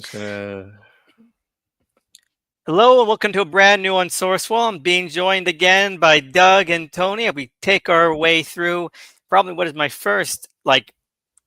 just gonna. Hello and welcome to a brand new Unsourced. I'm being joined again by Doug and Tony. We take our way through probably what is my first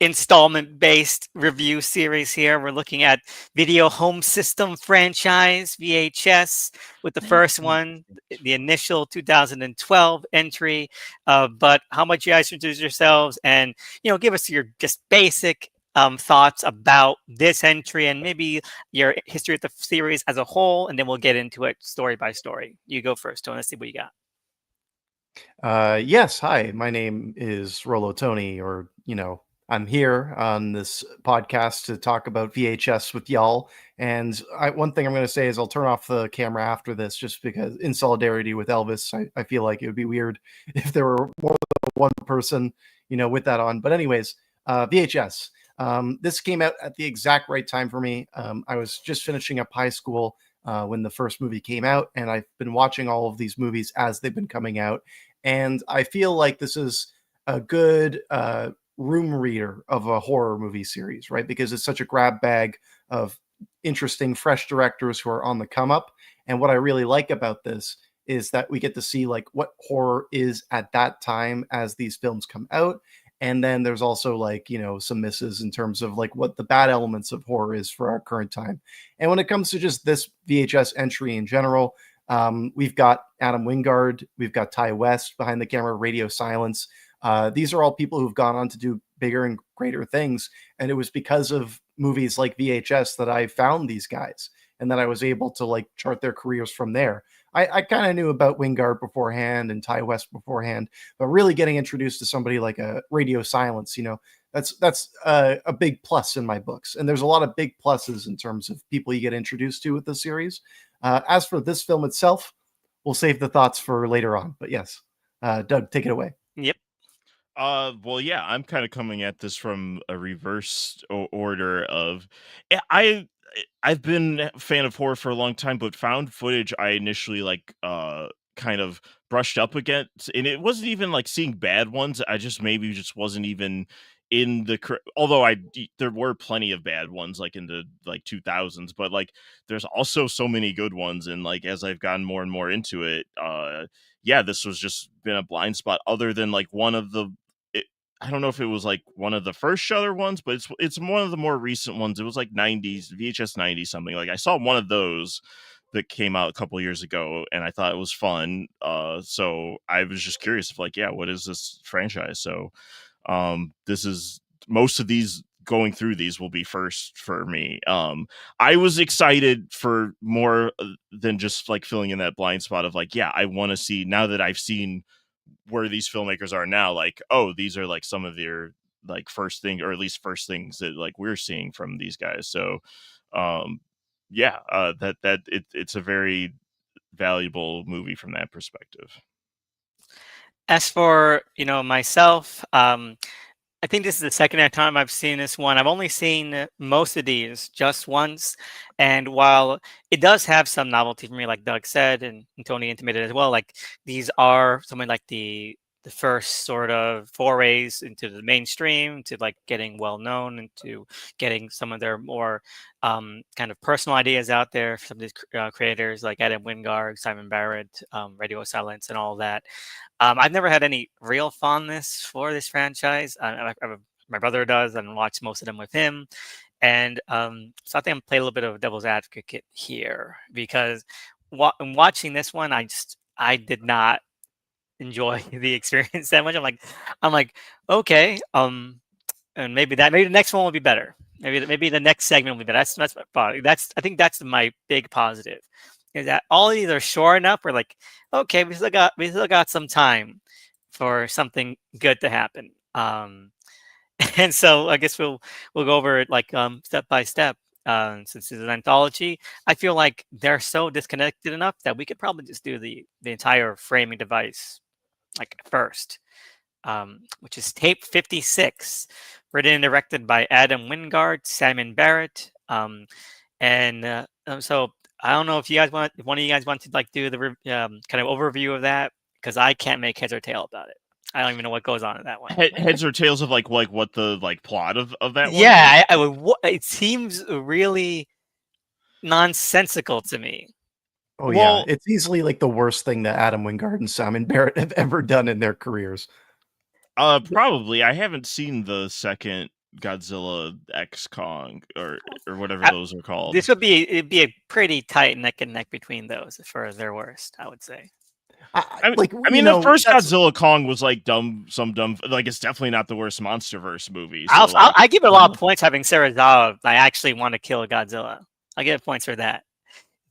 installment-based review series here. We're looking at video home system franchise VHS with the first one, the initial 2012 entry. But how much you guys introduce yourselves and give us your just basic thoughts about this entry and maybe your history of the series as a whole, and then we'll get into it story by story. You go first, Tony. Let's see what you got. Yes, hi. My name is Rolo Tony, or I'm here on this podcast to talk about VHS with y'all. And one thing I'm going to say is I'll turn off the camera after this, just because, in solidarity with Elvis, I feel like it would be weird if there were more than one person, with that on. But anyways, VHS. This came out at the exact right time for me. I was just finishing up high school when the first movie came out, and I've been watching all of these movies as they've been coming out. And I feel like this is a good room reader of a horror movie series, right? Because it's such a grab bag of interesting, fresh directors who are on the come up. And what I really like about this is that we get to see like what horror is at that time as these films come out. And then there's also like, some misses in terms of like what the bad elements of horror is for our current time. And when it comes to just this VHS entry in general, we've got Adam Wingard, we've got Ty West behind the camera, Radio Silence. These are all people who've gone on to do bigger and greater things. And it was because of movies like VHS that I found these guys and that I was able to like chart their careers from there. I kind of knew about Wingard beforehand and Ty West beforehand, but really getting introduced to somebody like a Radio Silence, that's a big plus in my books. And there's a lot of big pluses in terms of people you get introduced to with the series. As for this film itself, we'll save the thoughts for later on. But yes, Doug, take it away. Yep. Well, yeah, I'm kind of coming at this from a reverse order of I've been a fan of horror for a long time, but found footage I initially kind of brushed up against, and it wasn't even like seeing bad ones. I just maybe just wasn't even in the although there were plenty of bad ones like in the like 2000s, but like there's also so many good ones, and like as I've gotten more and more into it, yeah, this was just been a blind spot other than like one of the I don't know if it was like one of the first Shudder ones, but it's one of the more recent ones. It was like 90s, VHS 90 something. Like I saw one of those that came out a couple of years ago, and I thought it was fun. So I was just curious if like, yeah, what is this franchise? So this is most of these going through these will be first for me. I was excited for more than just like filling in that blind spot of like, yeah, I want to see now that I've seen where these filmmakers are now, like, oh, these are like some of their like first thing, or at least first things that like we're seeing from these guys. So yeah, it's a very valuable movie from that perspective. As for myself, I think this is the second time I've seen this one. I've only seen most of these just once, and while it does have some novelty for me, like Doug said, and Tony intimated as well, like these are something like the first sort of forays into the mainstream, to like getting well known and to getting some of their more kind of personal ideas out there for some of these creators like Adam Wingard, Simon Barrett, Radio Silence, and all that. I've never had any real fondness for this franchise. My brother does, and watch most of them with him. And so I think I'm playing a little bit of devil's advocate here, because in watching this one, I did not enjoy the experience that much. I'm like, okay, and maybe the next one will be better. Maybe the next segment will be better. That's my thought. I think that's my big positive. Is that all these are short enough? We're like, okay, we still got some time for something good to happen. And so I guess we'll go over it like step by step. Since it's an anthology, I feel like they're so disconnected enough that we could probably just do the entire framing device like first, which is tape 56, written and directed by Adam Wingard, Simon Barrett, and so I don't know if if one of you guys want to like do the kind of overview of that, because I can't make heads or tail about it. I don't even know what goes on in that one. Heads or tails of like what the like plot of that one? Yeah, it seems really nonsensical to me. Oh yeah, Well, it's easily like the worst thing that Adam Wingard and Simon Barrett have ever done in their careers. probably. I haven't seen the second Godzilla X Kong or whatever I- those are called. It'd be a pretty tight neck and neck between those for their worst, I would say. I mean, the first Godzilla Kong was like some dumb. Like, it's definitely not the worst MonsterVerse movie. So I give it a lot of points having Serizawa. I actually want to kill Godzilla. I give it points for that.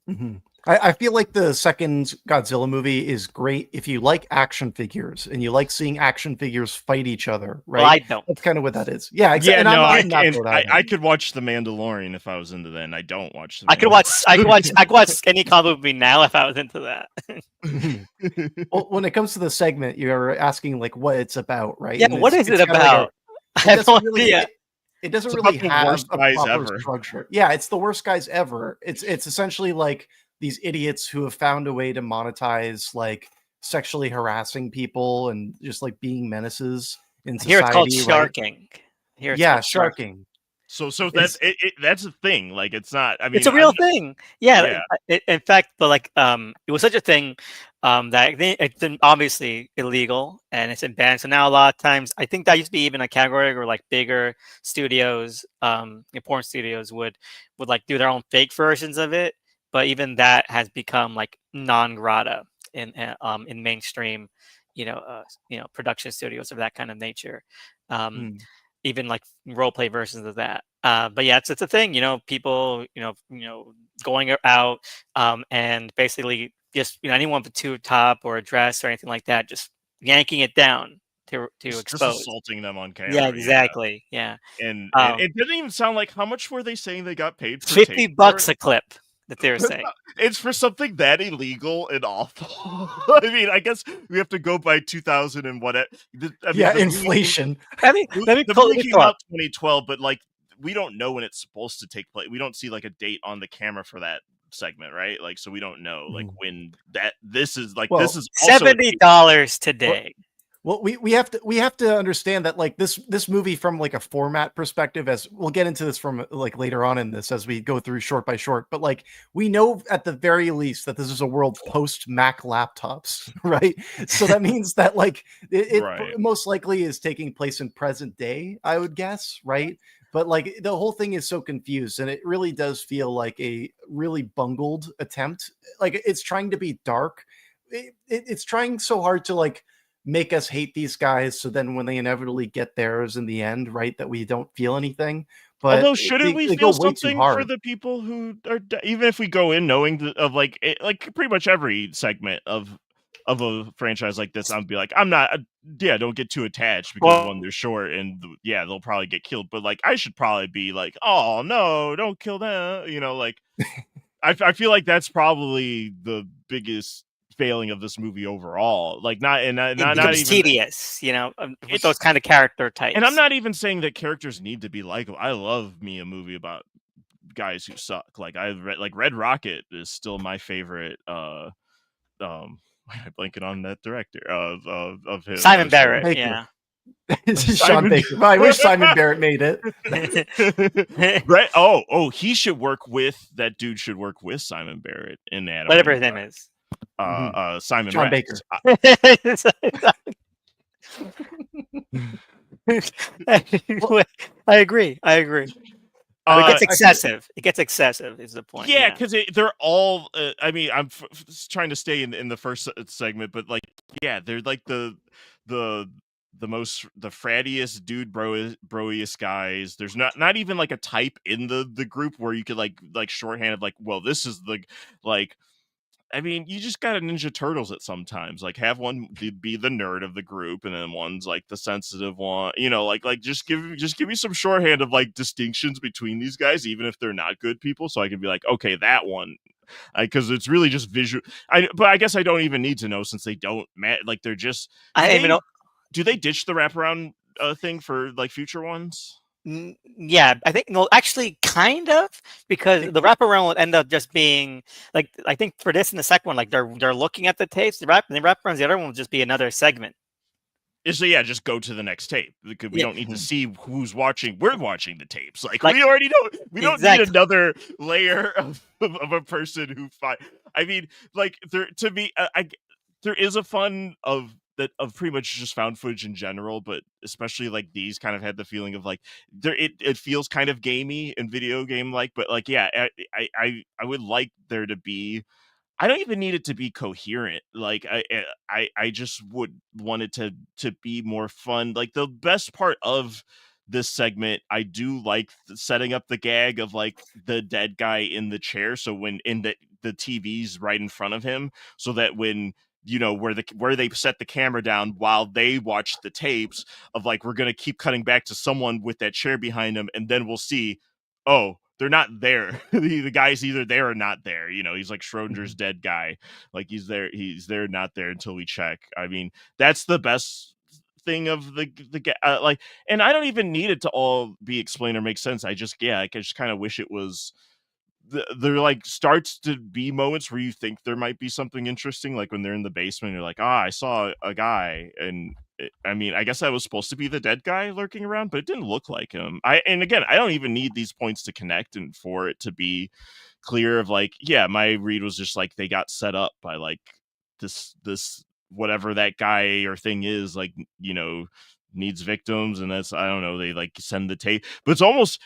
Mhm. I feel like the second Godzilla movie is great if you like action figures and you like seeing action figures fight each other, right? Well, I don't. That's kind of what that is. Yeah, exactly. yeah, And no, I'm not for that. I could watch The Mandalorian if I was into that, and I don't watch. I could watch any comic movie now if I was into that. Well, when it comes to the segment, you're asking like what it's about, right? Yeah, And what is it kinda like about? I it have no doesn't really, idea. it doesn't It's really about the have worst a guys proper ever. structure. Yeah, it's the worst guys ever. It's essentially like these idiots who have found a way to monetize like sexually harassing people and just like being menaces in Here it's called society, right? sharking. Here it's Yeah, called sharking. So It's that's a thing. Like, it's not. I mean, It's a real thing. Yeah. Yeah. In fact, but like it was such a thing that it's been obviously illegal and it's been banned. So now a lot of times, I think that used to be even a category where like bigger studios, porn studios would like do their own fake versions of it. But even that has become like non grata in mainstream, production studios of that kind of nature. mm, Even like role play versions of that. But yeah, it's a thing. People going out and basically just anyone with a tube top or a dress or anything like that, just yanking it down to just expose. assaulting them on camera. Yeah, exactly. Yeah. And it didn't even sound like, how much were they saying they got paid for tape $50 a clip that they were saying. It's for something that illegal and awful. I mean, I guess we have to go by 2000 and what. inflation. Let me The pull movie it came up. out 2012, but like, we don't know when it's supposed to take place. We don't see like a date on the camera for that segment, right? Like, so we don't know like when this is like. Well, This is also $70 today. Well, we have to understand that like this movie from like a format perspective, as we'll get into this from like later on in this as we go through short by short, but like we know at the very least that this is a world post Mac laptops, right? So that means that like it Right. most likely is taking place in present day, I would guess, right? But like the whole thing is so confused, and it really does feel like a really bungled attempt. Like it's trying to be dark. It's trying so hard to like make us hate these guys, so then when they inevitably get theirs in the end, right, that we don't feel anything. But Although, shouldn't we they feel go way too something for hard. the people who are even if we go in knowing of like like pretty much every segment of a franchise like this, I'd be like, I'm not, yeah, don't get too attached because one, they're short, and yeah, they'll probably get killed. But like, I should probably be like, oh no, don't kill them. Like, I feel like that's probably the biggest failing of this movie overall. Like, not It not becomes even tedious, with those kind of character types. And I'm not even saying that characters need to be likable. I love me a movie about guys who suck. Like, Red Rocket is still my favorite. Why am I blanking on that director of him? Simon Barrett. Baker. Yeah. This is Sean Baker. I wish Simon Barrett made it. Right? Oh, he should work with that dude. Should work with Simon Barrett in Adam. Whatever his name is. Simon Sean Rex. I agree. It gets excessive. It gets excessive is the point. Yeah, because they're all. I mean, I'm trying to stay in the first segment, but like, yeah, they're like the frattiest dude broiest guys. There's not even like a type in the group where you could like shorthanded like, well, this is the like. I mean, you just got to Ninja Turtles it sometimes. Like, have one be the nerd of the group, and then one's like the sensitive one. Like just give me some shorthand of like distinctions between these guys, even if they're not good people, so I can be like, okay, that one, because it's really just visual. But I guess I don't even need to know since they don't like they're just. Do they ditch the wraparound thing for like future ones? Yeah, I think actually kind of, because the wraparound will end up just being like, I think for this and the second one, like they're looking at the tapes, the wraparounds, the other one will just be another segment. So yeah, just go to the next tape because we Yeah, don't need to see who's watching. We're watching the tapes. Like like we already know. We don't need exactly. another layer of a person who fight. I mean, like there to me, there is a fun of that of pretty much just found footage in general, but especially like these kind of had the feeling of like there it feels kind of gamey and video game like, but like yeah, I would like there to be. I don't even need it to be coherent. Like I just would want it to be more fun. Like the best part of this segment, I do like setting up the gag of like the dead guy in the chair. So when in the TV's right in front of him, so that when where they set the camera down while they watch the tapes of like we're gonna keep cutting back to someone with that chair behind them, and then we'll see, oh, they're not there. The guy's either there or not there. He's like Schrodinger's dead guy. Like he's there, not there until we check. I mean, that's the best thing of like, and I don't even need it to all be explained or make sense. I just kind of wish it was. There like starts to be moments where you think there might be something interesting, like when they're in the basement, you're like, I saw a guy, and I mean, I guess that was supposed to be the dead guy lurking around, but it didn't look like him. And again, I don't even need these points to connect and for it to be clear of like, yeah, my read was just like they got set up by like this whatever that guy or thing is, like, needs victims, and that's, I don't know, they like send the tape, but it's almost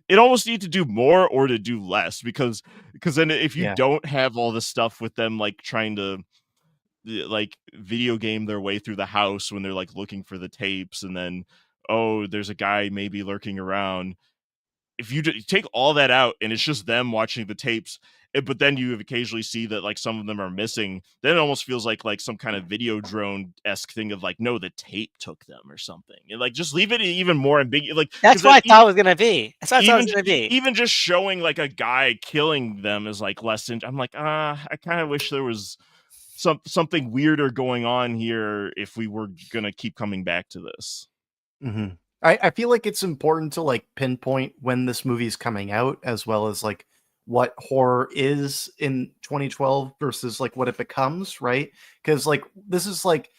it almost need to do more or to do less, because then if you Yeah. don't have all this stuff with them like trying to like video game their way through the house when they're like looking for the tapes, and then there's a guy maybe lurking around. If you take all that out and it's just them watching the tapes, but then you occasionally see that like some of them are missing, then it almost feels like some kind of video drone-esque thing of like, no, the tape took them or something, and like just leave it even more ambiguous, like, That's what I thought it was gonna be. That's what I thought it was gonna be. even just showing like a guy killing them is like less I'm like, I kind of wish there was something weirder going on here if we were gonna keep coming back to this. Mm-hmm. I feel like it's important to like pinpoint when this movie is coming out, as well as like what horror is in 2012 versus like what it becomes, right? Because like this is like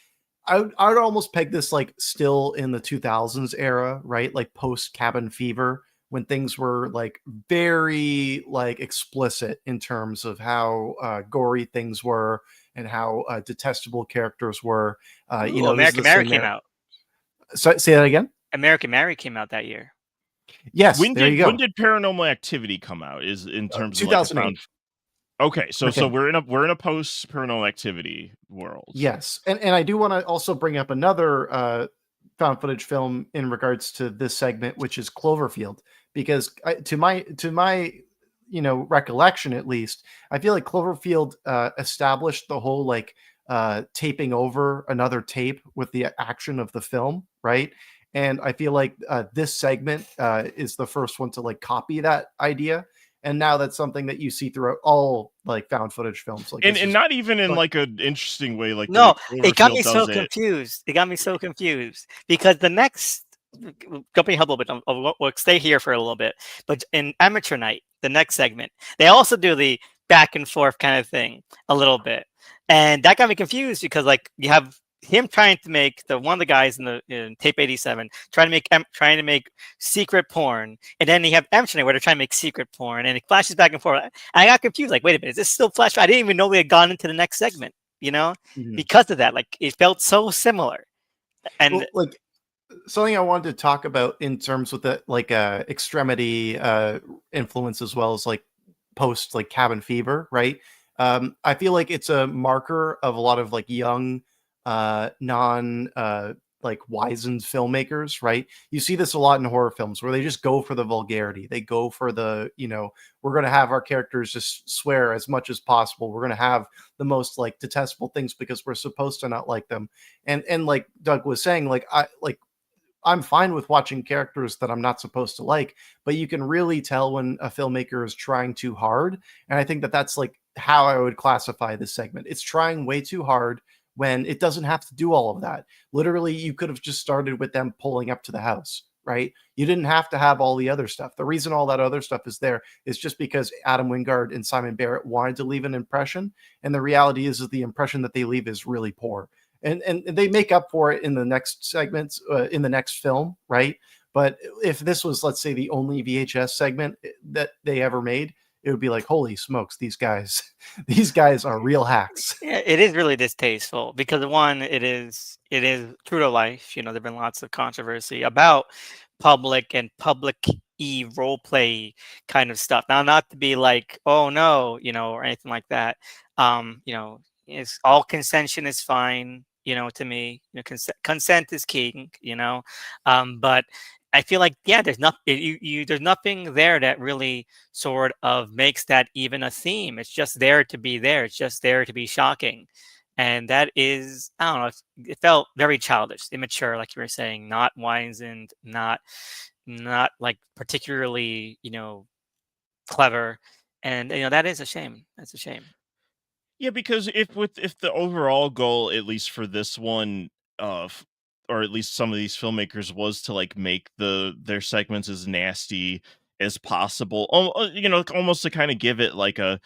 I would almost peg this like still in the 2000s era, right? Like post Cabin Fever, when things were like very like explicit in terms of how gory things were and how detestable characters were. Ooh, This is American the Mary same came era. out. So, say that again. American Mary came out that year. Yes, there you go. When did Paranormal Activity come out? Is in terms of like 2008. Okay, so Okay. we're in a post Paranormal Activity world. Yes, and I do want to also bring up another found footage film in regards to this segment, which is Cloverfield, because to my recollection at least, I feel like Cloverfield established the whole like taping over another tape with the action of the film, right? And I feel like this segment is the first one to like copy that idea. And now that's something that you see throughout all like found footage films, like And not even in like an interesting way, like No, the way it got me Cloverfield so does it. confused. It got me so confused because the next, jumping ahead a little bit, we'll stay here for a little bit. But in Amateur Night, the next segment, they also do the back and forth kind of thing a little bit, and that got me confused because like you have him trying to make one of the guys in tape 87 trying to make secret porn, and then you have Amateur Night where they're trying to make secret porn, and it flashes back and forth. I got confused. Like, wait a minute, is this still flash? I didn't even know we had gone into the next segment. Because of that, like it felt so similar. And well, like something I wanted to talk about in terms with the like extremity influence, as well as like post like Cabin Fever, right? I feel like it's a marker of a lot of like young non like wizened filmmakers, right? You see this a lot in horror films where they just go for the vulgarity. They go for the, we're going to have our characters just swear as much as possible. We're going to have the most like detestable things because we're supposed to not like them. And like Doug was saying, I'm fine with watching characters that I'm not supposed to like, but you can really tell when a filmmaker is trying too hard. And I think that that's like how I would classify this segment. It's trying way too hard when it doesn't have to do all of that. Literally, you could have just started with them pulling up to the house, right? You didn't have to have all the other stuff. The reason all that other stuff is there is just because Adam Wingard and Simon Barrett wanted to leave an impression. And the reality is the impression that they leave is really poor. and they make up for it in the next segments, in the next film, right? But if this was, let's say, the only VHS segment that they ever made, it would be like, holy smokes, these guys, these guys are real hacks. Yeah, it is really distasteful because one, it is true to life. There've been lots of controversy about public and public role play kind of stuff. Now, not to be like, oh no, or anything like that. It's all consension is fine. To me, consent is king. But I feel like there's not there's nothing there that really sort of makes that even a theme. It's just there to be there. It's just there to be shocking. And that is, I don't know, it felt very childish, immature, like you were saying, not wizened, not like particularly, clever. And that is a shame. That's a shame. Yeah, because if the overall goal, at least for this one, or at least some of these filmmakers, was to like make their segments as nasty as possible, almost to kind of give it like a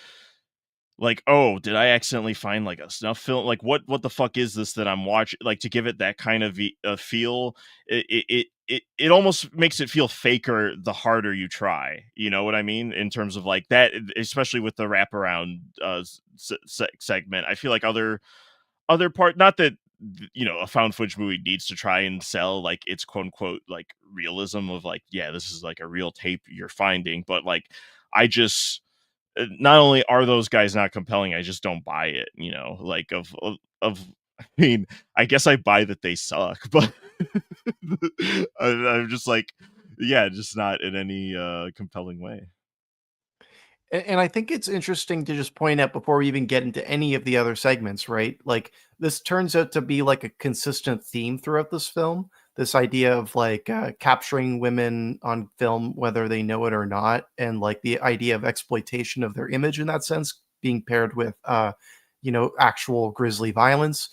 like, oh, did I accidentally find like a snuff film? Like, what the fuck is this that I'm watching? Like, to give it that kind of feel, it almost makes it feel faker the harder you try. You know what I mean? In terms of like that, especially with the wraparound segment, I feel like other part, not that a found footage movie needs to try and sell like its quote unquote like realism of like, yeah, this is like a real tape you're finding, but like I just not only are those guys not compelling, I just don't buy it, like I mean, I guess I buy that they suck, but I'm just like, yeah, just not in any compelling way. And I think it's interesting to just point out before we even get into any of the other segments, right? Like this turns out to be like a consistent theme throughout this film. This idea of like capturing women on film, whether they know it or not, and like the idea of exploitation of their image in that sense being paired with, actual grisly violence.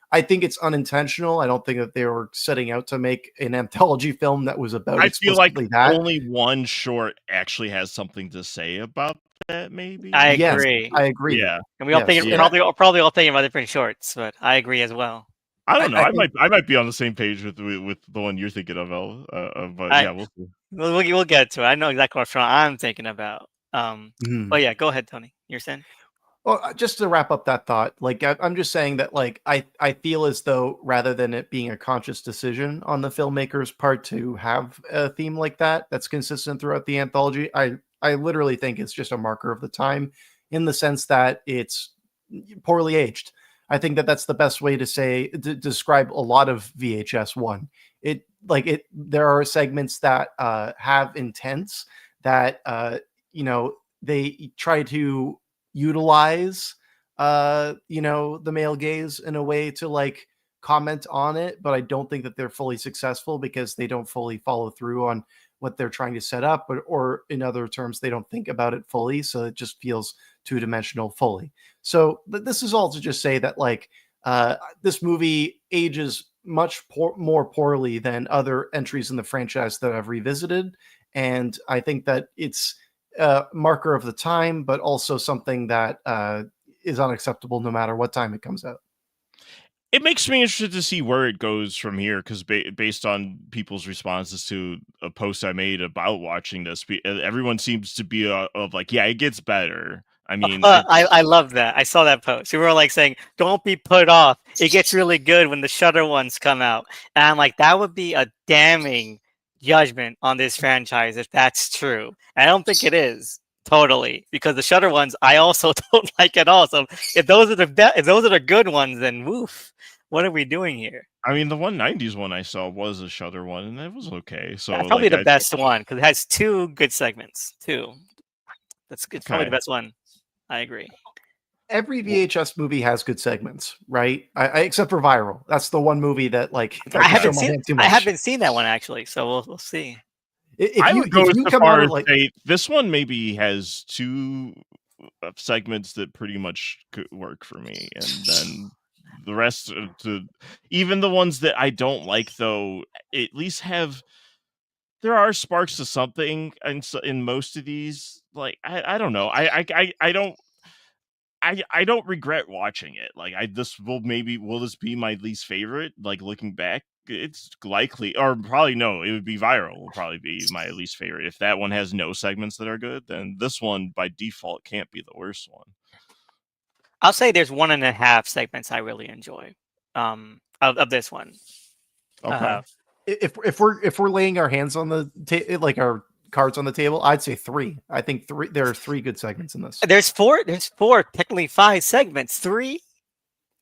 I think it's unintentional. I don't think that they were setting out to make an anthology film that was about I feel like explicitly that. only one short actually has something to say about that, maybe. I Yes, agree. I agree. Yeah. And we all think, Yes, and Yeah. probably all thinking about different shorts, but I agree as well. I I, don't know. I I think might I might be on the same page with the one you're thinking of, El. But I yeah, we'll see. we'll get to it. I know exactly what I'm thinking about. mhm. But yeah, go ahead, Tony. You're saying? Well, just to wrap up that thought, like I'm just saying that like I feel as though rather than it being a conscious decision on the filmmaker's part to have a theme like that that's consistent throughout the anthology, I literally think it's just a marker of the time in the sense that it's poorly aged. I think that that's the best way to describe a lot of VHS one. There are segments that have intents that they try to utilize the male gaze in a way to like comment on it, but I don't think that they're fully successful because they don't fully follow through on what they're trying to set up, or in other terms they don't think about it fully, so it just feels two-dimensional fully. So this is all to just say that like this movie ages much more poorly than other entries in the franchise that I've revisited, and I think that it's marker of the time, but also something that is unacceptable no matter what time it comes out. It makes me interested to see where it goes from here, because based on people's responses to a post I made about watching this, everyone seems to be of like, yeah, it gets better. I mean, I love that. I saw that post. We were like saying, "Don't be put off. It gets really good when the Shutter ones come out." And I'm like, that would be a damning judgment on this franchise if that's true. And I don't think it is totally because the Shutter ones I also don't like at all. So if those are if those are the good ones, then woof. What are we doing here? I mean, the 190s one I saw was a Shutter one, and that was okay. So That's probably like, the best one because it has two good segments. Two. It's probably the okay. best one. I agree. Every VHS movie has good segments, right? Except for Viral. That's the one movie that like if I I could show haven't my seen hand too I much. haven't seen that one actually, so we'll see. If I you would go if you so come out far of as like say this one maybe has two segments that pretty much could work for me, and then the rest to even the ones that I don't like though at least have there are sparks of something in most of these. Like I don't know. I don't. I don't regret watching it. Like will this be my least favorite? Like looking back, it's likely or probably no, it would be viral. Will probably be my least favorite. If that one has no segments that are good, then this one by default can't be the worst one. I'll say there's 1.5 segments I really enjoy of this one. Okay. If we're laying our hands on the like our cards on the table, I'd say 3. I think there are 3 good segments in this. There's four, technically 5 segments. 3?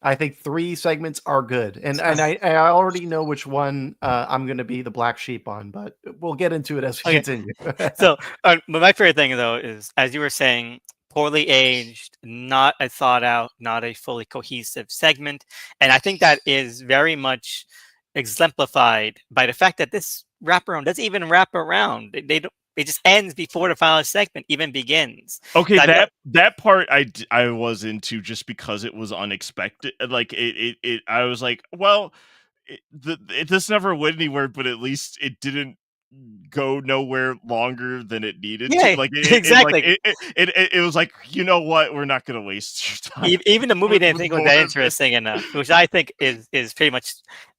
I think 3 segments are good, and I already know which one I'm going to be the black sheep on, but we'll get into it as we continue. So, but my favorite thing though is, as you were saying, poorly aged, not a thought out, not a fully cohesive segment, and I think that is very much exemplified by the fact that this wraparound doesn't even wrap around. They don't. It just ends before the final segment even begins. Okay, that part I was into just because it was unexpected. Like it I was like, well, this never went anywhere, but at least it didn't go nowhere longer than it needed to. Like exactly. It was like, you know what, we're not going to waste your time. Even the movie didn't think it was that interesting enough, which I think is pretty much,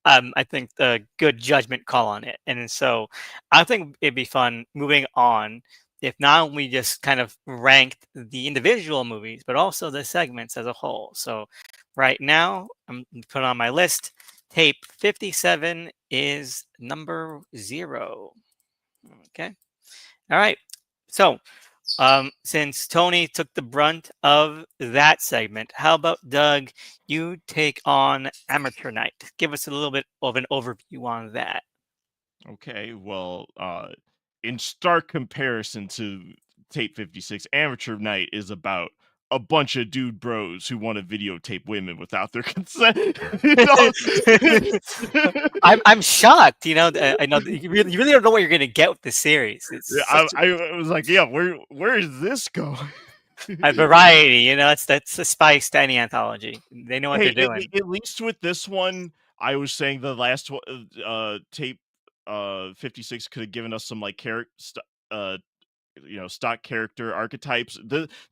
I think, a good judgment call on it. And so I think it'd be fun moving on if not only just kind of ranked the individual movies, but also the segments as a whole. So right now, I'm put on my list. Tape 57 is number 0. Okay. All right. So since Tony took the brunt of that segment, how about Doug, you take on Amateur Night? Give us a little bit of an overview on that. Okay, well, in stark comparison to Tape 56, Amateur Night is about a bunch of dude bros who want to videotape women without their consent. I'm shocked. You know, I know you really don't know what you're going to get with this series. I was like, yeah, where is this going? A variety, you know, that's a spice to any anthology. They know what they're doing. At least with this one, I was saying the last tape 56 could have given us some like stock character archetypes.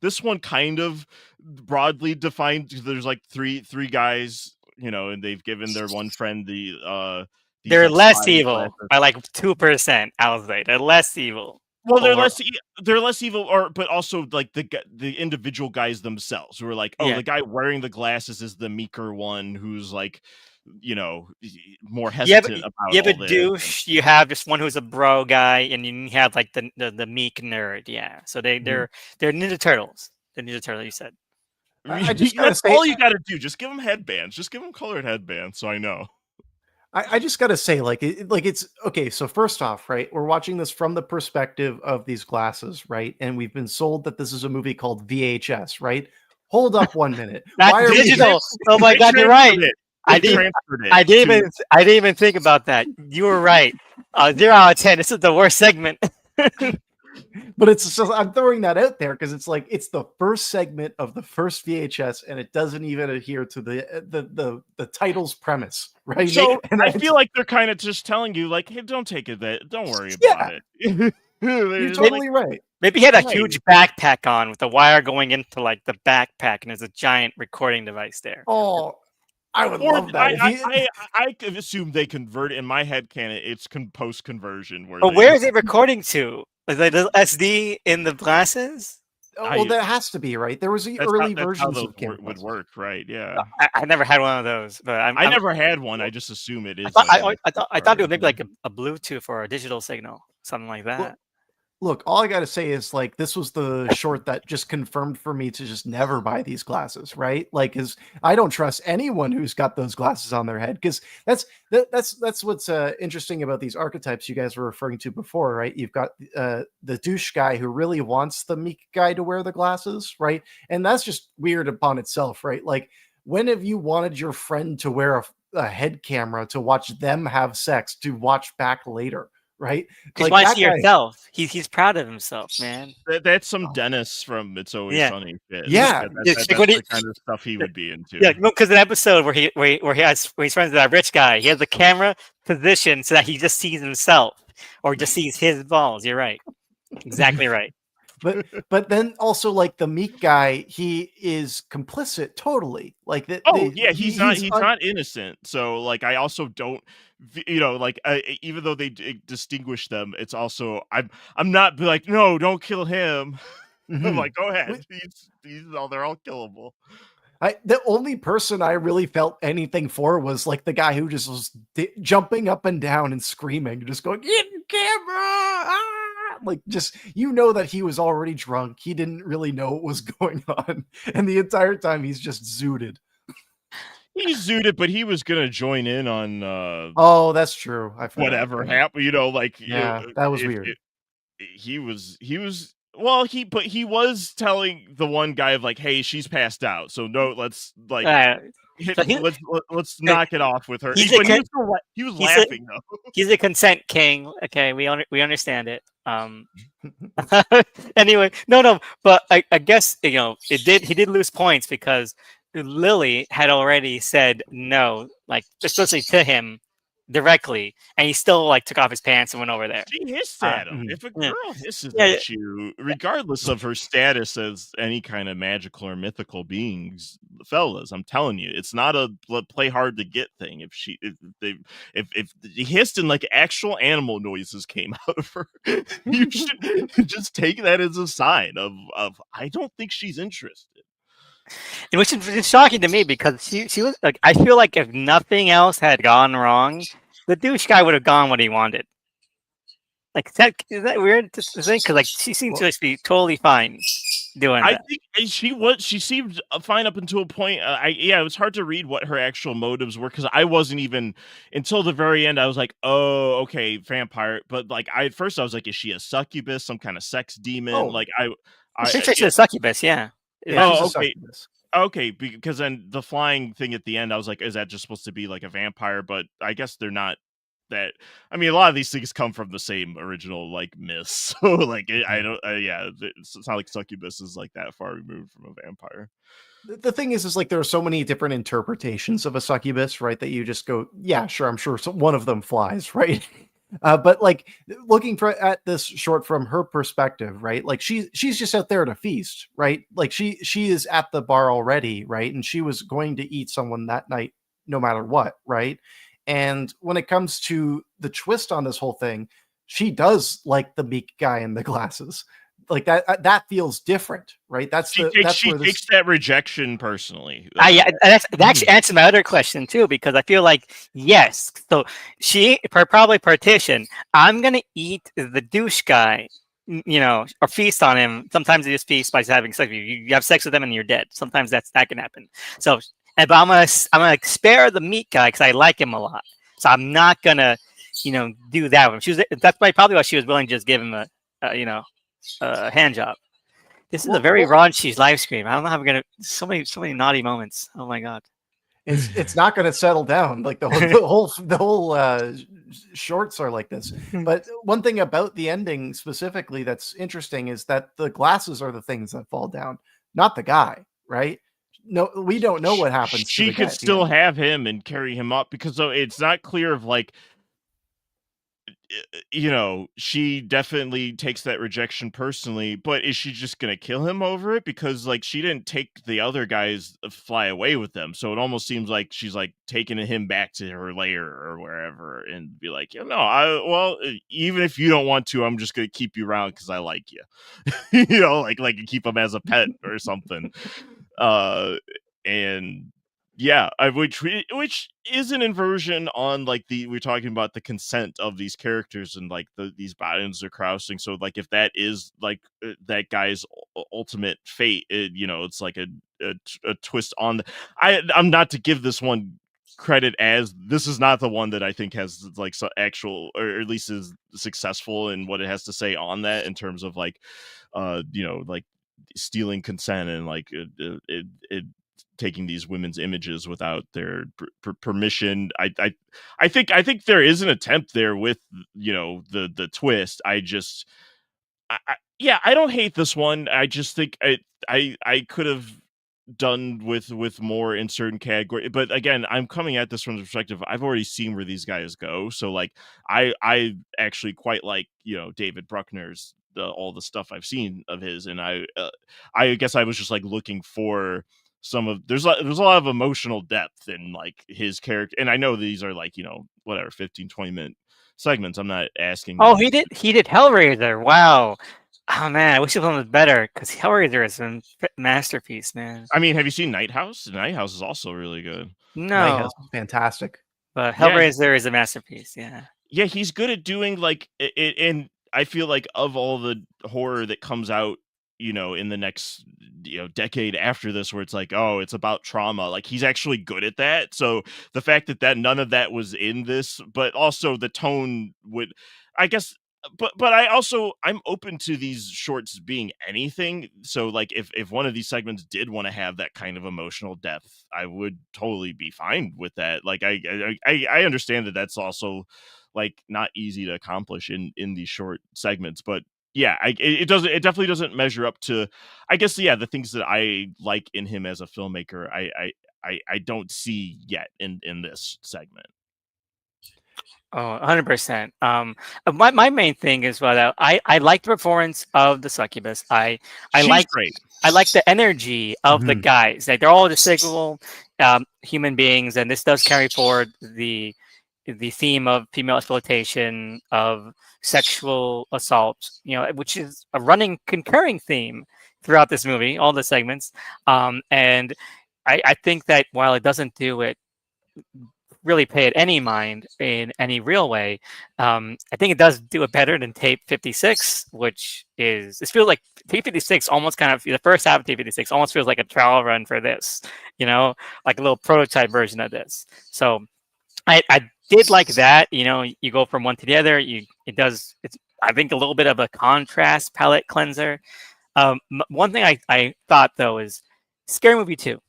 This one kind of broadly defined. There's like three guys, and they've given their one friend they're less evil by like 2%. I'll say they're less evil. Well, they're less evil, but also like the individual guys themselves who are like, the guy wearing the glasses is the meeker one who's like, more hesitant about you have all a douche, you have just one who's a bro guy, and you have like the meek nerd. Yeah, so they're Ninja Turtles. The Ninja Turtles, you said. That's all you gotta do. Just give them headbands. Just give them colored headbands, so I know. I just gotta say, it's okay. So first off, right, we're watching this from the perspective of these glasses, right? And we've been sold that this is a movie called VHS, right? Hold up 1 minute. That's digital. Oh my God, you're right. I didn't even think about that. You were right. 0 out of 10. This is the worst segment. But I'm throwing that out there because it's like it's the first segment of the first VHS, and it doesn't even adhere to the title's premise, right? So I feel like they're kind of just telling you, like, hey, don't take it. Don't worry about it. You're totally right. Maybe he had a huge backpack on with the wire going into like the backpack, and there's a giant recording device there. Oh, I would love that. I could assume they convert in my head canon. It's post conversion. But where is it recording to? Is it the SD in the glasses? Oh, well, that has to be, right. There was the early versions of would work, right? Yeah. I never had one of those, but I never had one. I just assume it is. I thought it was maybe like a Bluetooth or a digital signal, something like that. Well, look, all I got to say is like this was the short that just confirmed for me to just never buy these glasses, right? Like, because I don't trust anyone who's got those glasses on their head. Because that's what's interesting about these archetypes you guys were referring to before, right? You've got the douche guy who really wants the meek guy to wear the glasses, right? And that's just weird upon itself, right? Like, when have you wanted your friend to wear a head camera to watch them have sex to watch back later? Right? Because why see yourself? He's proud of himself, man. That's some Dennis from It's Always Sunny. Yeah, that's the kind of stuff he would be into. Yeah, because an episode where he's friends with that rich guy, he has the camera positioned so that he just sees himself or just sees his balls. You're right, exactly right. but then also like the meek guy, he is complicit totally. Like that, Oh yeah, he's he's not innocent. So like, I also don't, like, even though they distinguish them, it's also I'm not be like, no, don't kill him. I'm like, go ahead. He's all, they're all killable. The only person I really felt anything for was like the guy who just was jumping up and down and screaming, just going in camera, like just that he was already drunk. He didn't really know what was going on, and the entire time he's just zooted. He zooted, but he was gonna join in on Oh, that's true. I forgot. whatever happened. Like, yeah, that was if weird. He was well, he was telling the one guy of like, hey, she's passed out, so no, let's like so let's knock it off with her. He was laughing though. He's a consent king. Okay, we understand it. Anyway, no, but I guess he did lose points because Lily had already said no, like especially to him directly, and he still like took off his pants and went over there. She hissed at him. If a girl hisses Yeah. at you, regardless of her status as any kind of magical or mythical beings, fellas, I'm telling you, it's not a play hard to get thing. If the hissed and like actual animal noises came out of her, you should just take that as a sign of I don't think she's interested. Which is shocking to me because she was like, I feel like if nothing else had gone wrong, the douche guy would have gone what he wanted. Like, is that weird to think? Because like she seemed to be totally fine doing that. I think she seemed fine up until a point. It was hard to read what her actual motives were because I wasn't even until the very end. I was like, oh, okay, vampire. But like, at first I was like, is she a succubus, some kind of sex demon? Oh. Like I think she's a succubus. Yeah. Oh, okay. Okay, because then the flying thing at the end, I was like, is that just supposed to be like a vampire? But I guess they're not. That, I mean, a lot of these things come from the same original like myths, so like I don't, it's not like succubus is like that far removed from a vampire. The thing is like there are so many different interpretations of a succubus, right? That you just go, yeah, sure, I'm sure one of them flies, right? But like looking at this short from her perspective, right? Like she's just out there to feast, right? Like she is at the bar already, right? And she was going to eat someone that night, no matter what, right? And when it comes to the twist on this whole thing, she does like the meek guy in the glasses. Like that feels different, right? She takes that rejection personally. Yeah, that actually answers my other question too, because I feel like yes, so she probably partition. I'm gonna eat the douche guy, or feast on him. Sometimes they just feast by having sex with you. You have sex with them and you're dead. Sometimes that can happen. So, but I'm gonna spare the meat guy because I like him a lot. So I'm not gonna, do that with him. That's probably why she was willing to just give him a hand job. This is a very raunchy live stream. I don't know how we're gonna. So many naughty moments. Oh my god. It's not going to settle down. Like the whole shorts are like this. But one thing about the ending specifically that's interesting is that the glasses are the things that fall down, not the guy. Right? No, we don't know what happens. She could still have him and carry him up because it's not clear of like. She definitely takes that rejection personally, but is she just gonna kill him over it? Because like she didn't take the other guys fly away with them, so it almost seems like she's like taking him back to her lair or wherever and be like, even if you don't want to, I'm just gonna keep you around because I like you. Like keep him as a pet or something. And yeah, which is an inversion on like we're talking about the consent of these characters and like these buttons are crossing. So like if that is like that guy's ultimate fate, it's like a twist on. I'm not to give this one credit as this is not the one that I think has like actual or at least is successful in what it has to say on that in terms of like like stealing consent and like it taking these women's images without their permission. I think there is an attempt there with the twist. I don't hate this one. I just think I could have done with more in certain category, but again, I'm coming at this from the perspective I've already seen where these guys go, so like I actually quite like David Bruckner's all the stuff I've seen of his, and I guess I was just like looking for some of there's a lot of emotional depth in like his character, and I know these are like, you know, whatever 15-20 minute segments. I'm not asking. Oh, he did Hellraiser. Wow. Oh man, I wish this one was better because Hellraiser is a masterpiece, man. I mean, have you seen Night House? Night House is also really good. Night No, House is fantastic. but Yeah, Hellraiser is a masterpiece. Yeah. yeah, he's good at doing like it, and I feel like of all the horror that comes out, you know, in the next, you know, decade after this, where it's like, oh, it's about trauma, like he's actually good at that. So the fact that none of that was in this, but also the tone would, I guess, but I'm open to these shorts being anything. So like if one of these segments did want to have that kind of emotional depth, I would totally be fine with that. Like I understand that that's also like not easy to accomplish in these short segments, but yeah, it definitely doesn't measure up to, I guess, yeah, the things that I like in him as a filmmaker. I don't see yet in this segment. Oh, 100%. My main thing is I like the performance of the succubus. I She's like great. I like the energy of the guys. Like they're all despicable human beings, and this does carry forward the theme of female exploitation, of sexual assault. You know, which is a running concurring theme throughout this movie, all the segments. And I think that while it doesn't do it really pay it any mind in any real way, I think it does do it better than Tape 56, which is, it feels like Tape 56 almost kind of, the first half of Tape 56 almost feels like a trial run for this, you know, like a little prototype version of this. So I did like that, you know, you go from one to the other, it's I think a little bit of a contrast palette cleanser. One thing I thought though is Scary Movie 2.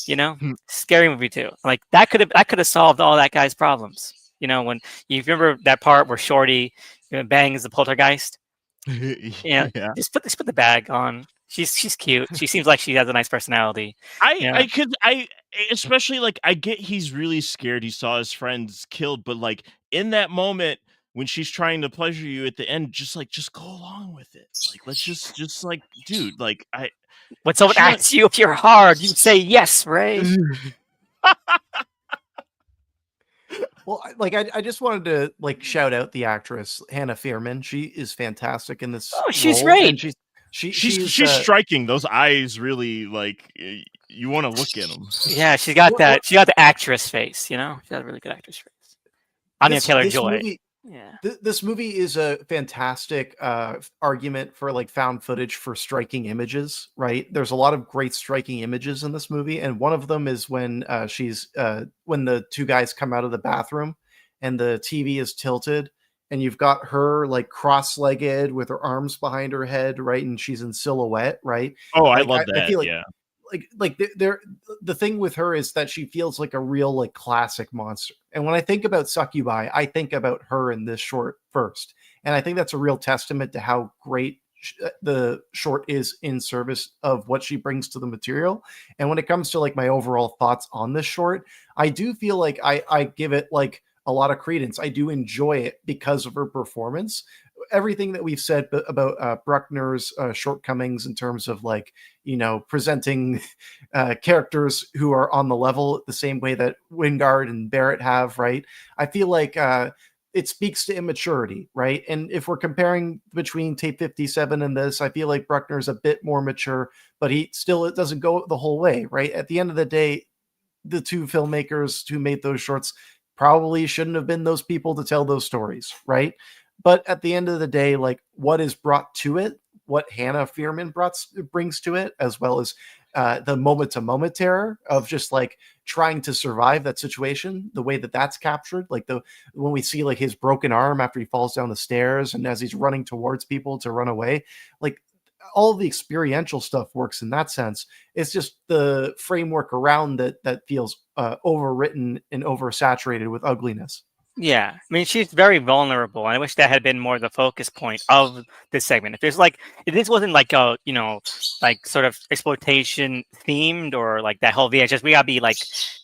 You know, Scary Movie 2. Like that could have solved all that guy's problems. You know, when you remember that part where Shorty bangs the poltergeist. Yeah, just put the bag on. She's cute. She seems like she has a nice personality. I especially like I get he's really scared he saw his friends killed, but like in that moment when she's trying to pleasure you at the end, just go along with it. Like let's just like, dude, like when someone asks you if you're hard, you say yes, Ray. Well, I just wanted to like shout out the actress Hannah Fierman. She is fantastic in this. Oh, she's role, great. And she's striking. Those eyes really like you want to look at them. Yeah, she got the actress face. You know, she got a really good actress face. Anya Taylor-Joy. Yeah, this movie is a fantastic argument for like found footage for striking images, right? There's a lot of great striking images in this movie, and one of them is when when the two guys come out of the bathroom and the TV is tilted and you've got her like cross-legged with her arms behind her head, right? And she's in silhouette, right? Oh, like, I love that. I feel like, yeah. The thing with her is that she feels like a real like classic monster. And when I think about Succubi, I think about her in this short first. And I think that's a real testament to how great the short is in service of what she brings to the material. And when it comes to like my overall thoughts on this short, I do feel like I give it like a lot of credence. I do enjoy it because of her performance. Everything that we've said about Bruckner's shortcomings in terms of like, you know, presenting characters who are on the level the same way that Wingard and Barrett have, right? I feel like it speaks to immaturity, right? And if we're comparing between Tape 57 and this, I feel like Bruckner's a bit more mature, but it doesn't go the whole way, right? At the end of the day, the two filmmakers who made those shorts probably shouldn't have been those people to tell those stories, right? But at the end of the day, like what is brought to it, what Hannah Fierman brings to it, as well as the moment to moment terror of just like trying to survive that situation, the way that that's captured, like when we see like his broken arm after he falls down the stairs and as he's running towards people to run away, like all the experiential stuff works in that sense. It's just the framework around that feels overwritten and oversaturated with ugliness. Yeah, I mean, she's very vulnerable, and I wish that had been more the focus point of this segment. If this wasn't like a, you know, like sort of exploitation themed or like that whole VHS, we gotta be like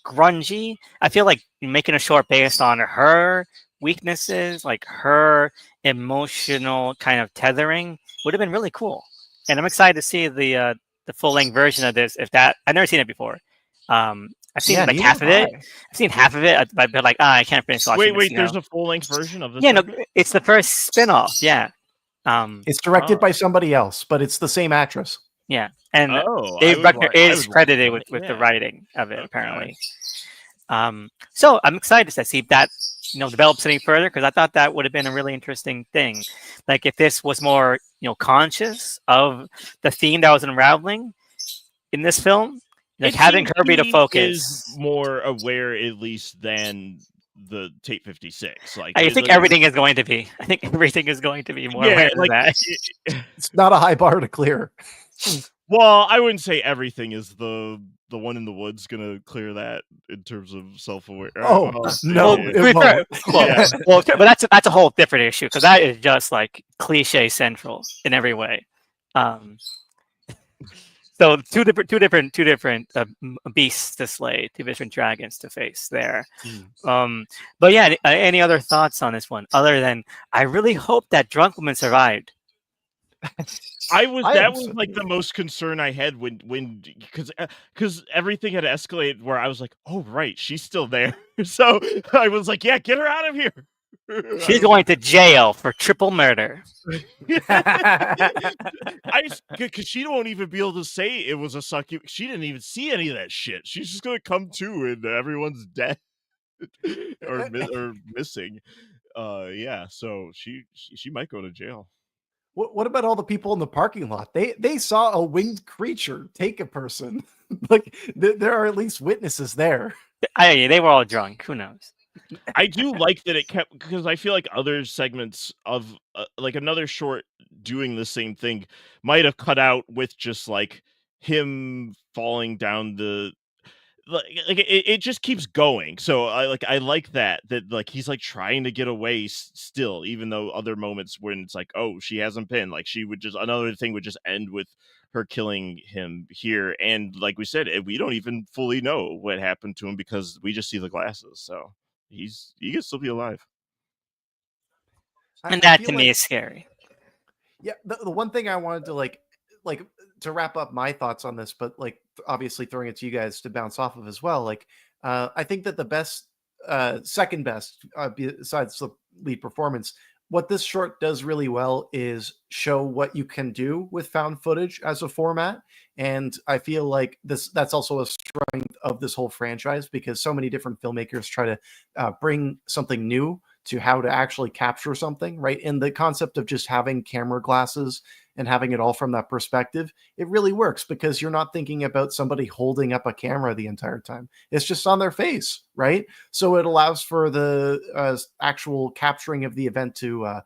grungy. I feel like making a short based on her weaknesses, like her emotional kind of tethering, would have been really cool. And I'm excited to see the full length version of this. If that, I've never seen it before. I've seen like neither half of have it. I've seen half of it, but like, I can't finish watching this. Wait, there's a full length version of this. Yeah, no, it's the first spinoff. Yeah. It's directed by somebody else, but it's the same actress. Yeah, and Oh, Dave Buckner I is would credited watch with that. the Yeah. writing of it, Okay. apparently. So I'm excited to see if that develops any further, because I thought that would have been a really interesting thing. Like if this was more conscious of the theme that was unraveling in this film, like having Kirby to focus is more aware at least than the Tape 56. Like I think everything is going to be. I think everything is going to be more aware of that. It's not a high bar to clear. Well, I wouldn't say everything is the one in the woods gonna clear that in terms of self-aware. Oh no, it won't. Yeah. Well, but that's a whole different issue, because that is just like cliche central in every way. So two different beasts to slay, two different dragons to face there. But yeah, any other thoughts on this one other than I really hope that drunk woman survived? That was like the most concern I had when because everything had escalated where I was like, oh right, she's still there. So I was like, yeah, get her out of here. She's going to jail for triple murder. Because she won't even be able to say it was a sucky. She didn't even see any of that shit. She's just gonna come to and everyone's dead or missing. Yeah. So she might go to jail. What about all the people in the parking lot? They saw a winged creature take a person. Like there are at least witnesses there. They were all drunk. Who knows? I do like that it kept, because I feel like other segments of like another short doing the same thing might have cut out with just like him falling down the like it just keeps going. So I like that like he's like trying to get away still, even though other moments when it's like, oh, she hasn't been, like she would just, another thing would just end with her killing him here. And like we said, we don't even fully know what happened to him because we just see the glasses. So he can still be alive. And that to me is scary. Yeah, the one thing I wanted to like to wrap up my thoughts on this, but like obviously throwing it to you guys to bounce off of as well. Like I think that the best, second best, besides the lead performance, what this short does really well is show what you can do with found footage as a format. And I feel like that's also a strength of this whole franchise, because so many different filmmakers try to bring something new to how to actually capture something, right? And the concept of just having camera glasses and having it all from that perspective, it really works because you're not thinking about somebody holding up a camera the entire time. It's just on their face, right? So it allows for the actual capturing of the event to,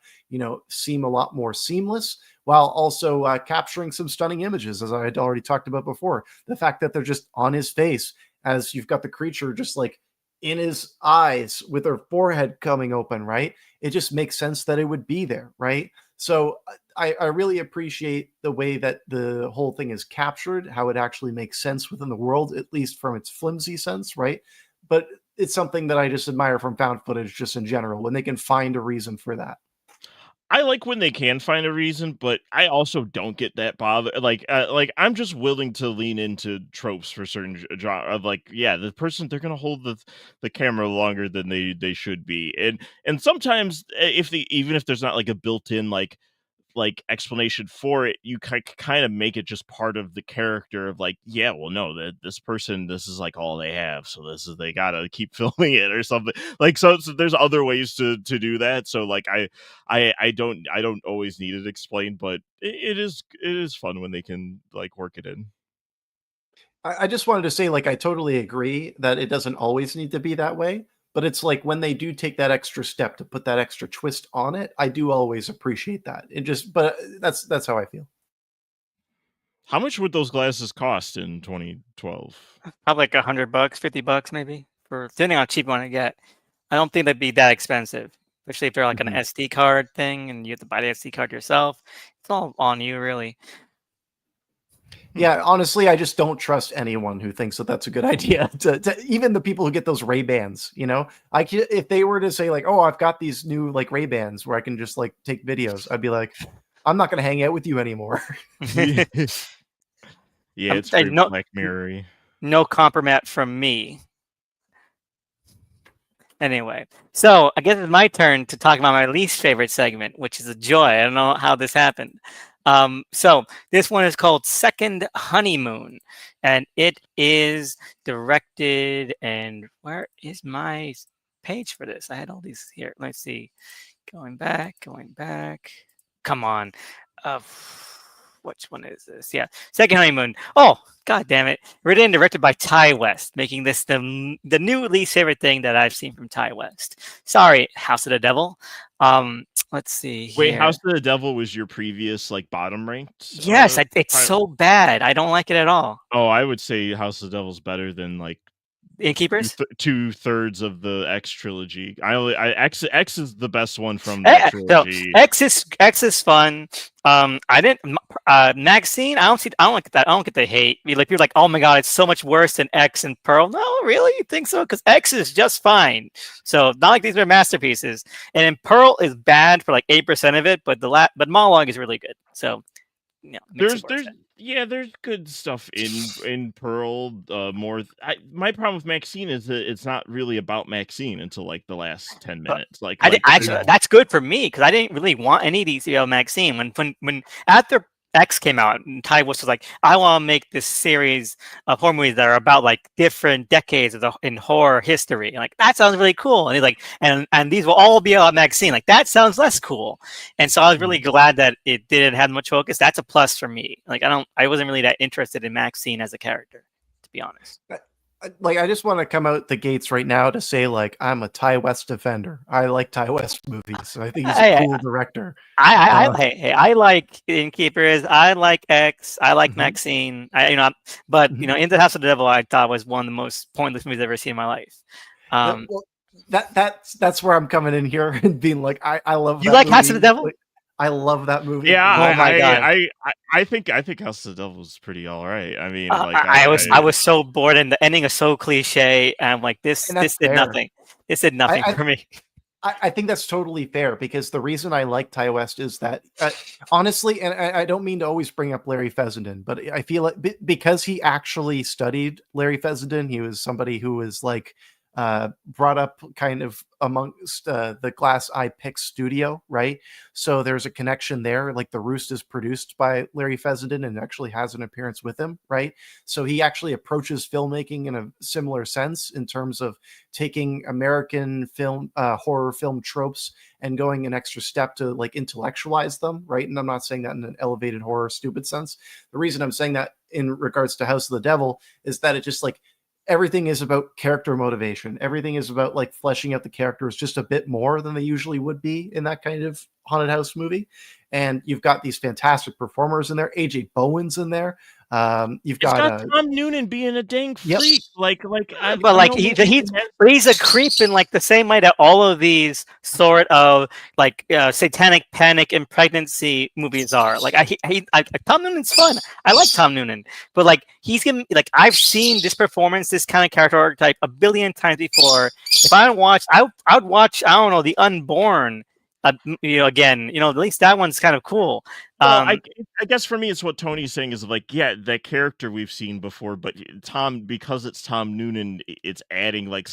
seem a lot more seamless, while also capturing some stunning images, as I had already talked about before. The fact that they're just on his face as you've got the creature just like in his eyes with her forehead coming open, right? It just makes sense that it would be there, right? So I really appreciate the way that the whole thing is captured, how it actually makes sense within the world, at least from its flimsy sense, right? But it's something that I just admire from found footage just in general, when they can find a reason for that. I like when they can find a reason, but I also don't get that bother. Like I'm just willing to lean into tropes for certain genre of like, yeah, the person, they're gonna hold the camera longer than they should be, and sometimes even if there's not like a built-in like explanation for it, you kind of make it just part of the character of like, yeah, well, no, that this person, this is like all they have, so they gotta keep filming it or something. Like so there's other ways to do that. So like I don't always need it explained, but it is fun when they can like work it in. I just wanted to say, like, I totally agree that it doesn't always need to be that way. But it's like when they do take that extra step to put that extra twist on it, I do always appreciate that. But that's how I feel. How much would those glasses cost in 2012? Probably like $100, $50 maybe, for depending on how cheap you want to get. I don't think they'd be that expensive, especially if they're like an SD card thing and you have to buy the SD card yourself. It's all on you, really. Yeah, honestly, I just don't trust anyone who thinks that that's a good idea. Even the people who get those Ray-Bans, if they were to say like, "Oh, I've got these new like Ray-Bans where I can just like take videos," I'd be like, "I'm not going to hang out with you anymore." Yeah, it's very No, Black Mirror-y. no compromat from me. Anyway, so I guess it's my turn to talk about my least favorite segment, which is a joy. I don't know how this happened. So this one is called Second Honeymoon, and it is directed. And where is my page for this? I had all these here. Let's see. Going back. Come on. Which one is this? Yeah, Second Honeymoon. Oh, god damn it! Written and directed by Ty West, making this the new least favorite thing that I've seen from Ty West. Sorry, House of the Devil. Let's see Wait, here. House of the Devil was your previous like bottom ranked? Yes, it's so bad. I don't like it at all. Oh, I would say House of the Devil's better than like Innkeepers. 2/3 of the X trilogy. X is the best one from that trilogy. So X is fun. I didn't Maxine. I don't like that. I don't get the hate. Like people are like, oh my god, it's so much worse than X and Pearl. No, really, you think so? Because X is just fine. So not like these are masterpieces. And then Pearl is bad for like 8% of it, but but Monologue is really good. So there's good stuff in Pearl. My problem with Maxine is that it's not really about Maxine until like the last 10 minutes. Actually, that's good for me because I didn't really want any of these to be about Maxine. When after X came out, and Ty West was like, I want to make this series of horror movies that are about like different decades in horror history. Like that sounds really cool. And he's like, and these will all be about Maxine. Like that sounds less cool. And so I was really glad that it didn't have much focus. That's a plus for me. Like I wasn't really that interested in Maxine as a character, to be honest. Like I just want to come out the gates right now to say like I'm a Ty West defender. I like Ty West movies. So I think he's a cool director. I like Innkeepers. I like X. I like Maxine. But In the House of the Devil, I thought was one of the most pointless movies I've ever seen in my life. That's where I'm coming in here and being like, I love. You like House of the Devil? Like, I love that movie. Yeah, oh my god! I think House of the Devil is pretty all right. I mean, I was so bored, and the ending is so cliche. And I'm like, this did nothing. This did nothing for me. I think that's totally fair because the reason I like Ty West is that honestly, and I don't mean to always bring up Larry Fessenden, but I feel like because he actually studied Larry Fessenden, he was somebody who was like brought up kind of amongst the Glass Eye Pix studio, right? So there's a connection there. Like The Roost is produced by Larry Fessenden and actually has an appearance with him, right? So he actually approaches filmmaking in a similar sense in terms of taking American film, horror film tropes and going an extra step to like intellectualize them, right? And I'm not saying that in an elevated horror stupid sense. The reason I'm saying that in regards to House of the Devil is that it just like everything is about character motivation. Everything is about like fleshing out the characters just a bit more than they usually would be in that kind of haunted house movie. And you've got these fantastic performers in there. AJ Bowen's in there. You've got Tom Noonan being a dang freak. He's a creep in like the same way that all of these sort of like satanic panic and pregnancy movies are. Like Tom Noonan's fun. I like Tom Noonan, but like he's giving like I've seen this performance, this kind of character archetype a billion times before. If I watched, I would watch. I don't know, The Unborn. Again, at least that one's kind of cool. Well, I guess for me, it's what Tony's saying is like, yeah, that character we've seen before, but because it's Tom Noonan, it's adding like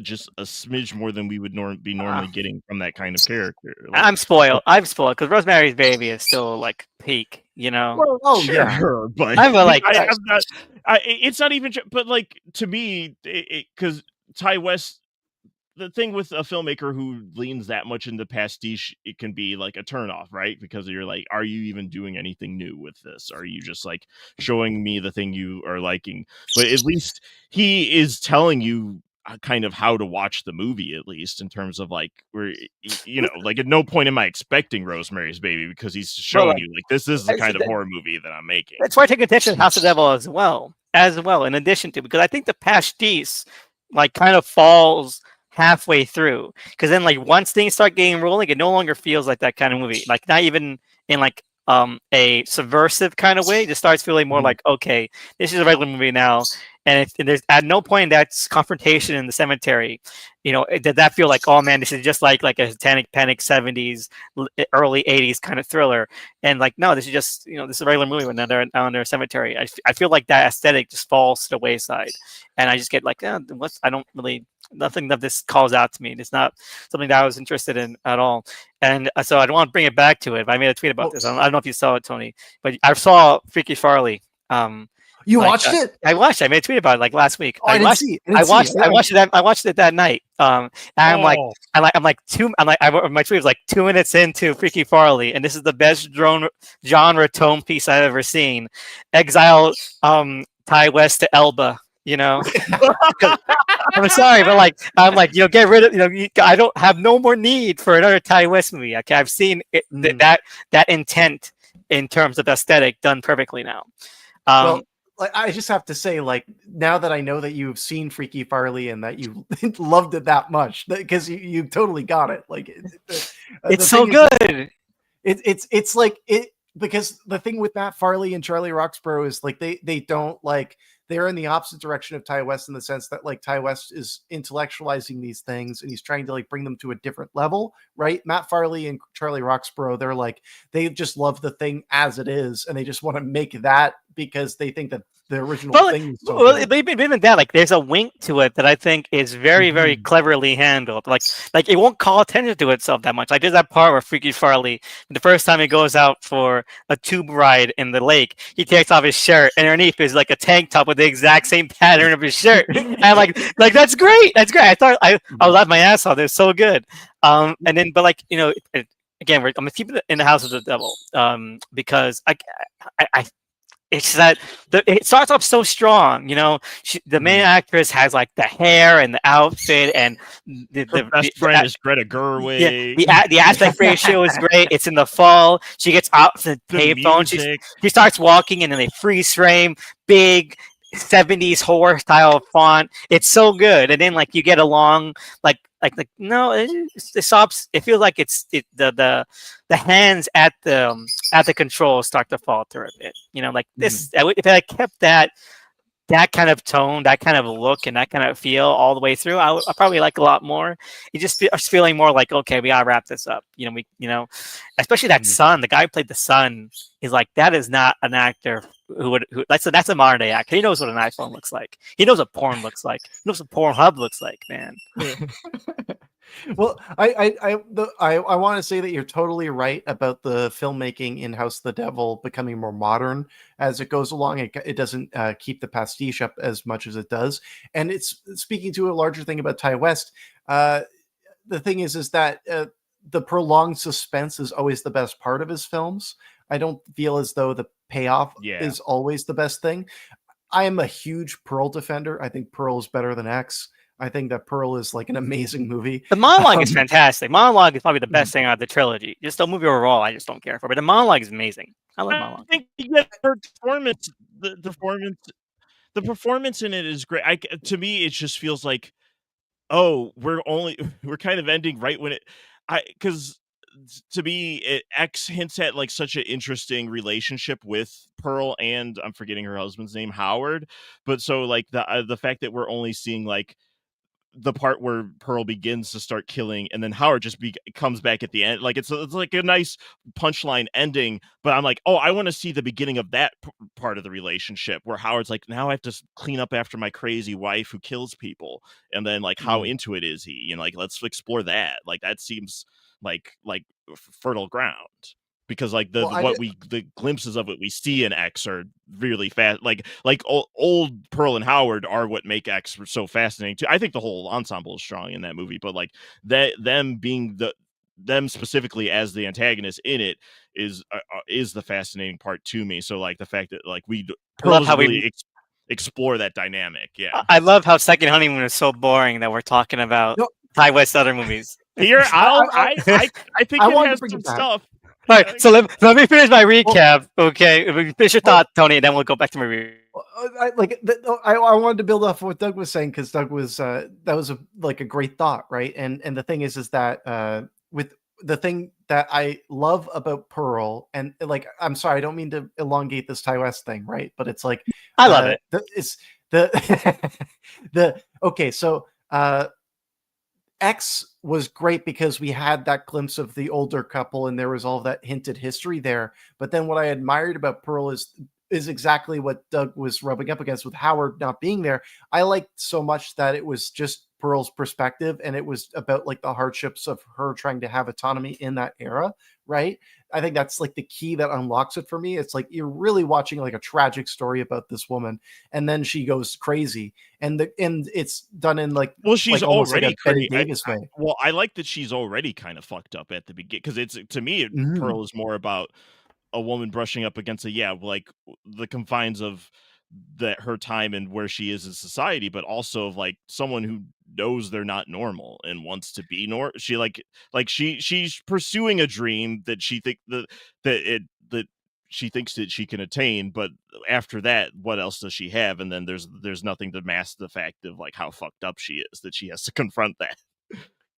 just a smidge more than we would be normally getting from that kind of character. Like, I'm spoiled because Rosemary's Baby is still like peak, Well, sure, but it's not even. But like to me, because Ty West. The thing with a filmmaker who leans that much into pastiche, it can be like a turnoff, right? Because you're like, are you even doing anything new with this? Are you just like showing me the thing you are liking? But at least he is telling you kind of how to watch the movie, at least in terms of like where like at no point am I expecting Rosemary's Baby because he's showing you like this is the kind of horror movie that I'm making. That's why I take attention to House of the Devil as well, in addition to, because I think the pastiche like kind of falls halfway through, because then like once things start getting rolling, it no longer feels like that kind of movie. Like not even in like a subversive kind of way. It just starts feeling more like, okay, this is a regular movie now. And there's at no point in that confrontation in the cemetery, did that feel like, oh man, this is just like a Satanic Panic 70s, early 80s kind of thriller. And like, no, this is just, this is a regular movie when they're on their cemetery. I feel like that aesthetic just falls to the wayside. And I just get like, nothing of this calls out to me. It's not something that I was interested in at all. And so I don't want to bring it back to it. But I made a tweet about this. I don't know if you saw it, Tony, but I saw Freaky Farley. You watched it? I watched it. I made a tweet about it like last week. Oh, I watched it that night. And my tweet was like 2 minutes into Freaky Farley, and this is the best genre tone piece I've ever seen. Exile Ty West to Elba. I'm sorry, but I'm like, get rid of, I don't have no more need for another Ty West movie. Okay, I've seen it, that intent in terms of aesthetic done perfectly now. Well, I just have to say, now that I know that you've seen Freaky Farley and that you loved it that much, because you totally got it. It's so good. It's like it, because the thing with Matt Farley and Charlie Roxburgh is they don't they're in the opposite direction of Ty West in the sense that Ty West is intellectualizing these things and he's trying to bring them to a different level, right? Matt Farley and Charlie Roxburgh, they just love the thing as it is and they just want to make that because they think that the original thing is so good. Even that, there's a wink to it that I think is very, very cleverly handled. Like it won't call attention to itself that much. There's that part where Freaky Farley, the first time he goes out for a tube ride in the lake, he takes off his shirt and underneath is a tank top with the exact same pattern of his shirt. And that's great. That's great. I thought I laughed my ass off. They're so good. And then, but again, I'm gonna keep it in the house of the devil because I it's that it starts off so strong, the main actress has the hair and the outfit and the best friend is Greta Gerwig. Yeah, the aspect ratio is great. It's in the fall. She gets out to the payphone. She starts walking and then they freeze frame, big 70s horror style font. It's so good. And then you get along no, it stops. It feels like the hands at the controls start to falter a bit. This. If I kept that kind of tone, that kind of look, and that kind of feel all the way through, I probably like a lot more. You just feeling more okay, we gotta wrap this up. Especially that son, the guy who played the son, is that is not an actor who that's a modern day actor. He knows what an iPhone looks like. He knows what porn looks like. He knows what Pornhub looks like, man. Well, I want to say that you're totally right about the filmmaking in House of the Devil becoming more modern as it goes along. It doesn't keep the pastiche up as much as it does. And it's speaking to a larger thing about Ty West. The thing is that the prolonged suspense is always the best part of his films. I don't feel as though the payoff is always the best thing. I am a huge Pearl defender. I think Pearl is better than X. I think that Pearl is an amazing movie. The monologue is fantastic. Monologue is probably the best thing out of the trilogy. Just the movie overall, I just don't care for. But the monologue is amazing. I love monologue. I think her performance, the performance in it is great. To me, it just feels like, oh, we're kind of ending right when because to me, X hints at such an interesting relationship with Pearl and I'm forgetting her husband's name, Howard. But so the fact that we're only seeing the part where Pearl begins to start killing and then Howard just comes back at the end. It's a nice punchline ending, but I'm oh, I want to see the beginning of that part of the relationship where Howard's now I have to clean up after my crazy wife who kills people. And then how into it is he, let's explore that. That seems like fertile ground. Because the glimpses of it we see in X are really fast. Old Pearl and Howard are what make X so fascinating too. I think the whole ensemble is strong in that movie, but them specifically as the antagonist in it is the fascinating part to me. So the fact that Pearl really explore that dynamic. Yeah, I love how Second Honeymoon is so boring that we're talking about Ty West other movies. Here, I think it has some stuff. All right, so let me finish my recap. Okay, finish your thought, Tony, and then we'll go back to my review. I wanted to build off what Doug was saying because Doug was that was a great thought, right? And the thing is that with the thing that I love about Pearl, and like, I'm sorry, I don't mean to elongate this Ty West thing, right? But it's like, I love it. it's the okay, so X was great because we had that glimpse of the older couple and there was all that hinted history there. But then what I admired about Pearl is exactly what Doug was rubbing up against with Howard not being there. I liked so much that it was just Pearl's perspective and it was about like the hardships of her trying to have autonomy in that era, right? I think that's like the key that unlocks it for me. It's like you're really watching like a tragic story about this woman, and then she goes crazy, and it's done in like she's almost like a already Betty crazy. Davis way. Well, I like that she's already kind of fucked up at the beginning, because it's, to me, Pearl is more about a woman brushing up against like the confines of her time and where she is in society, but also of like someone who knows they're not normal and wants to be she she's pursuing a dream that she that she thinks that she can attain, but after that, what else does she have? And then there's nothing to mask the fact of like how fucked up she is, that she has to confront that.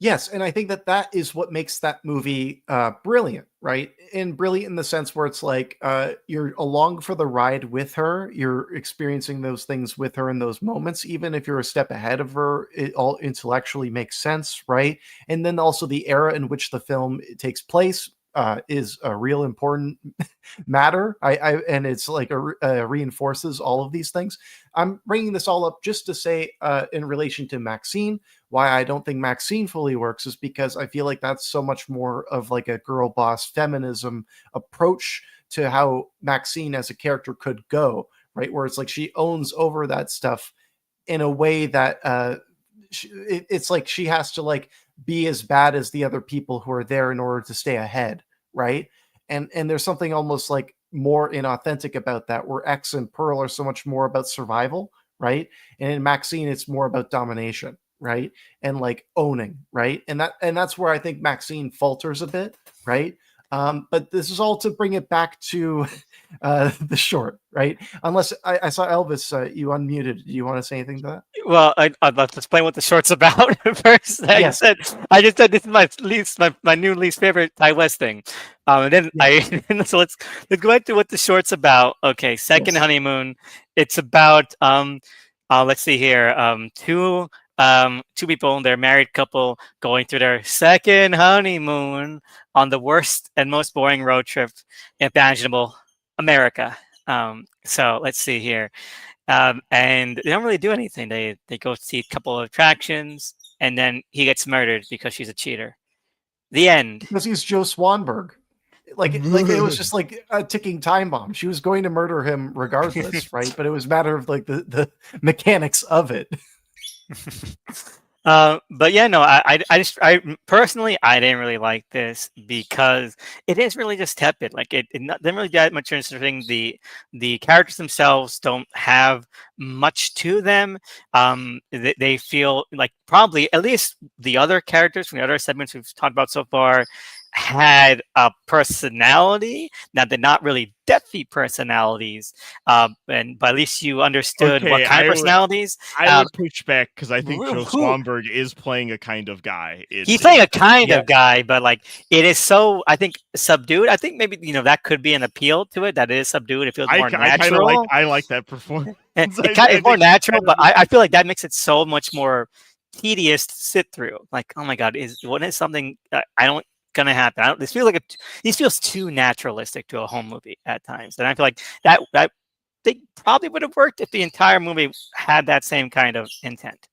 Yes, and I think that is what makes that movie brilliant, right? And brilliant in the sense where it's like you're along for the ride with her, you're experiencing those things with her in those moments, even if you're a step ahead of her, it all intellectually makes sense, right? And then also the era in which the film takes place is a real important matter. And it's like reinforces all of these things. I'm bringing this all up just to say, in relation to Maxine, why I don't think Maxine fully works is because I feel like that's so much more of like a girl boss feminism approach to how Maxine as a character could go, right? Where it's like she owns over that stuff in a way that it's like she has to like be as bad as the other people who are there in order to stay ahead, right? And there's something almost like more inauthentic about that, where X and Pearl are so much more about survival, right? And in Maxine, it's more about domination, right? And like owning, right? And that's where I think Maxine falters a bit, right? But this is all to bring it back to the short, right? Unless I saw Elvis, you unmuted. Do you want to say anything to that? Well, I'd love to explain what the short's about first. Yes. I just said this is my new least favorite Ty West thing. And then so let's go back to what the short's about. Okay, second honeymoon. It's about let's see here. Two people, they're a married couple going through their second honeymoon on the worst and most boring road trip imaginable, America. So let's see here. And they don't really do anything. They go see a couple of attractions, and then he gets murdered because she's a cheater. The end. Because he's Joe Swanberg. Like it was just like a ticking time bomb. She was going to murder him regardless, right? But it was a matter of like the mechanics of it. But yeah, no, I personally, I didn't really like this because it is really just tepid. Like it didn't really get much interesting. The characters themselves don't have much to them. They feel like probably at least the other characters from the other segments we've talked about so far had a personality. Now they're not really depthy personalities, but at least you understood what kind of personalities. I would push back because I think Joe Swanberg is playing a kind of guy. He's playing a kind of guy, but like it is so, I think, subdued. I think maybe that could be an appeal to it, that it is subdued. It feels more natural. I like that performance. It's more natural, but I feel like that makes it so much more tedious to sit through. Like, oh my god, what is something I don't gonna happen? This feels too naturalistic to a home movie at times, and I feel like that they probably would have worked if the entire movie had that same kind of intent.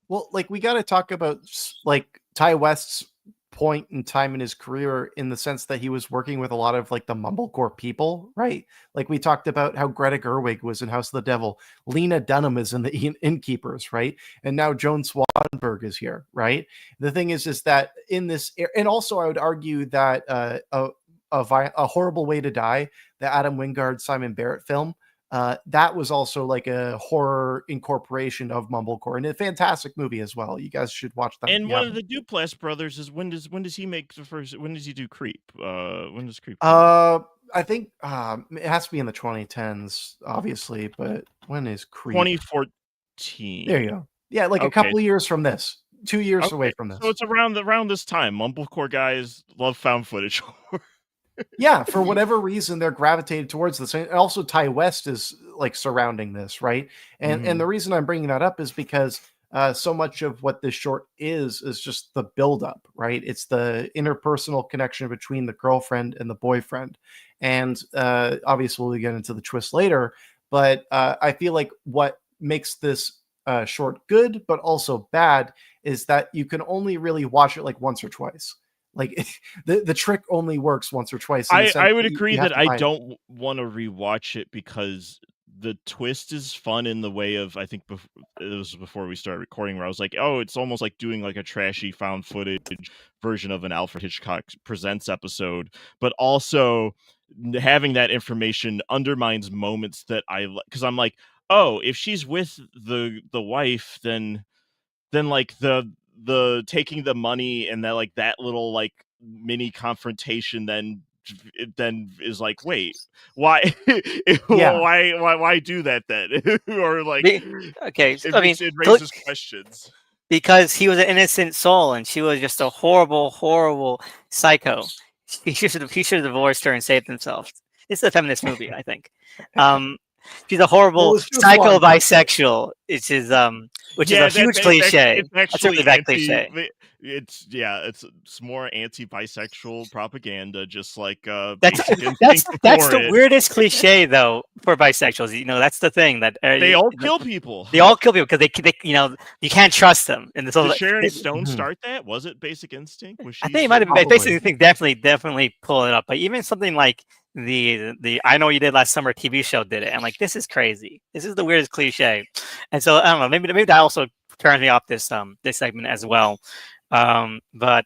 Well, like we got to talk about like Ty West's point in time in his career, in the sense that he was working with a lot of like the mumblecore people, right? Like we talked about how Greta Gerwig was in House of the Devil, Lena Dunham is in the Innkeepers, right? And now Joan Swanberg is here, right? The thing is that in this, and also I would argue that a Horrible Way to Die, the Adam Wingard Simon Barrett film, that was also like a horror incorporation of mumblecore, and a fantastic movie as well. You guys should watch that. And one of the Duplass brothers is when does he make the first? When does he do Creep? When does Creep? I think it has to be in the 2010s, obviously. But when is Creep? 2014. There you go. Yeah, like a couple of years from this. 2 years away from this. So it's around this time. Mumblecore guys love found footage horror. Yeah, for whatever reason, they're gravitated towards this. And also, Ty West is like surrounding this, right? And the reason I'm bringing that up is because so much of what this short is just the buildup, right? It's the interpersonal connection between the girlfriend and the boyfriend, and obviously we'll get into the twist later. But I feel like what makes this short good, but also bad, is that you can only really watch it like once or twice. Like the trick only works once or twice. I would agree have that to I buy it. don't want to rewatch it because the twist is fun in the way of, I think it was before we started recording, where I was like, oh, it's almost like doing like a trashy found footage version of an Alfred Hitchcock Presents episode, but also having that information undermines moments that because I'm like, oh, if she's with the wife, then like the taking the money and that like that little like mini confrontation then is like, wait, why Yeah. why do that then? Or like Okay, it raises questions. Because he was an innocent soul and she was just a horrible psycho. He should have divorced her and saved himself. It's a feminist movie, I think. She's a horrible psycho bisexual, which is a huge cliche. It's actually a bad cliche. It's more anti-bisexual propaganda, just like that's the weirdest cliche though for bisexuals. You know, that's the thing that they all kill people. They all kill people because they you can't trust them. And did Sharon Stone start that? Was it Basic Instinct? Was she? I think it might have been Basic Instinct. Definitely pull it up. But even something like the I Know You Did Last Summer TV show did it. I'm like, this is crazy. This is the weirdest cliche. And so I don't know. Maybe that also turns me off this segment as well. But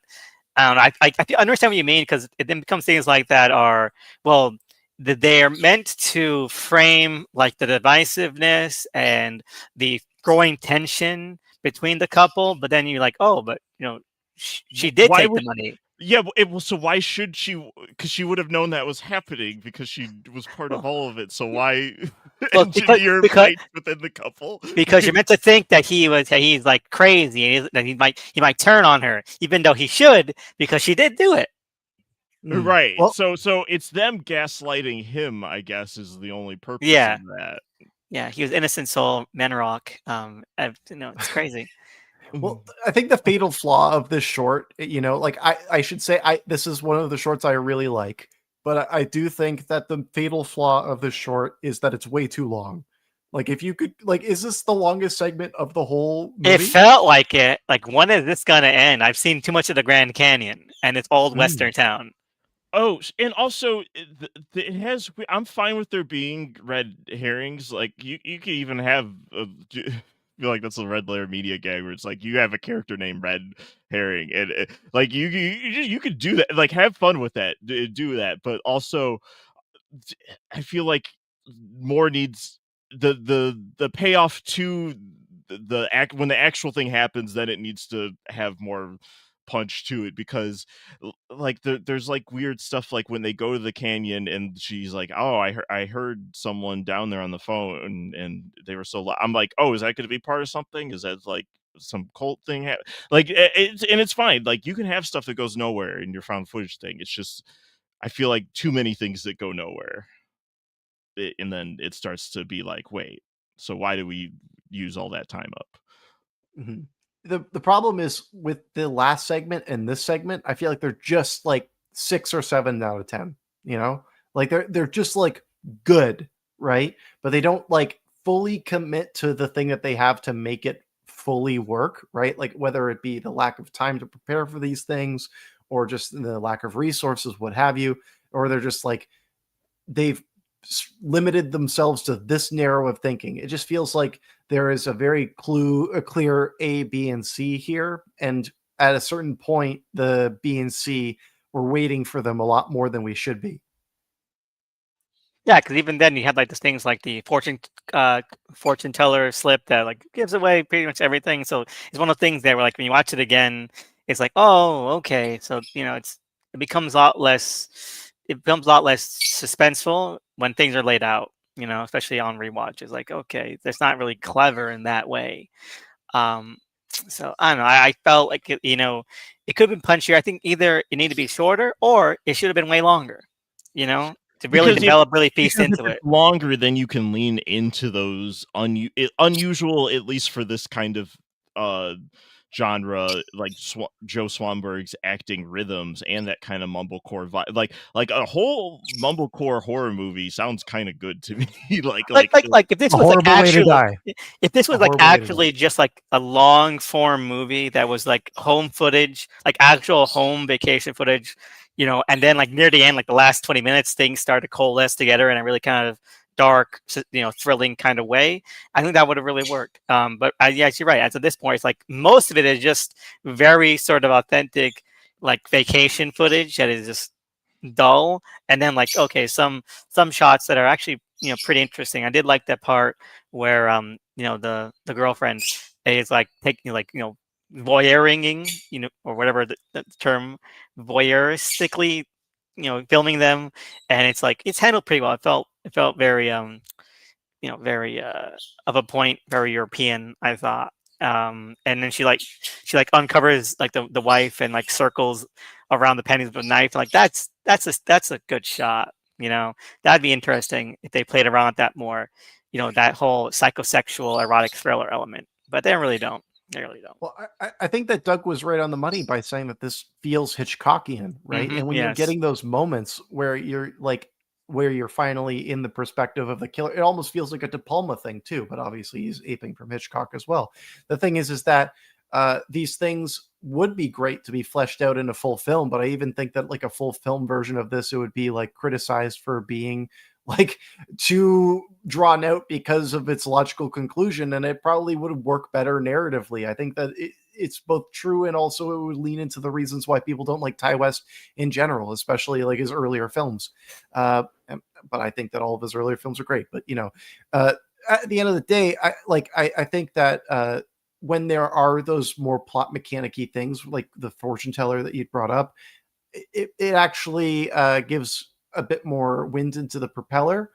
I don't know. I understand what you mean, because it then becomes things like that are, well, they are meant to frame like the divisiveness and the growing tension between the couple. But then you're like, oh, but she did take the money. Yeah, so why should she? Because she would have known that was happening because she was part of all of it. So why engineer fights within the couple? Because you're meant to think that he's like crazy, and that he might turn on her, even though he should, because she did do it. Right. Well, so it's them gaslighting him, I guess, is the only purpose of that. Yeah, he was innocent soul, men rock. It's crazy. Well, I think the fatal flaw of this short, like I should say, this is one of the shorts I really like, but I do think that the fatal flaw of this short is that it's way too long. Like, if you could, like, is this the longest segment of the whole movie? It felt like it. Like, when is this gonna end? I've seen too much of the Grand Canyon, and it's old Western town. Oh, and also it has. I'm fine with there being red herrings. Like, you could even have. I feel like that's a Red Letter Media gag where it's like you have a character named Red Herring, and like you could do that, like have fun with that, do that. But also, I feel like more needs the payoff to the act when the actual thing happens. Then it needs to have more punch to it, because like there's like weird stuff, like when they go to the canyon and she's like, oh, I heard someone down there on the phone and they were so loud. I'm like, oh, is that going to be part of something? Is that like some cult thing? Like it's fine, like you can have stuff that goes nowhere in your found footage thing. It's just I feel like too many things that go nowhere, and then it starts to be like, wait, so why do we use all that time up? Mm-hmm. The problem is with the last segment and this segment, I feel like they're just like 6 or 7 out of 10, like they're just like good, right? But they don't like fully commit to the thing that they have to make it fully work, right? Like whether it be the lack of time to prepare for these things or just the lack of resources, what have you, or they're just like, they've limited themselves to this narrow of thinking. It just feels like there is a very clear A, B, and C here. And at a certain point, the B and C, we're waiting for them a lot more than we should be. Yeah, because even then you had like these things like the fortune teller slip that like gives away pretty much everything. So it's one of the things that were like, when you watch it again, it's like, oh, okay. So, it becomes a lot less suspenseful when things are laid out, especially on rewatch. It's like, okay, that's not really clever in that way. So I don't know. I felt like it could have been punchier. I think either it needed to be shorter or it should have been way longer. To really Because develop, really piece if into it. it's longer, then you can lean into those unusual, at least for this kind of uh genre, like Joe Swanberg's acting rhythms and that kind of mumblecore vibe. Like a whole mumblecore horror movie sounds kind of good to me. Like if this A was like horrible way to actually, die. if this A was like horrible way to die. actually just like a long form movie that was like home footage, like actual home vacation footage, and then like near the end, like the last 20 minutes, things started to coalesce together in a really kind of dark, thrilling kind of way. I think that would have really worked. But yes, you're right. As at this point, it's like most of it is just very sort of authentic, like vacation footage that is just dull, and then like okay, some shots that are actually pretty interesting. I did like that part where the girlfriend is like taking like voyeuring, or whatever the term, voyeuristically, filming them, and it's like it's handled pretty well. It felt very very of a point, very European, I thought. And then she uncovers like the wife and like circles around the pennies with a knife. Like that's a good shot. That'd be interesting if they played around with that more. That whole psychosexual erotic thriller element, but they really don't. They really don't. Well, I think that Doug was right on the money by saying that this feels Hitchcockian, right? And when you're Yes. getting those moments where you're finally in the perspective of the killer, it almost feels like a De Palma thing too. But obviously, he's aping from Hitchcock as well. The thing is that these things would be great to be fleshed out in a full film. But I even think that like a full film version of this, it would be like criticized for being like too drawn out because of its logical conclusion, and it probably would work better narratively. I think that it's both true, and also it would lean into the reasons why people don't like Ty West in general, especially like his earlier films. But I think that all of his earlier films are great. But at the end of the day, I think that when there are those more plot mechanic-y things like the fortune teller that you brought up, it actually gives a bit more wind into the propeller.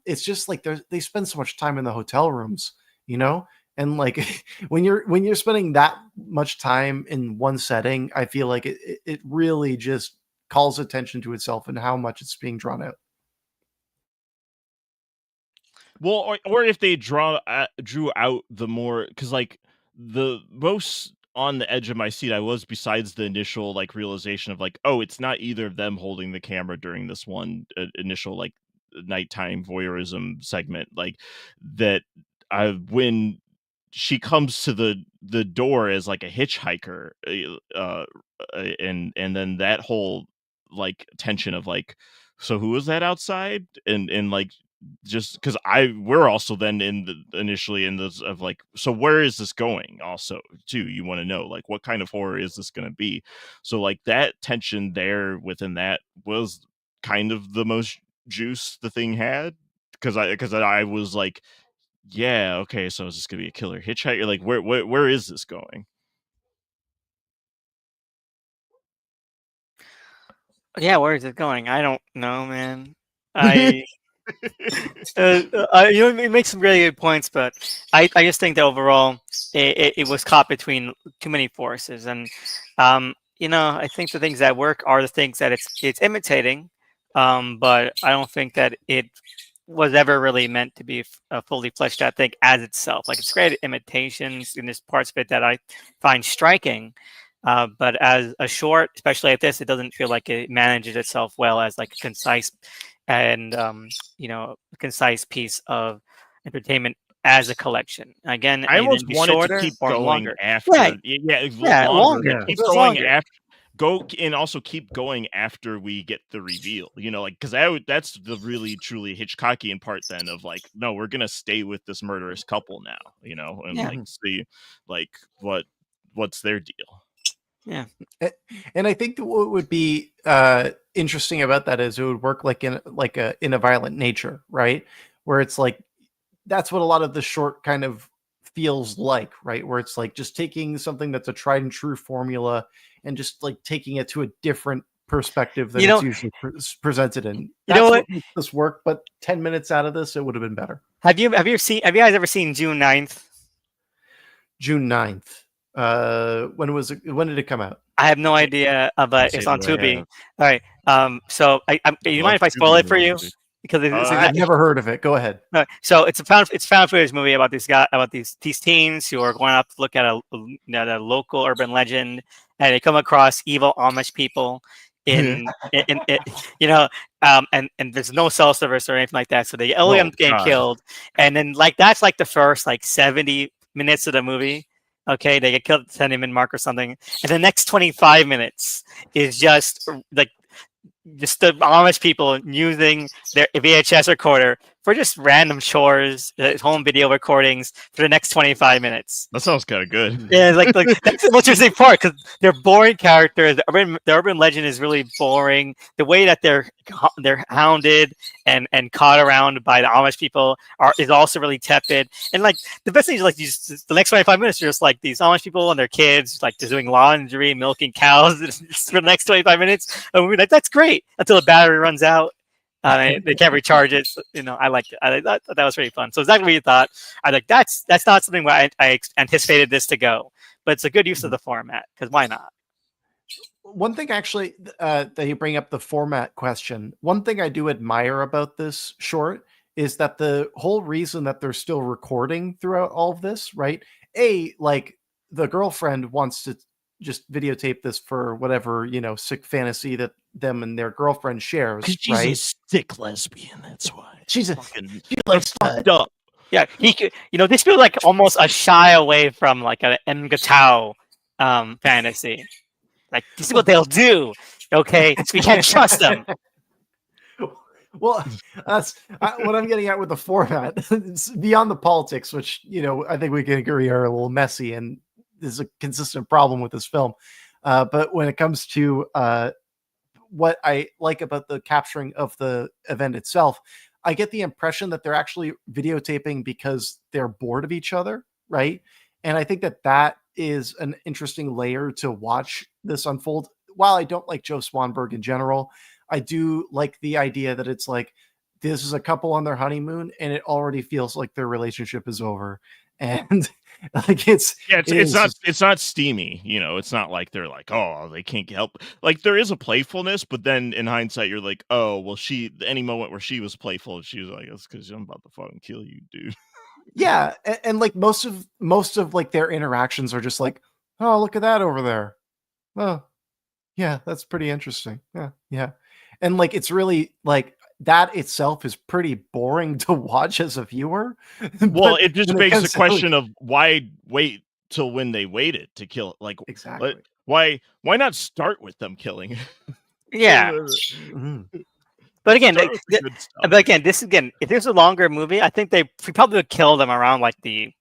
It's just like they spend so much time in the hotel rooms, and like when you're spending that much time in one setting, I feel like it really just calls attention to itself and how much it's being drawn out. Well, or if they drew out the more, because like the most on the edge of my seat I was, besides the initial like realization of like, oh, it's not either of them holding the camera during this one initial like nighttime voyeurism segment, like that. When she comes to the door as like a hitchhiker, and then that whole like tension of like, so who was that outside, and like, just because we're also then initially in this of like, so where is this going also too, you want to know like what kind of horror is this going to be. So like that tension there within that was kind of the most juice the thing had, because I was like, yeah, okay, so is this gonna be a killer hitchhiker, like where is this going? Yeah, where is it going? I don't know, man. I you make some really good points, but I just think that overall it was caught between too many forces, and I think the things that work are the things that it's imitating, but I don't think that it was ever really meant to be a fully fleshed out thing as itself. Like it's great at imitations, and there's parts of it that I find striking. But as a short, especially like this, it doesn't feel like it manages itself well as like a concise and concise piece of entertainment as a collection. Again, I either almost be wanted to shorter keep or going longer. Yeah, after, yeah, yeah, longer, longer. and Yeah. keep It goes going longer. after, and also keep going after we get the reveal, like, because that's the really truly Hitchcockian part then, of like, no, we're gonna stay with this murderous couple now, and Yeah, like see like what's their deal. yeah. And I think that what would be interesting about that is it would work like in a violent nature, right? Where it's like that's what a lot of the short kind of feels like, right? Where it's like just taking something that's a tried and true formula and just like taking it to a different perspective than You it's know, usually presented in. you know That's what? what makes this work. But 10 minutes out of this, it would have been better. Have you guys ever seen June 9th? June 9th. When did it come out? I have no idea, but Say it's on do I Tubi. have. All right. So, you mind Love if I Tubi spoil it for you? movies. Because I've never heard of it. Go ahead. so it's found footage movie about these teens who are going out to look at a local urban legend, and they come across evil Amish people in and there's no cell service or anything like that, so they only end up getting killed, and then that's like the first 70 minutes of the movie. Okay, they get killed at the 10-minute mark or something, and the next 25 minutes is just the Amish people using their VHS recorder for just random chores, home video recordings for the next 25 minutes. That sounds kind of good. Yeah, that's the most interesting part, because they're boring characters. The urban legend is really boring. The way that they're hounded and caught around by the Amish people is also really tepid. And the best thing is the next 25 minutes are just these Amish people and their kids just doing laundry, milking cows for the next 25 minutes. And we're that's great until the battery runs out. They can't recharge it. So, I liked it. I thought that was pretty fun. So exactly what you thought. I like that's not something where I anticipated this to go, but it's a good use of the format, because why not? One thing actually that you bring up, the format question. One thing I do admire about this short is that the whole reason that they're still recording throughout all of this, right? The girlfriend wants to just videotape this for whatever, sick fantasy that them and their girlfriend shares, she's right? a sick lesbian, that's why. She fucked up. Yeah, he could, this feels like almost a shy away from an M. Gatau fantasy. This is what they'll do, okay? So we can't trust them. Well, that's what I'm getting at with the format. It's beyond the politics, which, I think we can agree are a little messy, and is a consistent problem with this film. But when it comes to what I like about the capturing of the event itself, I get the impression that they're actually videotaping because they're bored of each other, right? And I think that is an interesting layer to watch this unfold. While I don't like Joe Swanberg in general, I do like the idea that it's this is a couple on their honeymoon, and it already feels like their relationship is over. And it's not steamy, it's not like they're oh, they can't help. There is a playfulness, but then in hindsight you're oh, well, any moment where she was playful, she was it's because I'm about to fucking kill you, dude. Yeah, and most of their interactions are just oh, look at that over there. Oh, yeah, that's pretty interesting. Yeah. And it's really that itself is pretty boring to watch as a viewer. Well, it just begs the question of why wait till when they waited to kill. Exactly. Why not start with them killing? Yeah. But again, if there's a longer movie, I think we probably would kill them around the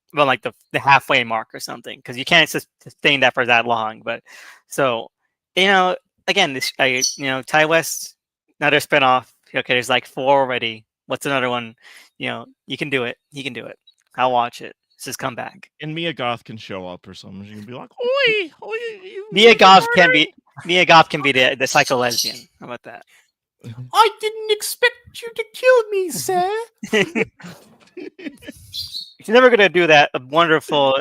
halfway mark or something, because you can't sustain that for that long. But so, again, Ty West, another spinoff. Okay, there's 4 already. What's another one? You can do it. He can do it. I'll watch it. Just come back. And Mia Goth can show up or something. She can be oi, Mia Goth can be the psycho lesbian. How about that? I didn't expect you to kill me, sir. She's never gonna do that wonderful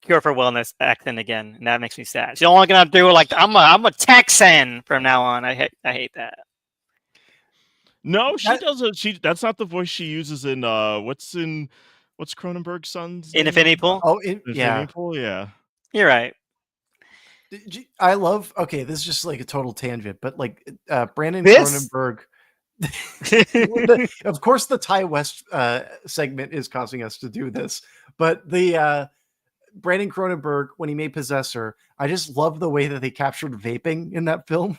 cure for wellness accent again, and that makes me sad. She's only gonna do I'm a Texan from now on. I hate that. No, she doesn't. That's not the voice she uses in what's Cronenberg's son's in Infinity Pool. Oh, Infinity Pool, yeah. You're right. I love. Okay, this is just a total tangent, but Brandon Cronenberg. Of course, the Ty West segment is causing us to do this, but the Brandon Cronenberg, when he made Possessor, I just love the way that they captured vaping in that film.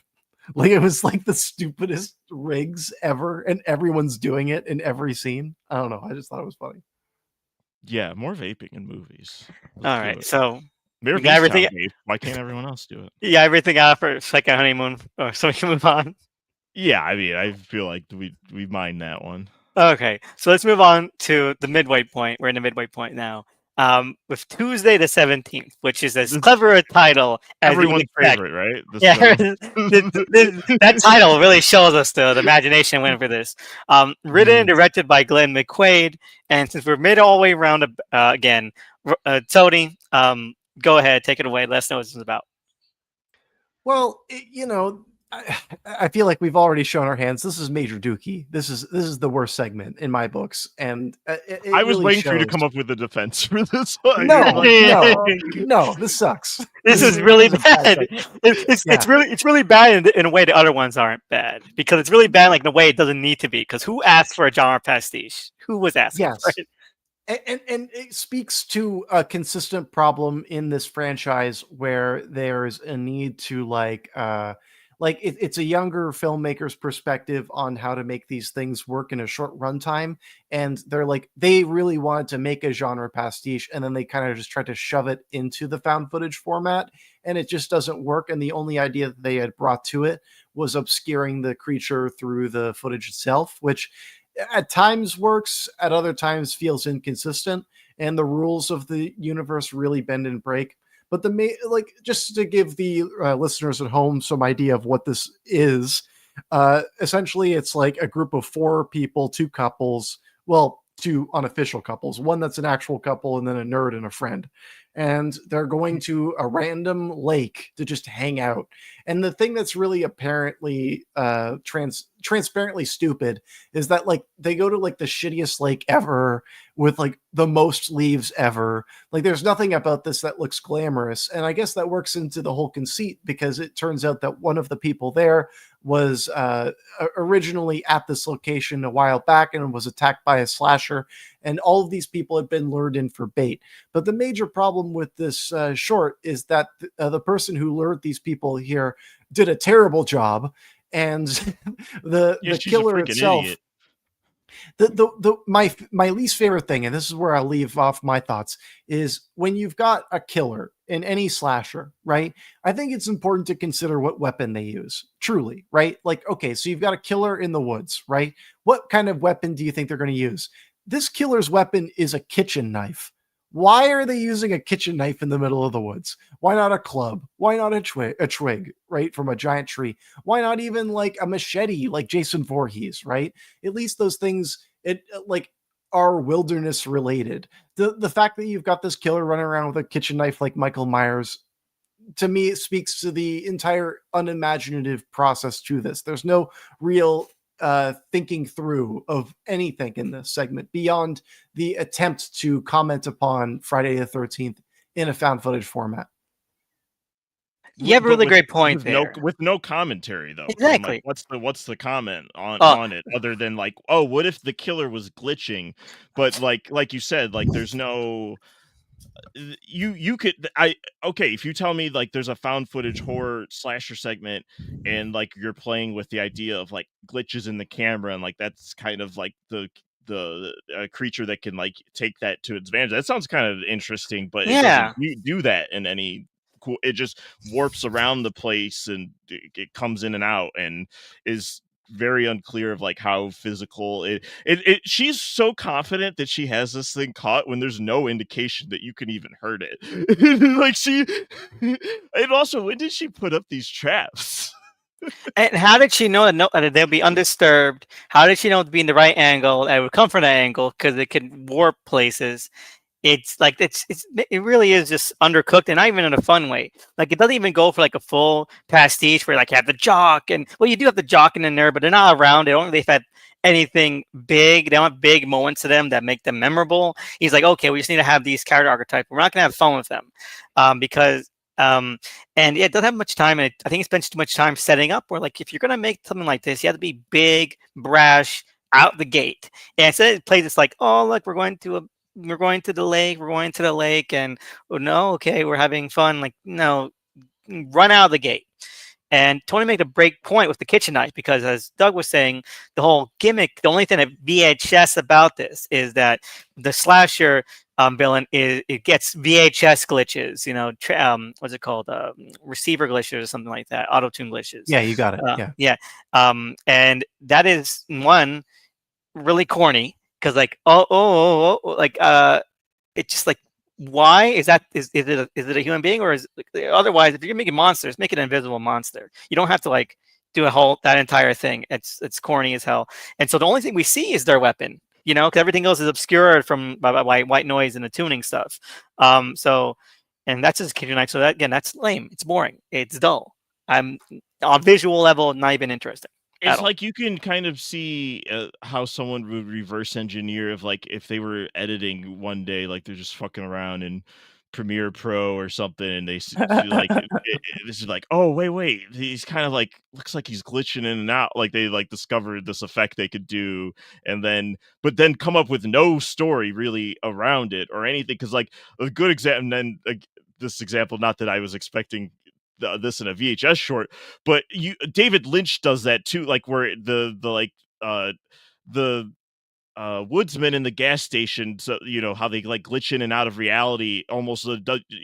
It was the stupidest rigs ever, and everyone's doing it in every scene. I don't know. I just thought it was funny. Yeah, more vaping in movies. All right, so everything. Why can't everyone else do it? Yeah, everything out for second honeymoon, so we can move on. Yeah, I mean, I feel like we mind that one. Okay, so let's move on to the midway point. We're in the midway point now. With Tuesday the 17th, which is as clever a title as everyone's favorite, right? That title really shows us the imagination went for this. Written and directed by Glenn McQuaid, and since we're mid all the way around again, Tony, go ahead, take it away. Let us know what this is about. Well, I feel like we've already shown our hands. This is Major Dookie. This is the worst segment in my books, and it I was really waiting for you to shows. come up with a defense for this one. No, You're like, no, this sucks. This is really this is a bad. segment. It's it's really bad in a way the other ones aren't bad, because it's really bad like in a way it doesn't need to be. Because who asked for a genre pastiche? Who was asking for Yes. it? And it speaks to a consistent problem in this franchise where there's a need to it's a younger filmmaker's perspective on how to make these things work in a short runtime, and they really wanted to make a genre pastiche, and then they kind of just tried to shove it into the found footage format, and it just doesn't work. And the only idea that they had brought to it was obscuring the creature through the footage itself, which at times works, at other times feels inconsistent, and the rules of the universe really bend and break. But just to give the listeners at home some idea of what this is, essentially it's like a group of 4 people, 2 couples, well, 2 unofficial couples, one that's an actual couple, and then a nerd and a friend. And they're going to a random lake to just hang out. And the thing that's really apparently transparently stupid is that they go to the shittiest lake ever with the most leaves ever. There's nothing about this that looks glamorous, and I guess that works into the whole conceit, because it turns out that one of the people there was originally at this location a while back and was attacked by a slasher, and all of these people had been lured in for bait. But the major problem with this short is that the person who lured these people here did a terrible job, and the killer itself. Idiot. My least favorite thing, and this is where I'll leave off my thoughts, is when you've got a killer in any slasher, right? I think it's important to consider what weapon they use. Truly, right? Okay, so you've got a killer in the woods, right? What kind of weapon do you think they're going to use? This killer's weapon is a kitchen knife. Why are they using a kitchen knife in the middle of the woods? Why not a club? Why not a twig, right, from a giant tree? Why not even a machete like Jason Voorhees, right? At least those things are wilderness related. The fact that you've got this killer running around with a kitchen knife like Michael Myers, to me, it speaks to the entire unimaginative process to this. There's no real thinking through of anything in this segment beyond the attempt to comment upon Friday the 13th in a found footage format. You have a really great point there. With no commentary though. Exactly. What's the comment on it other than oh, what if the killer was glitching? But like you said, there's no you could if you tell me there's a found footage horror slasher segment and you're playing with the idea of glitches in the camera, and that's kind of the creature that can take that to its advantage. That sounds kind of interesting, but it doesn't do that in any cool. It just warps around the place and it comes in and out and is very unclear of how physical it she's so confident that she has this thing caught when there's no indication that you can even hurt it. And also, when did she put up these traps? And how did she know that they'll be undisturbed? How did she know to be in the right angle? It would come from that angle because it could warp places. It's it really is just undercooked, and not even in a fun way. It doesn't even go for a full pastiche where you have the jock, and you do have the jock in there, but they're not around. They don't really have anything big. They don't have big moments to them that make them memorable. He's okay, we just need to have these character archetypes. We're not gonna have fun with them because and it doesn't have much time, and I think it spends too much time setting up. Where if you're gonna make something like this, you have to be big, brash out the gate. And instead it plays this oh look, we're going to the lake, and oh no, okay, we're having fun. No, run out of the gate. And Tony made a break point with the kitchen knife, because as Doug was saying, the whole gimmick, the only thing that VHS about this is that the slasher villain it gets VHS glitches, what's it called, receiver glitches or something like that, auto tune glitches. Yeah, you got it. And that is one really corny, because it's just why is that? Is it a human being, or is otherwise? If you're making monsters, make it an invisible monster. You don't have to do that entire thing. It's corny as hell. And so the only thing we see is their weapon. you know, because everything else is obscured from by white noise and the tuning stuff. So, and that's just Kid Night. So that, again, that's lame. It's boring. It's dull. I'm on visual level, not even interesting at It's all. like you can kind of see how someone would reverse engineer if they were editing one day, like they're just fucking around in Premiere Pro or something, and they see this is like, oh wait, he's kind of like looks like he's glitching in and out, like they like discovered this effect they could do, and then come up with no story really around it or anything, because like a good example, and then this example, not that I was expecting this in a VHS short, but David Lynch does that too, like where the woodsman in the gas station, so you know how they like glitch in and out of reality, almost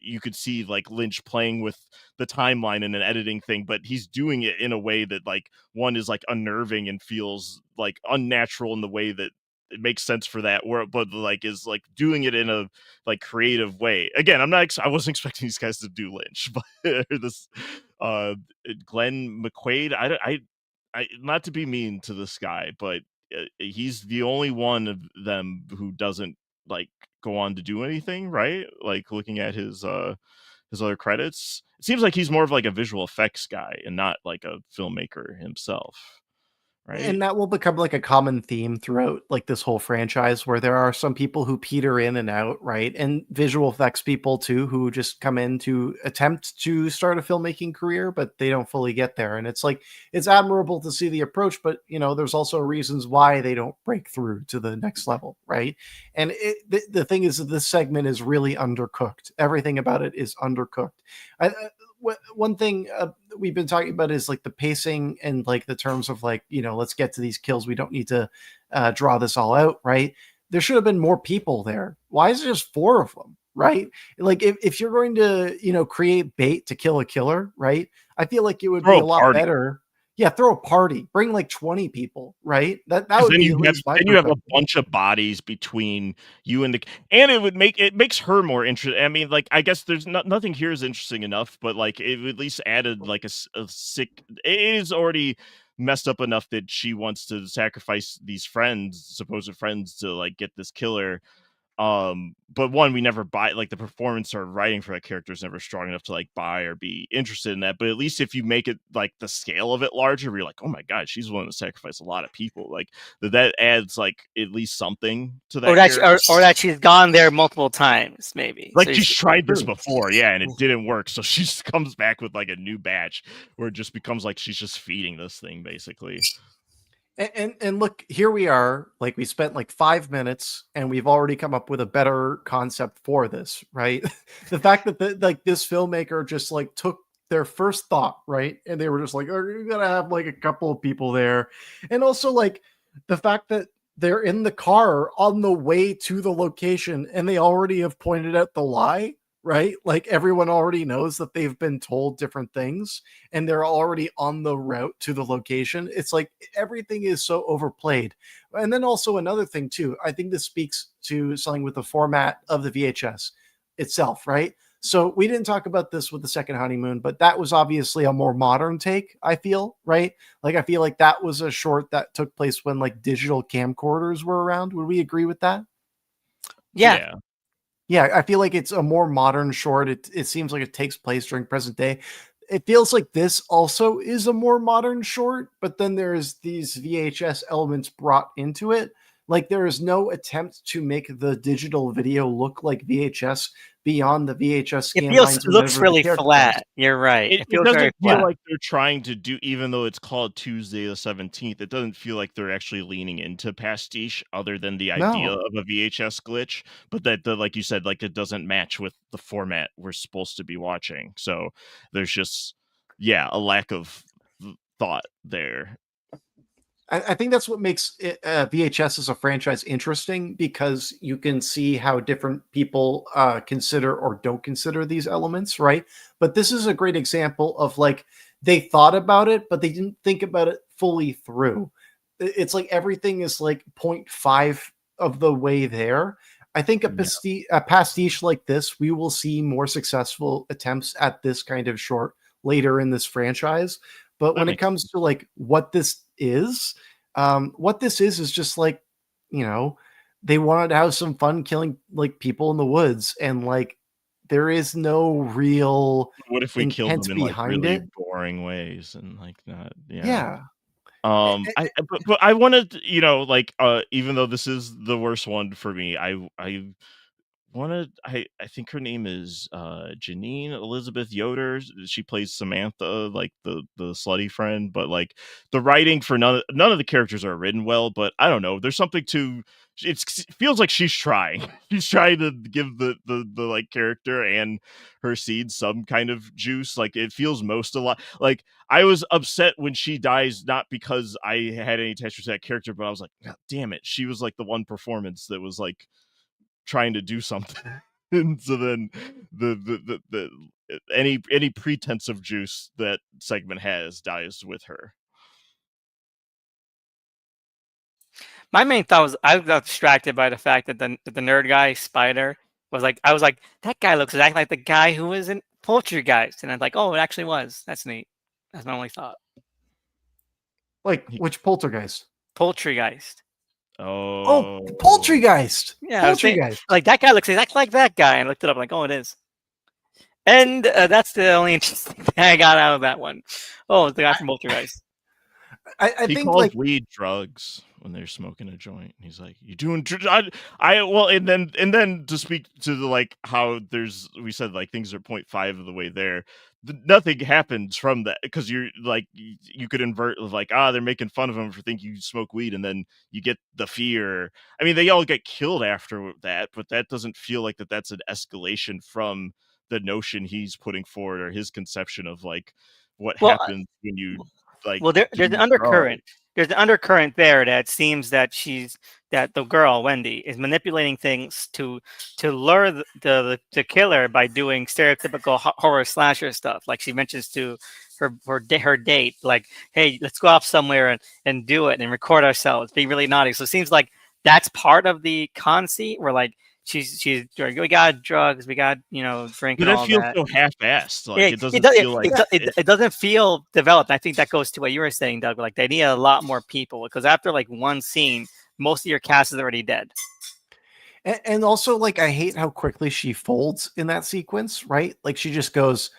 you could see like Lynch playing with the timeline in an editing thing, but he's doing it in a way that like one is like unnerving and feels like unnatural in the way that it makes sense for that, where but like is like doing it in a like creative way. Again, I wasn't expecting these guys to do Lynch, but this uh Glenn McQuaid, I not to be mean to this guy, but he's the only one of them who doesn't like go on to do anything, right? Like looking at his other credits, it seems like he's more of like a visual effects guy and not like a filmmaker himself, right? And that will become like a common theme throughout like this whole franchise, where there are some people who peter in and out, right? And visual effects people too, who just come in to attempt to start a filmmaking career, but they don't fully get there. And it's like, it's admirable to see the approach, but you know, there's also reasons why they don't break through to the next level, right? And the thing is that this segment is really undercooked. Everything about it is undercooked. One thing we've been talking about is like the pacing and like the terms of like, you know, let's get to these kills. We don't need to draw this all out, right? There should have been more people there. Why is it just 4 of them, right? Like if you're going to, you know, create bait to kill a killer, right? I feel like it would Throw be a a lot party. better. Yeah, throw a party. Bring like 20 people, right? That 'Cause would then be at least my you have a perspective. bunch of bodies between you and and it makes her more interesting. I mean, like, I guess there's nothing here is interesting enough, but, like, it at least added, like, a sick it is already messed up enough that she wants to sacrifice these friends, supposed friends, to, like, get this killer. But one, we never buy, like, the performance or writing for that character is never strong enough to like buy or be interested in that. But at least if you make it like the scale of it larger, where you're like, oh my god, she's willing to sacrifice a lot of people, like that adds like at least something to Or that that, character. or that she's gone there multiple times, maybe. Like So she's tried this True. before, yeah, and it didn't work. So she just comes back with like a new batch where it just becomes like she's just feeding this thing basically. And look, here we are. Like we spent like 5 minutes, and we've already come up with a better concept for this, right? The fact that like this filmmaker just like took their first thought, right, and they were just like, "Oh, you're gonna have like a couple of people there," and also like the fact that they're in the car on the way to the location, and they already have pointed out the lie, right? Like everyone already knows that they've been told different things, and they're already on the route to the location. It's like everything is so overplayed. And then also another thing too, I think this speaks to something with the format of the VHS itself, right? So we didn't talk about this with the second honeymoon, but that was obviously a more modern take, I feel, right? Like I feel like that was a short that took place when like digital camcorders were around. Would we agree with that? yeah, Yeah. Yeah, I feel like it's a more modern short. It seems like it takes place during present day. It feels like this also is a more modern short, but then there's these VHS elements brought into it. Like there is no attempt to make the digital video look like VHS beyond the VHS it scan feels, lines looks whenever the really character comes. flat. You're right. It It it feels very doesn't feel flat. like they're trying to do, even though it's called Tuesday the 17th, it doesn't feel like they're actually leaning into pastiche other than the idea No. of a VHS glitch, but that the like you said, like, it doesn't match with the format we're supposed to be watching. So, there's just yeah, a lack of thought there. I think that's what makes VHS as a franchise interesting, because you can see how different people consider or don't consider these elements, right? But this is a great example of like they thought about it, but they didn't think about it fully through. It's like everything is like 0.5 of the way there. I think Yeah, a pastiche like this, we will see more successful attempts at this kind of short later in this franchise. But that when it makes comes to like what this is just like, you know, they wanted to have some fun killing like people in the woods, and like there is no real What if we killed intent them in like behind really it. boring ways and like not, yeah. Yeah. But I wanted, like, even though this is the worst one for me, I think her name is Janine Elizabeth Yoder. She plays Samantha, like the slutty friend. But like the writing for none of the characters are written well. But I don't know. There's something to it feels like she's trying. She's trying to give the like character and her seed some kind of juice. Like it feels most a lot like I was upset when she dies, not because I had any attachment to that character, but I was like, God damn it, she was like the one performance that was like trying to do something. And so then the any pretense of juice that segment has dies with her. My main thought was I got distracted by the fact that the nerd guy Spider was like, I was like, that guy looks exactly like the guy who was in Poltergeist, and I'm like, oh, it actually was. That's neat. That's my only thought. Like which poltergeist? Poltergeist. Oh, Oh, Poultrygeist. Yeah, I was saying, Poultrygeist. like that guy looks exactly like that guy, and I looked it up, like, oh, it is. And that's the only interesting thing I got out of that one. Oh, it's the guy from Poltergeist. I he think calls like weed drugs when they're smoking a joint. He's like, "You doing?" Well, and then to speak to the like how we said like things are 0.5 of the way there. Nothing happens from that because you're like you could invert of like they're making fun of him for thinking you smoke weed, and then you get the fear. I mean, they all get killed after that, but that doesn't feel like that's an escalation from the notion he's putting forward or his conception of like what Well, happens when you like Well, there's an do drugs. undercurrent. There's an undercurrent there that seems that that the girl Wendy is manipulating things to lure the killer by doing stereotypical horror slasher stuff. Like she mentions to her date, like, "Hey, let's go off somewhere and do it and record ourselves, be really naughty." So it seems like that's part of the conceit. Where like she's we got drugs, we got drink But and it all feels that. so half-assed. Yeah, Like it doesn't feel like it doesn't feel developed. I think that goes to what you were saying, Doug. Like they need a lot more people because after like one scene, most of your cast is already dead. and also like I hate how quickly she folds in that sequence, right? Like she just goes,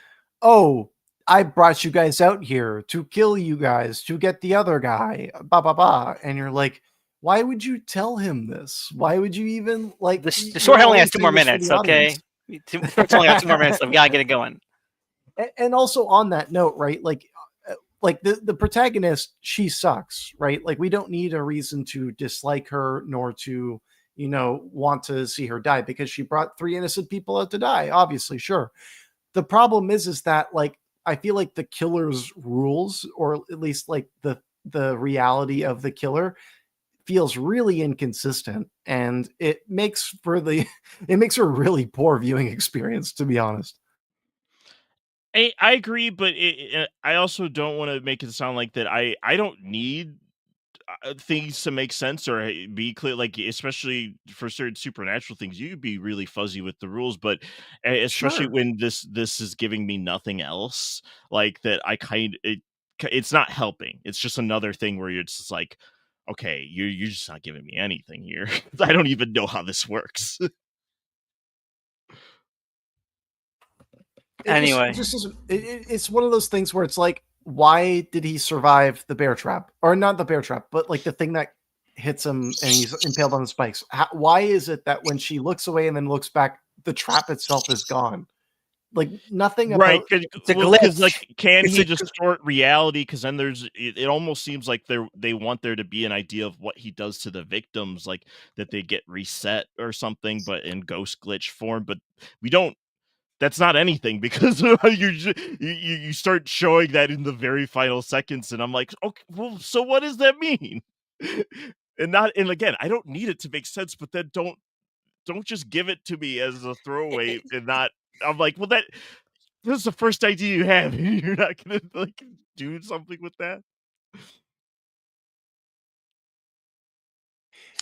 "Oh, I brought you guys out here to kill you guys to get the other guy." Ba ba ba. And you're like, why would you tell him this? Why would you even like The you're short only has always 2 doing more this for minutes. the audience. Okay, it's only got 2 more minutes. So we gotta get it going. And also on that note, right? Like the protagonist, she sucks, right? Like we don't need a reason to dislike her nor to want to see her die because she brought 3 innocent people out to die, obviously, sure. The problem is that like I feel like the killer's rules, or at least like the reality of the killer, feels really inconsistent, and it makes for the it makes for a really poor viewing experience, to be honest. I agree, but I also don't want to make it sound like that I don't need things to make sense or be clear, like especially for certain supernatural things you could be really fuzzy with the rules, but especially Sure. when this is giving me nothing else, like that it's not helping. It's just another thing where you're just like, okay, you're just not giving me anything here. I don't even know how this works. It Anyway, just isn't. It's one of those things where it's like, why did he survive the bear trap, or not the bear trap, but like the thing that hits him and he's impaled on the spikes? Why is it that when she looks away and then looks back, the trap itself is gone? Like nothing Right, about. it's a because like, glitch. can It's he a, distort reality? Because then it almost seems like they want there to be an idea of what he does to the victims, like that they get reset or something, but in ghost glitch form. But we don't. That's not anything because you start showing that in the very final seconds, and I'm like, okay, well, so what does that mean? And again, I don't need it to make sense, but then don't just give it to me as a throwaway and not. I'm like, well, this is the first idea you have, and you're not gonna like do something with that.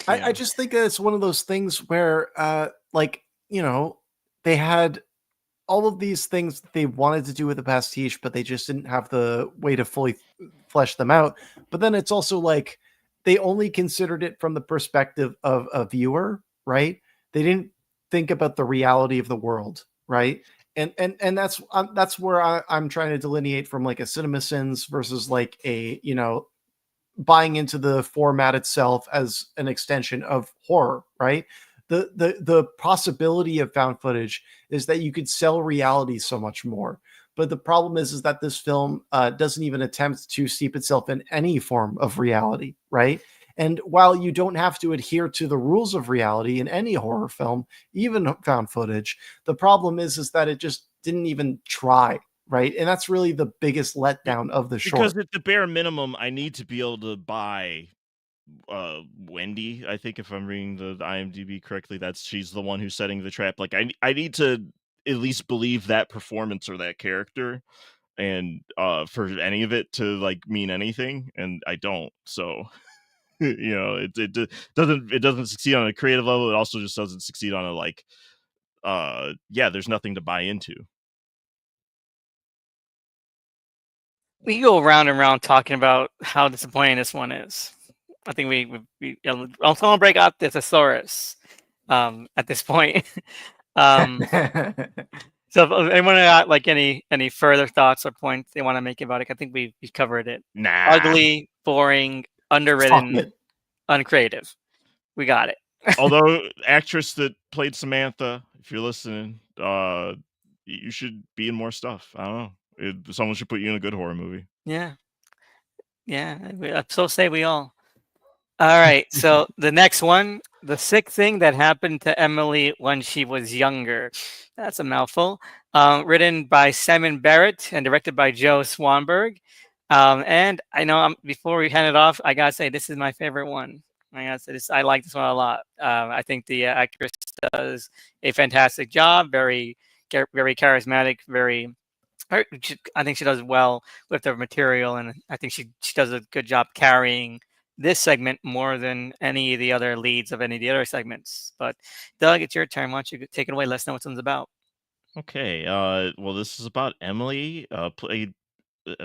I Yeah, just think that it's one of those things where, like they had all of these things that they wanted to do with the pastiche, but they just didn't have the way to fully flesh them out. But then it's also like they only considered it from the perspective of a viewer, right? They didn't think about the reality of the world, right? And that's where I'm trying to delineate from like a CinemaSins versus like a, you know, buying into the format itself as an extension of horror, right? The possibility of found footage is that you could sell reality so much more. But the problem is that this film doesn't even attempt to steep itself in any form of reality, right? And while you don't have to adhere to the rules of reality in any horror film, even found footage, the problem is that it just didn't even try, right? And that's really the biggest letdown of the short. Because at the bare minimum, I need to be able to buy Wendy. I think if I'm reading the IMDb correctly, she's the one who's setting the trap. Like I need to at least believe that performance or that character, and for any of it to like mean anything, and I don't. So you know, it doesn't succeed on a creative level. It also just doesn't succeed on a like yeah, there's nothing to buy into. We can go round and round talking about how disappointing this one is. I think someone break out the thesaurus at this point. So if anyone got like any further thoughts or points they want to make about it, I think we covered it. Nah. Ugly, boring, underwritten, uncreative. We got it. Although actress that played Samantha, if you're listening, you should be in more stuff. I don't know. Someone should put you in a good horror movie. Yeah. So say we all. All right. So the next one, the sick thing that happened to Emily when she was younger. That's a mouthful. Written by Simon Barrett and directed by Joe Swanberg. And I know before we hand it off, I gotta say this is my favorite one. I gotta say this. I like this one a lot. I think the actress does a fantastic job. Very charismatic. I think she does well with the material, and I think she does a good job carrying this segment more than any of the other leads of any of the other segments. But Doug, it's your turn. Why don't you take it away? Let us know what this one's about. Okay. Well, this is about Emily, played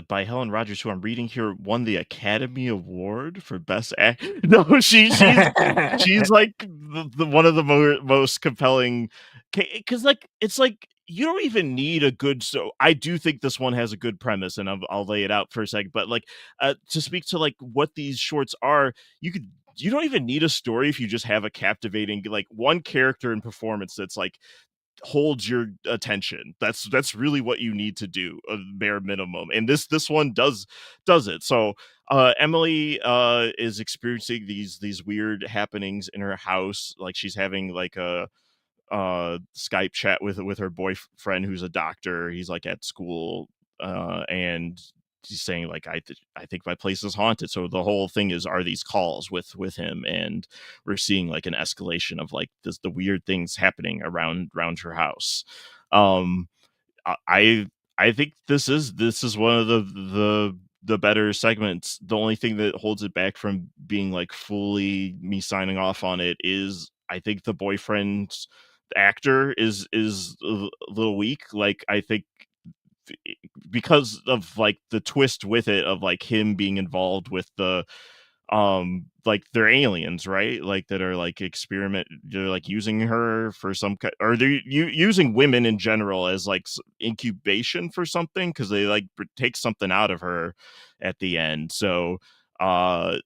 by Helen Rogers, who I'm reading here won the Academy Award for Best Act. No, she's like the one of the most compelling, because like it's like you don't even need a good. So I do think this one has a good premise, and I'll lay it out for a second. But like to speak to like what these shorts are, you don't even need a story if you just have a captivating like one character and performance that's like holds your attention. That's really what you need to do, a bare minimum, and this one does it. So Emily is experiencing these weird happenings in her house. Like she's having like a Skype chat with her boyfriend who's a doctor. He's like at school, and he's saying like I think my place is haunted. So the whole thing are these calls with him, and we're seeing like an escalation of like the weird things happening around her house. I think this is one of the better segments. The only thing that holds it back from being like fully me signing off on it is I think the boyfriend's actor is a little weak. Like I think because of like the twist with it of like him being involved with the like they're aliens, right? Like that are like they're like using her for some or they're using women in general as like incubation for something, because they like take something out of her at the end. So I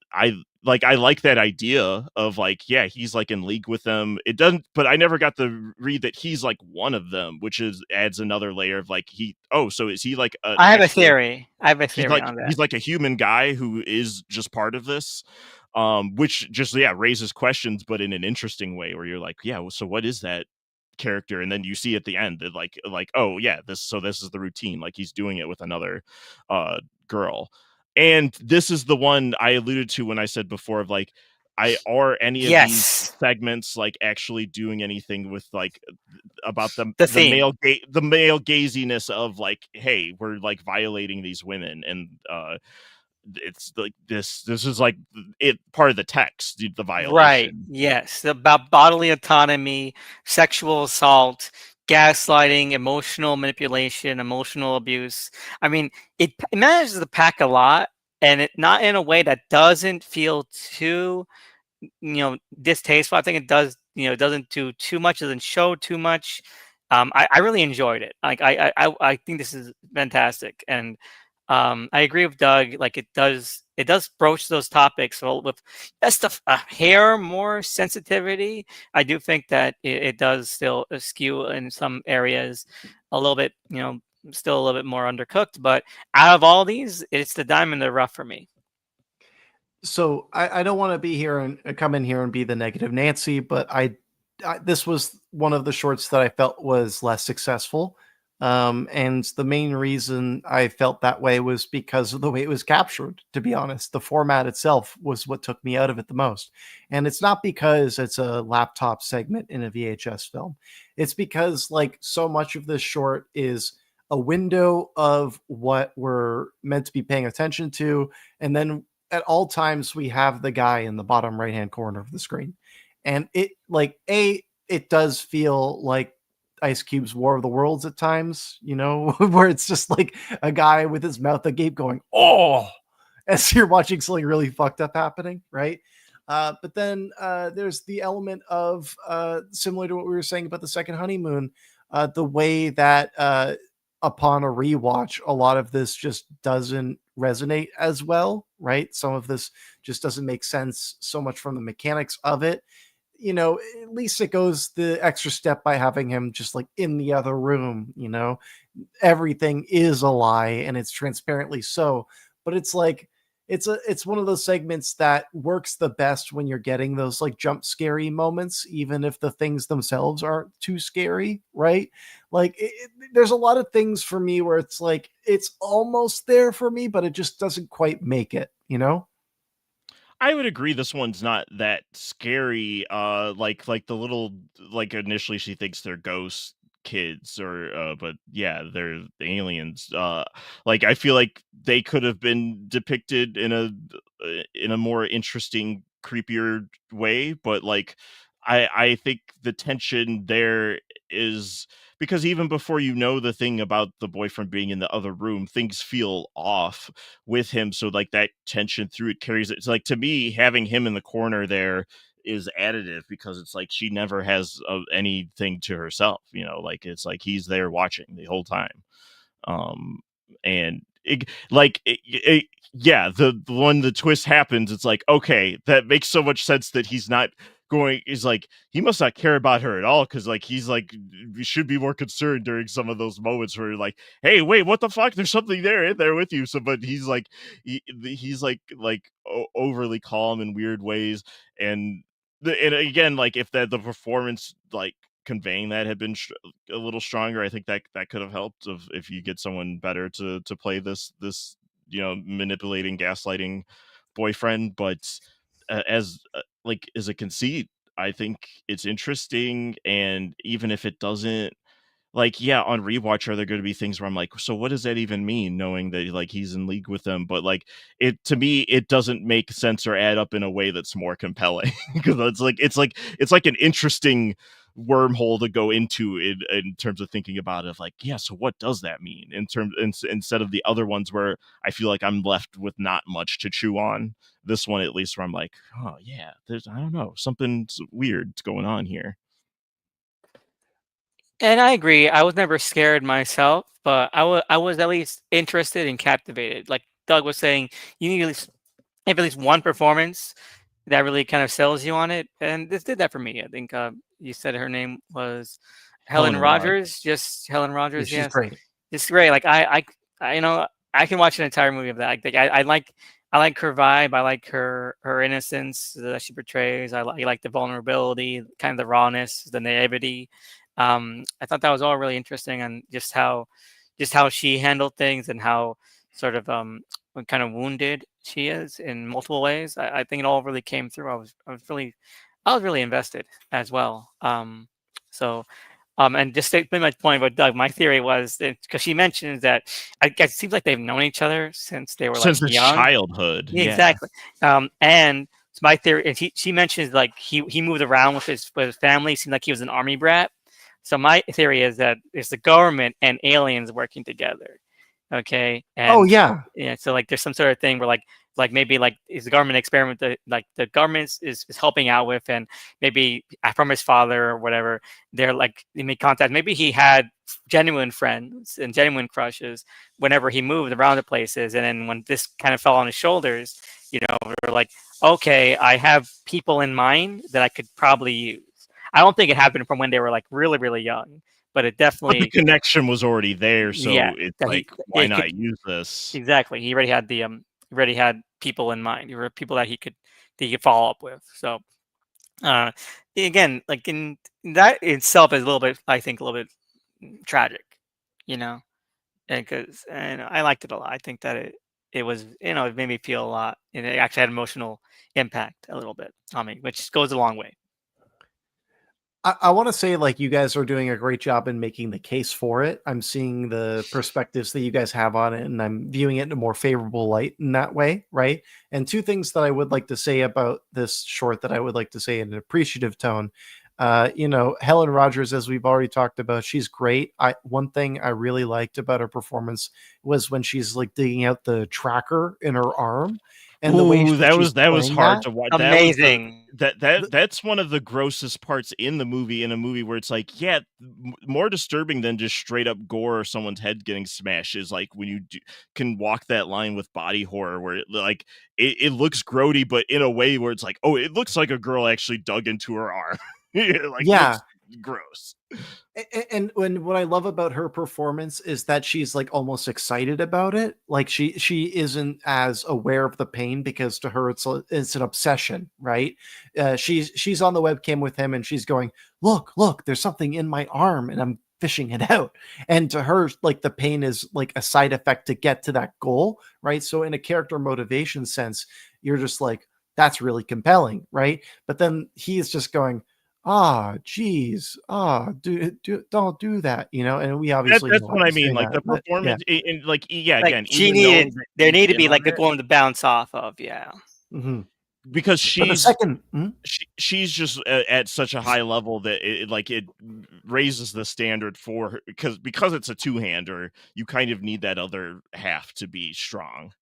like that idea of like, yeah, he's like in league with them. It doesn't, but I never got to read that he's like one of them, which adds another layer of like so is he like I have a theory. On that. He's like a human guy who is just part of this, which just raises questions, but in an interesting way, where you're like, yeah, so what is that character? And then you see at the end that like oh yeah, this is the routine, like he's doing it with another girl. And this is the one I alluded to when I said before of like, are any of these segments like actually doing anything with like about the male gaziness of like, hey, we're like violating these women, and it's like this is like it part of the text, the violation. Right. Yes, about bodily autonomy, sexual assault, gaslighting, emotional manipulation, emotional abuse. I mean, it manages to pack a lot and it not in a way that doesn't feel too distasteful. I think it does, it doesn't do too much, doesn't show too much. I really enjoyed it. Like I think this is fantastic, and I agree with Doug. Like it does broach those topics. So with that stuff, hair more sensitivity. I do think that it does still skew in some areas a little bit. Still a little bit more undercooked. But out of all these, it's the diamond in the rough for me. So I don't want to be here and come in here and be the negative Nancy, but this was one of the shorts that I felt was less successful. And the main reason I felt that way was because of the way it was captured, to be honest. The format itself was what took me out of it the most. And it's not because it's a laptop segment in a VHS film. It's because like so much of this short is a window of what we're meant to be paying attention to. And then at all times we have the guy in the bottom right hand corner of the screen. And it does feel like Ice Cube's War of the Worlds at times, where it's just like a guy with his mouth agape going, oh, as you're watching something really fucked up happening, right? But then there's the element of similar to what we were saying about the second honeymoon, the way that upon a rewatch, a lot of this just doesn't resonate as well, right? Some of this just doesn't make sense so much from the mechanics of it. At least it goes the extra step by having him just like in the other room, everything is a lie and it's transparently so, but it's like, it's one of those segments that works the best when you're getting those like jump scary moments, even if the things themselves aren't too scary, right? Like there's a lot of things for me where it's like, it's almost there for me, but it just doesn't quite make it, I would agree this one's not that scary. Like the little, like initially she thinks they're ghost kids or but yeah, they're aliens. Like I feel like they could have been depicted in a more interesting, creepier way, but like I think the tension there is because even before you know the thing about the boyfriend being in the other room, things feel off with him. So like that tension through it carries it. It's like to me, having him in the corner there is additive because it's like she never has anything to herself. Like it's like he's there watching the whole time. Um, and yeah, the when the twist happens, it's like okay, that makes so much sense that he's not going is like he must not care about her at all because like he's like we should be more concerned during some of those moments where you're like hey wait what the fuck there's something there in there with you so but he's like he's like overly calm in weird ways and and again like if the performance like conveying that had been a little stronger I think that could have helped if you get someone better to play this manipulating gaslighting boyfriend but as like as a conceit I think it's interesting and even if it doesn't like yeah on rewatch are there going to be things where I'm like so what does that even mean knowing that like he's in league with them but like it to me it doesn't make sense or add up in a way that's more compelling because it's like an interesting wormhole to go into in terms of thinking about it of like yeah so what does that mean in terms instead of the other ones where I feel like I'm left with not much to chew on this one at least where I'm like oh yeah there's I don't know something's weird going on here. And I agree. I was never scared myself, but I was at least interested and captivated. Like Doug was saying, you need at least have at least one performance that really kind of sells you on it, and this did that for me. I think you said her name was Helen Helen Rod. Rogers. Just Helen Yeah, Rogers. she's Yes, great. it's great. Like I can watch an entire movie of that. I like her vibe. I like her innocence that she portrays. I like the vulnerability, kind of the rawness, the naivety. I thought that was all really interesting, and just how she handled things, and how sort of kind of wounded she is in multiple ways. I think it all really came through. I was really invested as well. And just to make my point about Doug, my theory was that because she mentions that I guess it seems like they've known each other since they were like Since his young. childhood Yeah, yeah. exactly. And it's my theory, and she mentions like he moved around with his family. Seemed like he was an army brat. So my theory is that it's the government and aliens working together. Okay, Oh and yeah. yeah, so like there's some sort of thing where like maybe like is the government experiment that like the government is helping out with, and maybe from his father or whatever, they're like they make contact. Maybe he had genuine friends and genuine crushes whenever he moved around the places, and then when this kind of fell on his shoulders, they're like, okay, I have people in mind that I could probably use. I don't think it happened from when they were like really really young, but it But the definitely, connection was already there, yeah, so it's that like, yeah, why he could not use this? exactly. He already had he already had people in mind. There were people that he could follow up with. So uh, again, like in that itself is a little bit, I think, a little bit tragic, you know, and I liked it a lot. I think that it was it made me feel a lot, and it actually had emotional impact a little bit on me, which goes a long way. I want to say, like, you guys are doing a great job in making the case for it. I'm seeing the perspectives that you guys have on it, and I'm viewing it in a more favorable light in that way, right? And two things that I would like to say about this short that I would like to say in an appreciative tone. Helen Rogers, as we've already talked about, she's great. One thing I really liked about her performance was when she's like digging out the tracker in her arm, and the way Ooh, that she's that was playing hard that. to watch. That was Amazing. that's one of the grossest parts in the movie. In a movie where it's like, yeah, more disturbing than just straight up gore or someone's head getting smashed is like when you can walk that line with body horror, where it looks grody, but in a way where it's like, oh, it looks like a girl actually dug into her arm. Like, Yeah, looks gross. and when what I love about her performance is that she's like almost excited about it. Like she isn't as aware of the pain because to her it's an obsession, right? She's on the webcam with him and she's going, look, there's something in my arm and I'm fishing it out. And to her, like the pain is like a side effect to get to that goal, right? So in a character motivation sense, you're just like, that's really compelling, right? But then he is just going, geez, don't do that, and we obviously That's know why what I he's mean. doing Like that, the but yeah. performance, and like, yeah, Like again, even knowing that there he's need to in be on like a it, one to bounce off of. Yeah. Hmm. because But the second, she's just at such a high level that it raises the standard for her, because it's a two-hander. You kind of need that other half to be strong.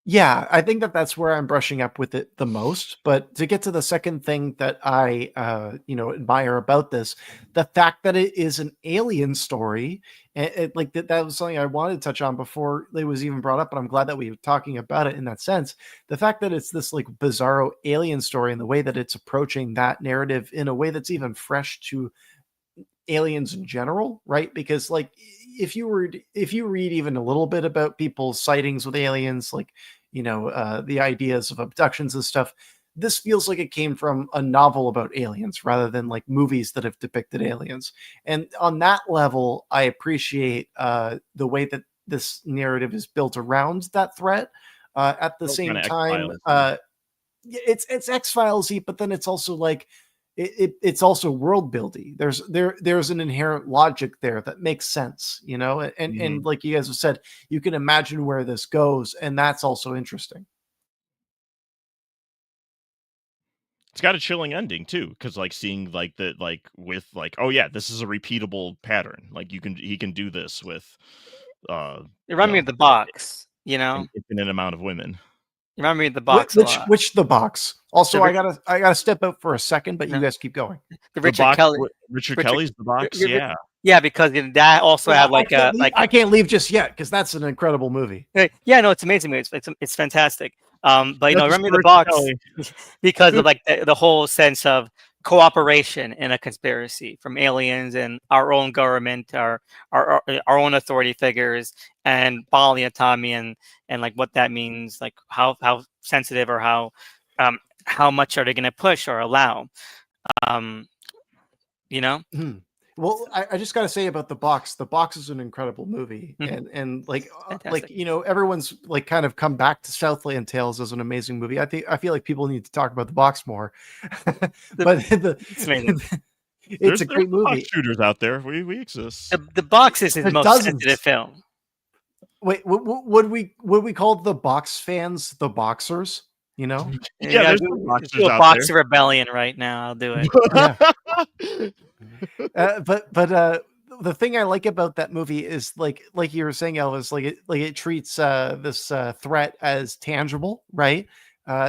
yeah, I think that's where I'm brushing up with it the most. But to get to the second thing that I, admire about this, the fact that it is an alien story, and like that was something I wanted to touch on before it was even brought up. But I'm glad that we were talking about it in that sense. The fact that it's this like bizarro alien story and the way that it's approaching that narrative in a way that's even fresh to aliens in general, right? Because like if you read even a little bit about people's sightings with aliens, like the ideas of abductions and stuff, this feels like it came from a novel about aliens rather than like movies that have depicted aliens. And on that level, I appreciate the way that this narrative is built around that threat. At the Kind same of time, X-Files. it's X-Filesy, but then it's also like it's also world building. There's an inherent logic there that makes sense, and like you guys have said, you can imagine where this goes, and that's also interesting. It's got a chilling ending too, because like seeing like the like with like, oh yeah, this is a repeatable pattern. Like he can do this with uh It you reminded me know of the box. an infinite amount of women. It reminded me of the box a lot. Which the box. The Also, Rich, I gotta step out for a second, but you no, guys keep going. the The Richard box, Kelly. Richard Richard. Kelly's The Box, yeah. Yeah, because that also Well, had like a like. I can't leave just yet because that's an incredible movie. Yeah, no, it's amazing. It's fantastic. But Justice remember for the Richard box Kelly. because of like the whole sense of cooperation in a conspiracy from aliens and our own government, our own authority figures, and bodily autonomy, and like what that means, like how sensitive or how much are they going to push or allow, um, you know. Well, I just got to say about the box. The box is an incredible movie, Mhm. and Fantastic. everyone's like kind of come back to Southland Tales as an amazing movie. I feel like people need to talk about the box more, but It's amazing. it's a There's great box movie. shooters out there. We exist. The box is his There's most sensitive dozens. film. Wait, would we call the box fans the boxers? Yeah, there's some Let's boxers do a out there. boxer rebellion right now. I'll do it. Yeah. But the thing I like about that movie is like you were saying, Elvis, it treats this threat as tangible, right?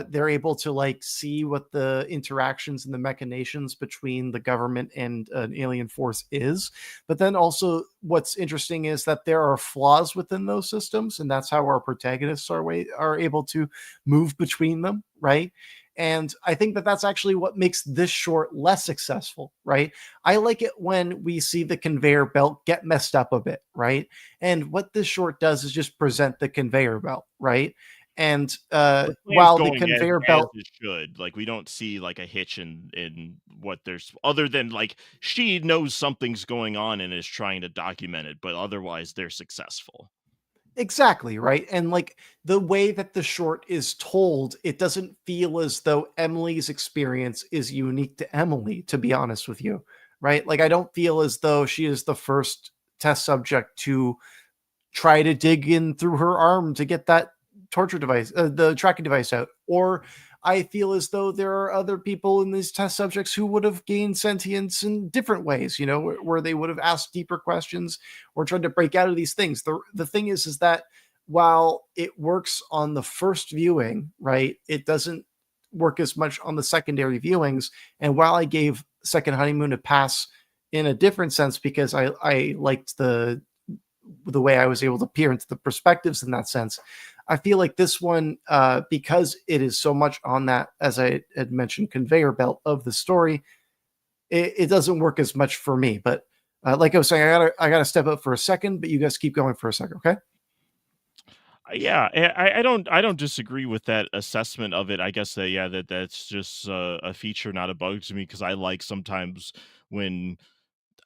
They're able to like see what the interactions and the machinations between the government and an alien force is. But then also, what's interesting is that there are flaws within those systems, and that's how our protagonists are able to move between them, right? And I think that that's actually what makes this short less successful, right? I like it when we see the conveyor belt get messed up a bit, right? And what this short does is just present the conveyor belt, right? And The plan's while the going conveyor as belt, it should. Like, we don't see like a hitch in what there's, other than like she knows something's going on and is trying to document it, but otherwise they're successful. exactly, right? And like the way that the short is told, it doesn't feel as though Emily's experience is unique to Emily, to be honest with you, right? Like, I don't feel as though she is the first test subject to try to dig in through her arm to get that torture device, the tracking device out. Or I feel as though there are other people in these test subjects who would have gained sentience in different ways, you know, where they would have asked deeper questions or tried to break out of these things. The thing is that while it works on the first viewing, right, it doesn't work as much on the secondary viewings. And while I gave Second Honeymoon a pass in a different sense because I liked the way I was able to peer into the perspectives in that sense. I feel like this one, because it is so much on that, as I had mentioned, conveyor belt of the story, it doesn't work as much for me. But like I was saying, I gotta step up for a second, but you guys keep going for a second, okay? Yeah, I don't disagree with that assessment of it. I guess that, yeah, that's just a feature, not a bug to me, because I like sometimes when,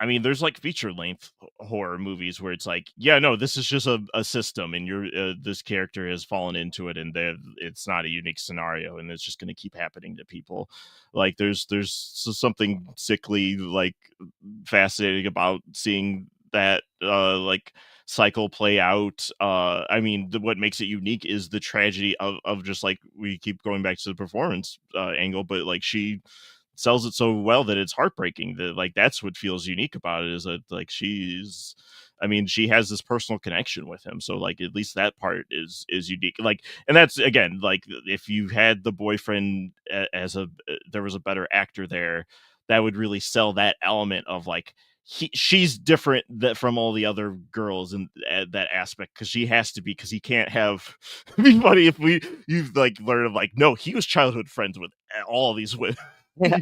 I mean, there's like feature length horror movies where it's like, yeah, no, this is just a system, and you're this character has fallen into it, and it's not a unique scenario, and it's just going to keep happening to people. Like, something sickly, like, fascinating about seeing that like cycle play out. I mean, what makes it unique is the tragedy of just like, we keep going back to the performance angle, but like she sells it so well that it's heartbreaking. That, like, that's what feels unique about it, is that like she's, I mean, she has this personal connection with him, so like at least that part is unique. Like, and that's, again, like, if you had the boyfriend as a there was a better actor there, that would really sell that element of like, she's different from all the other girls in that aspect, because she has to be, because he can't have it'd be funny if you've like learned of like, no, he was childhood friends with all these women.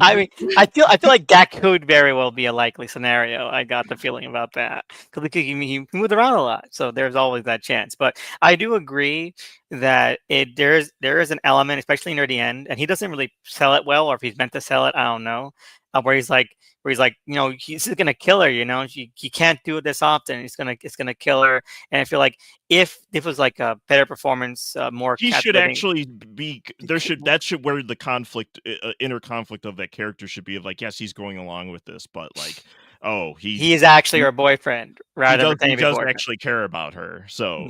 I mean, I feel like that could very well be a likely scenario. I got the feeling about that because he moved around a lot, so there's always that chance. But I do agree that there is an element, especially near the end, and he doesn't really sell it well, or if he's meant to sell it, I don't know. Where he's like, he's gonna kill her. He can't do it this often. It's gonna kill her. And I feel like if this was like a better performance, more He should captivating. actually be there, should where the conflict, inner conflict of that character should be, of like, yes, he's going along with this, but like, oh, He is actually he her boyfriend he rather than does he pretending to be does boyfriend. actually care about her. So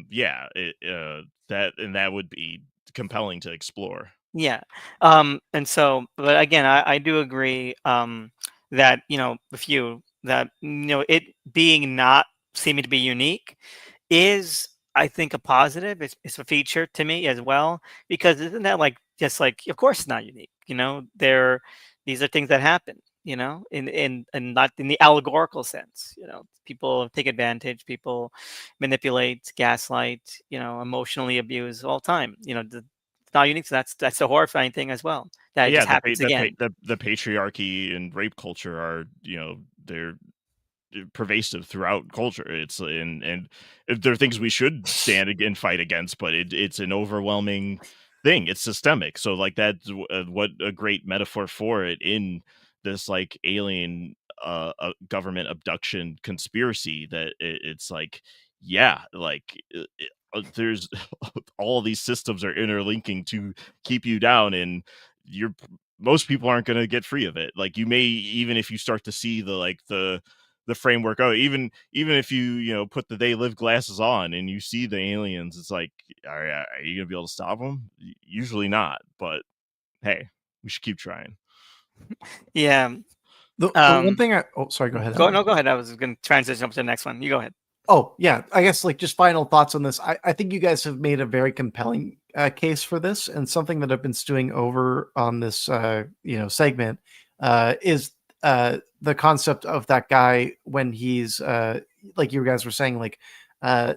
Yeah. yeah, that would be compelling to explore. Yeah. And so, but again, I do agree that, with you, that, it being not seeming to be unique is, I think, a positive. It's a feature to me as well, because isn't that like, just like, of course it's not unique, these are things that happen, in not in the allegorical sense. People take advantage, people manipulate, gaslight, emotionally abuse all the time. It's not unique. So that's the horrifying thing as well. That it Yeah, just happens again. the patriarchy and rape culture are, they're pervasive throughout culture. It's, and there are things we should stand and fight against, but it's an overwhelming thing. It's systemic. So like, that's what a great metaphor for it in this like alien government abduction conspiracy, that it's like, yeah, like, there's all these systems are interlinking to keep you down, and you're most people aren't going to get free of it. Like, you may, even if you start to see the framework, oh, even if you put the they live glasses on and you see the aliens, it's like, are you gonna be able to stop them? Usually not, but hey, we should keep trying. Yeah. The one thing sorry, go ahead, Go Henry. ahead. I was going to transition up to the next one. You go ahead. Oh, yeah. I guess like just final thoughts on this. I think you guys have made a very compelling case for this, and something that I've been stewing over on this segment is the concept of that guy when he's like you guys were saying, like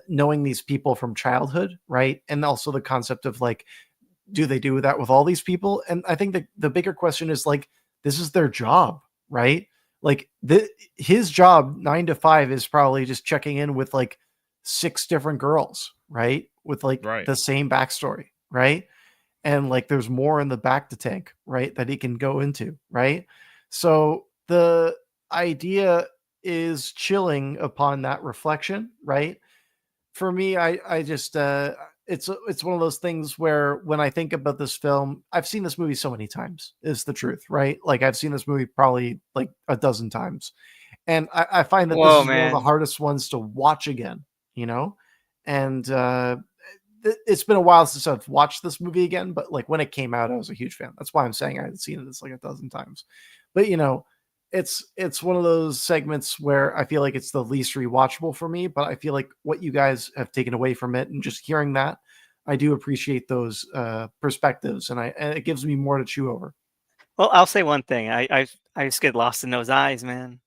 knowing these people from childhood, right? And also the concept of like, do they do that with all these people? And I think the bigger question is like, this is their job, right? Like his job 9 to 5 is probably just checking in with like 6 different girls, right? With like Right. the same backstory, right? And like there's more in the back to tank, right? That he can go into, right? So the idea is chilling upon that reflection, right? For me, I just it's one of those things where when I think about this film, I've seen this movie so many times, is the truth, right? Like I've seen this movie probably like a dozen times. And I find that this Whoa, is one of the man. hardest ones to watch again, And it's been a while since I've watched this movie again, but like when it came out, I was a huge fan. That's why I'm saying I had seen this like a dozen times. But it's one of those segments where I feel like it's the least rewatchable for me, but I feel like what you guys have taken away from it and just hearing that, I do appreciate those perspectives, and it gives me more to chew over. Well, I'll say one thing. I just get lost in those eyes, man.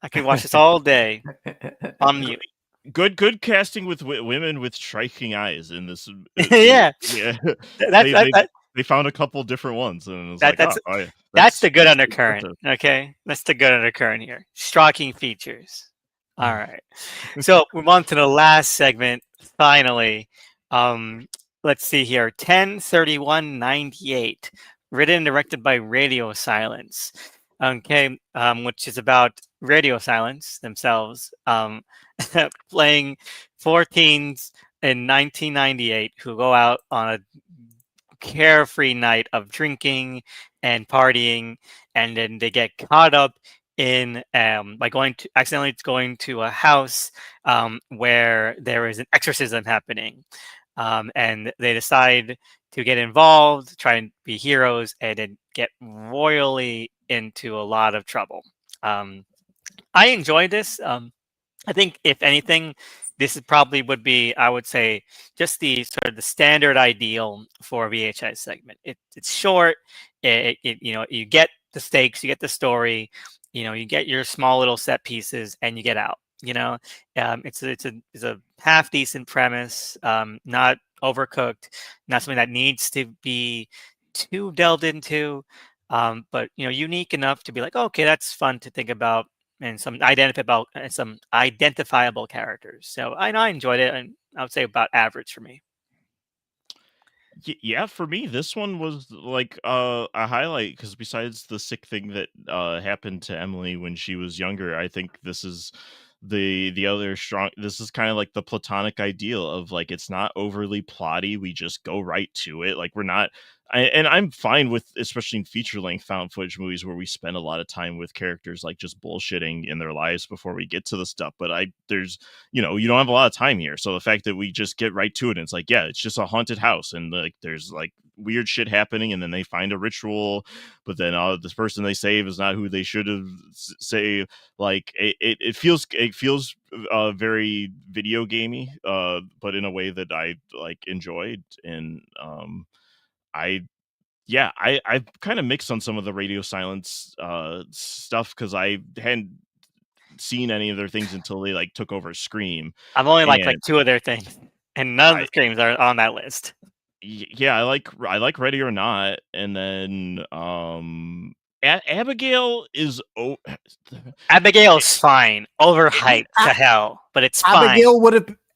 I could watch this all day on mute. Good casting with women with striking eyes in this. Yeah. Yeah. That's They found a couple different ones, and it was like, that's oh, yeah, that's the good that's undercurrent. impressive. Okay, that's the good undercurrent here. Striking features. All right. So we move on to the last segment. Finally, let's see here. 10/31/98, written and directed by Radio Silence. Okay, which is about Radio Silence themselves, playing 4 teens in 1998 who go out on a carefree night of drinking and partying, and then they get caught up in by going to a house where there is an exorcism happening, and they decide to get involved, try and be heroes, and then get royally into a lot of trouble. I enjoyed this. I think if anything, this is probably would be, I would say, just the sort of the standard ideal for a VHS segment. It's short. You get the stakes, you get the story, you get your small little set pieces, and you get out. It's a half decent premise, not overcooked, not something that needs to be too delved into, but unique enough to be like, okay, that's fun to think about, and some identifiable characters. So I enjoyed it, and I would say about average for me. Yeah, for me, this one was like a highlight because besides the sick thing that happened to Emily when she was younger, I think this is the other strong. This is kind of like the platonic ideal of like it's not overly plotty. We just go right to it. Like we're not. And I'm fine with, especially in feature length found footage movies where we spend a lot of time with characters like just bullshitting in their lives before we get to the stuff. But there's you don't have a lot of time here, so the fact that we just get right to it, and it's like, yeah, it's just a haunted house, and like there's like weird shit happening, and then they find a ritual, but then this person they save is not who they should have saved. Like it feels very video gamey, but in a way that I like enjoyed. And I yeah, I've kind of mixed on some of the Radio Silence stuff because I hadn't seen any of their things until they like took over Scream. I've only like And 2 of their things, and none of I the screams are on that list. yeah, I like Ready or Not, and then Abigail is Abigail's fine, overhyped to hell, but it's fine.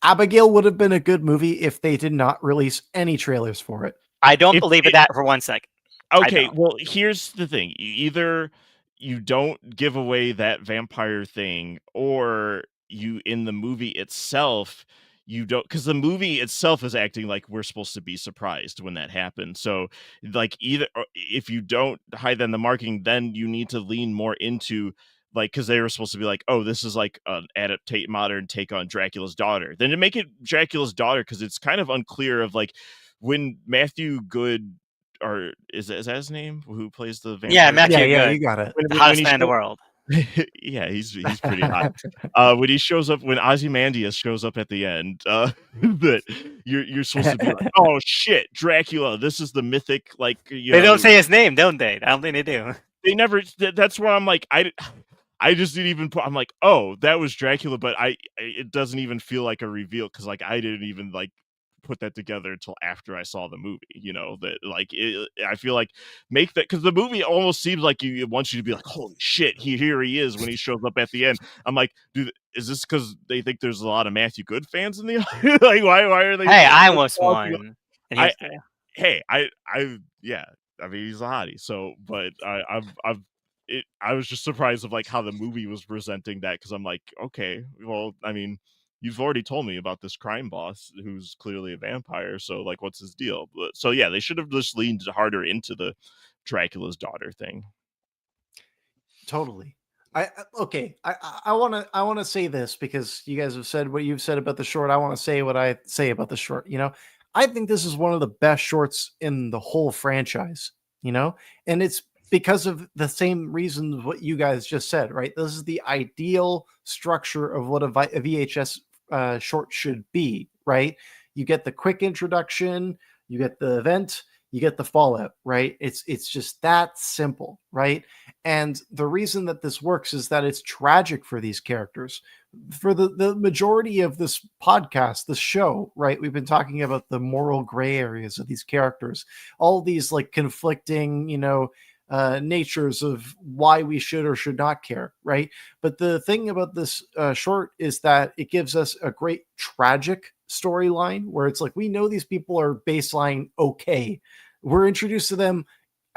Abigail would have been a good movie if they did not release any trailers for it. I don't if believe in that for 1 second. Okay, don't. well, here's the thing. Either you don't give away that vampire thing, or you in the movie itself, you don't, because the movie itself is acting like we're supposed to be surprised when that happens. So, like, either if you don't hide that in the marketing, then you need to lean more into like because they were supposed to be like, oh, this is like an modern take on Dracula's daughter. Then to make it Dracula's daughter, because it's kind of unclear of like when Matthew Good or is that his name? Who plays the vampire? Yeah, Matthew Yeah, Good, you got it. the When hottest he man in the shows world. yeah, he's pretty hot. When he shows up, when Ozymandias shows up at the end, that you're supposed to be like, oh shit, Dracula. This is the mythic, like They don't say his name, don't they? I don't think they do. they never. That's where I'm like, I just didn't even put. I'm like, oh, that was Dracula, but it doesn't even feel like a reveal because like I didn't even like put that together until after I saw the movie. You know that like I feel like make that because the movie almost seems like it wants you to be like, holy shit, here he is when he shows up at the end. I'm like, dude, is this because they think there's a lot of Matthew Good fans in the like why are they? Hey, I Like, almost won, and he I was there. hey I yeah. I mean, he's a hottie. So, but I was just surprised of like how the movie was presenting that because I'm like, okay, well, I mean, you've already told me about this crime boss who's clearly a vampire, so like, what's his deal? But so yeah, they should have just leaned harder into the Dracula's daughter thing. Totally. Okay. I want to say this because you guys have said what you've said about the short. I want to say what I say about the short. I think this is one of the best shorts in the whole franchise. And it's because of the same reasons what you guys just said. Right. This is the ideal structure of what a VHS short should be. Right. You get the quick introduction. You get the event. You get the fallout. Right. It's just that simple. Right. And the reason that this works is that it's tragic for these characters. For the majority of this podcast, this show, right? We've been talking about the moral gray areas of these characters, all these like conflicting, natures of why we should or should not care, right? But the thing about this short is that it gives us a great tragic storyline where it's like we know these people are baseline okay. We're introduced to them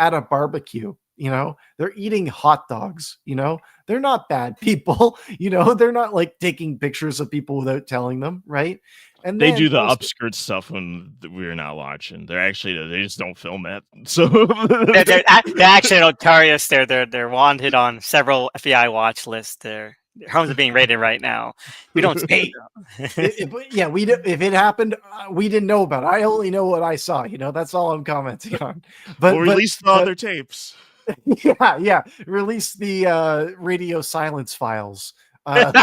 at a barbecue. They're eating hot dogs. They're not bad people. They're not like taking pictures of people without telling them, right? And They then do the also, upskirt stuff when we're not watching. They just don't film it. So They're actually notorious. They're wanted on several FBI watch lists. Their homes are being raided right now. We don't speak. yeah, if it happened, we didn't know about it. I only know what I saw. That's all I'm commenting on. But we'll release the other tapes. Yeah. Release the radio silence files. But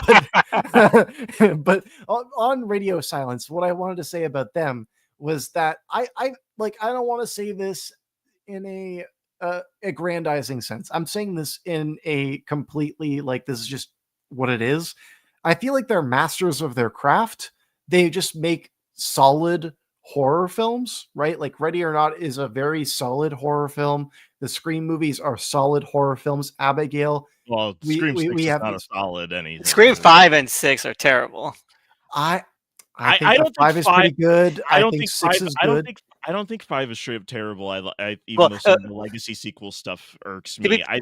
on radio silence, what I wanted to say about them was that I don't want to say this in a aggrandizing sense. I'm saying this in a completely like this is just what it is. I feel like they're masters of their craft. They just make solid horror films, right? Like Ready or Not is a very solid horror film. The Scream movies are solid horror films. Abigail, Well, Scream 6 we is have not a solid anything. Scream 5 and 6 are terrible. I I think don't think 5 is pretty good. I don't think 6 5 is good. I don't think 5 is straight up terrible. Even though some of the legacy sequel stuff irks me. I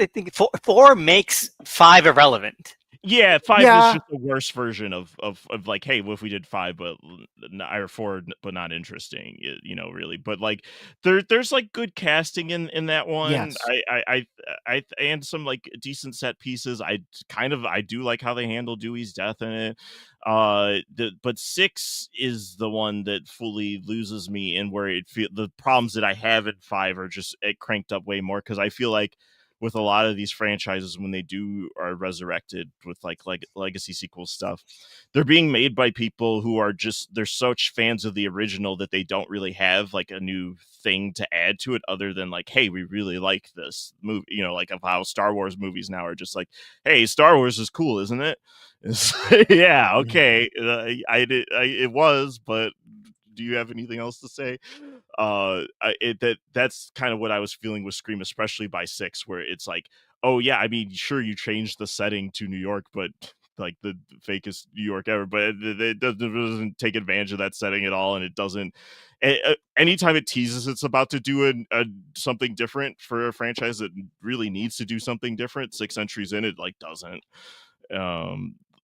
think 4 makes 5 irrelevant. Yeah, 5 is just the worst version of like, hey, what if we did 5 but or 4 but not interesting, really. But like there's like good casting in that one. Yes. I and some like decent set pieces. I do like how they handle Dewey's death in it. But 6 is the one that fully loses me, and where the problems that I have in 5 are just cranked up way more because I feel like with a lot of these franchises when they are resurrected with like legacy sequel stuff, they're being made by people who are they're such fans of the original that they don't really have like a new thing to add to it other tthan like, hey, we really like this movie, like of how Star Wars movies now are just like, hey, Star Wars is cool, isn't it? Yeah, okay. It was, but do you have anything else to say? That's kind of what I was feeling with Scream, especially by 6, where it's like, oh yeah, I mean, sure, you changed the setting to New York, but like the fakest New York ever, but it doesn't take advantage of that setting at all, and it doesn't. Anytime it teases it's about to do something different for a franchise that really needs to do something different, 6 entries in, it like doesn't.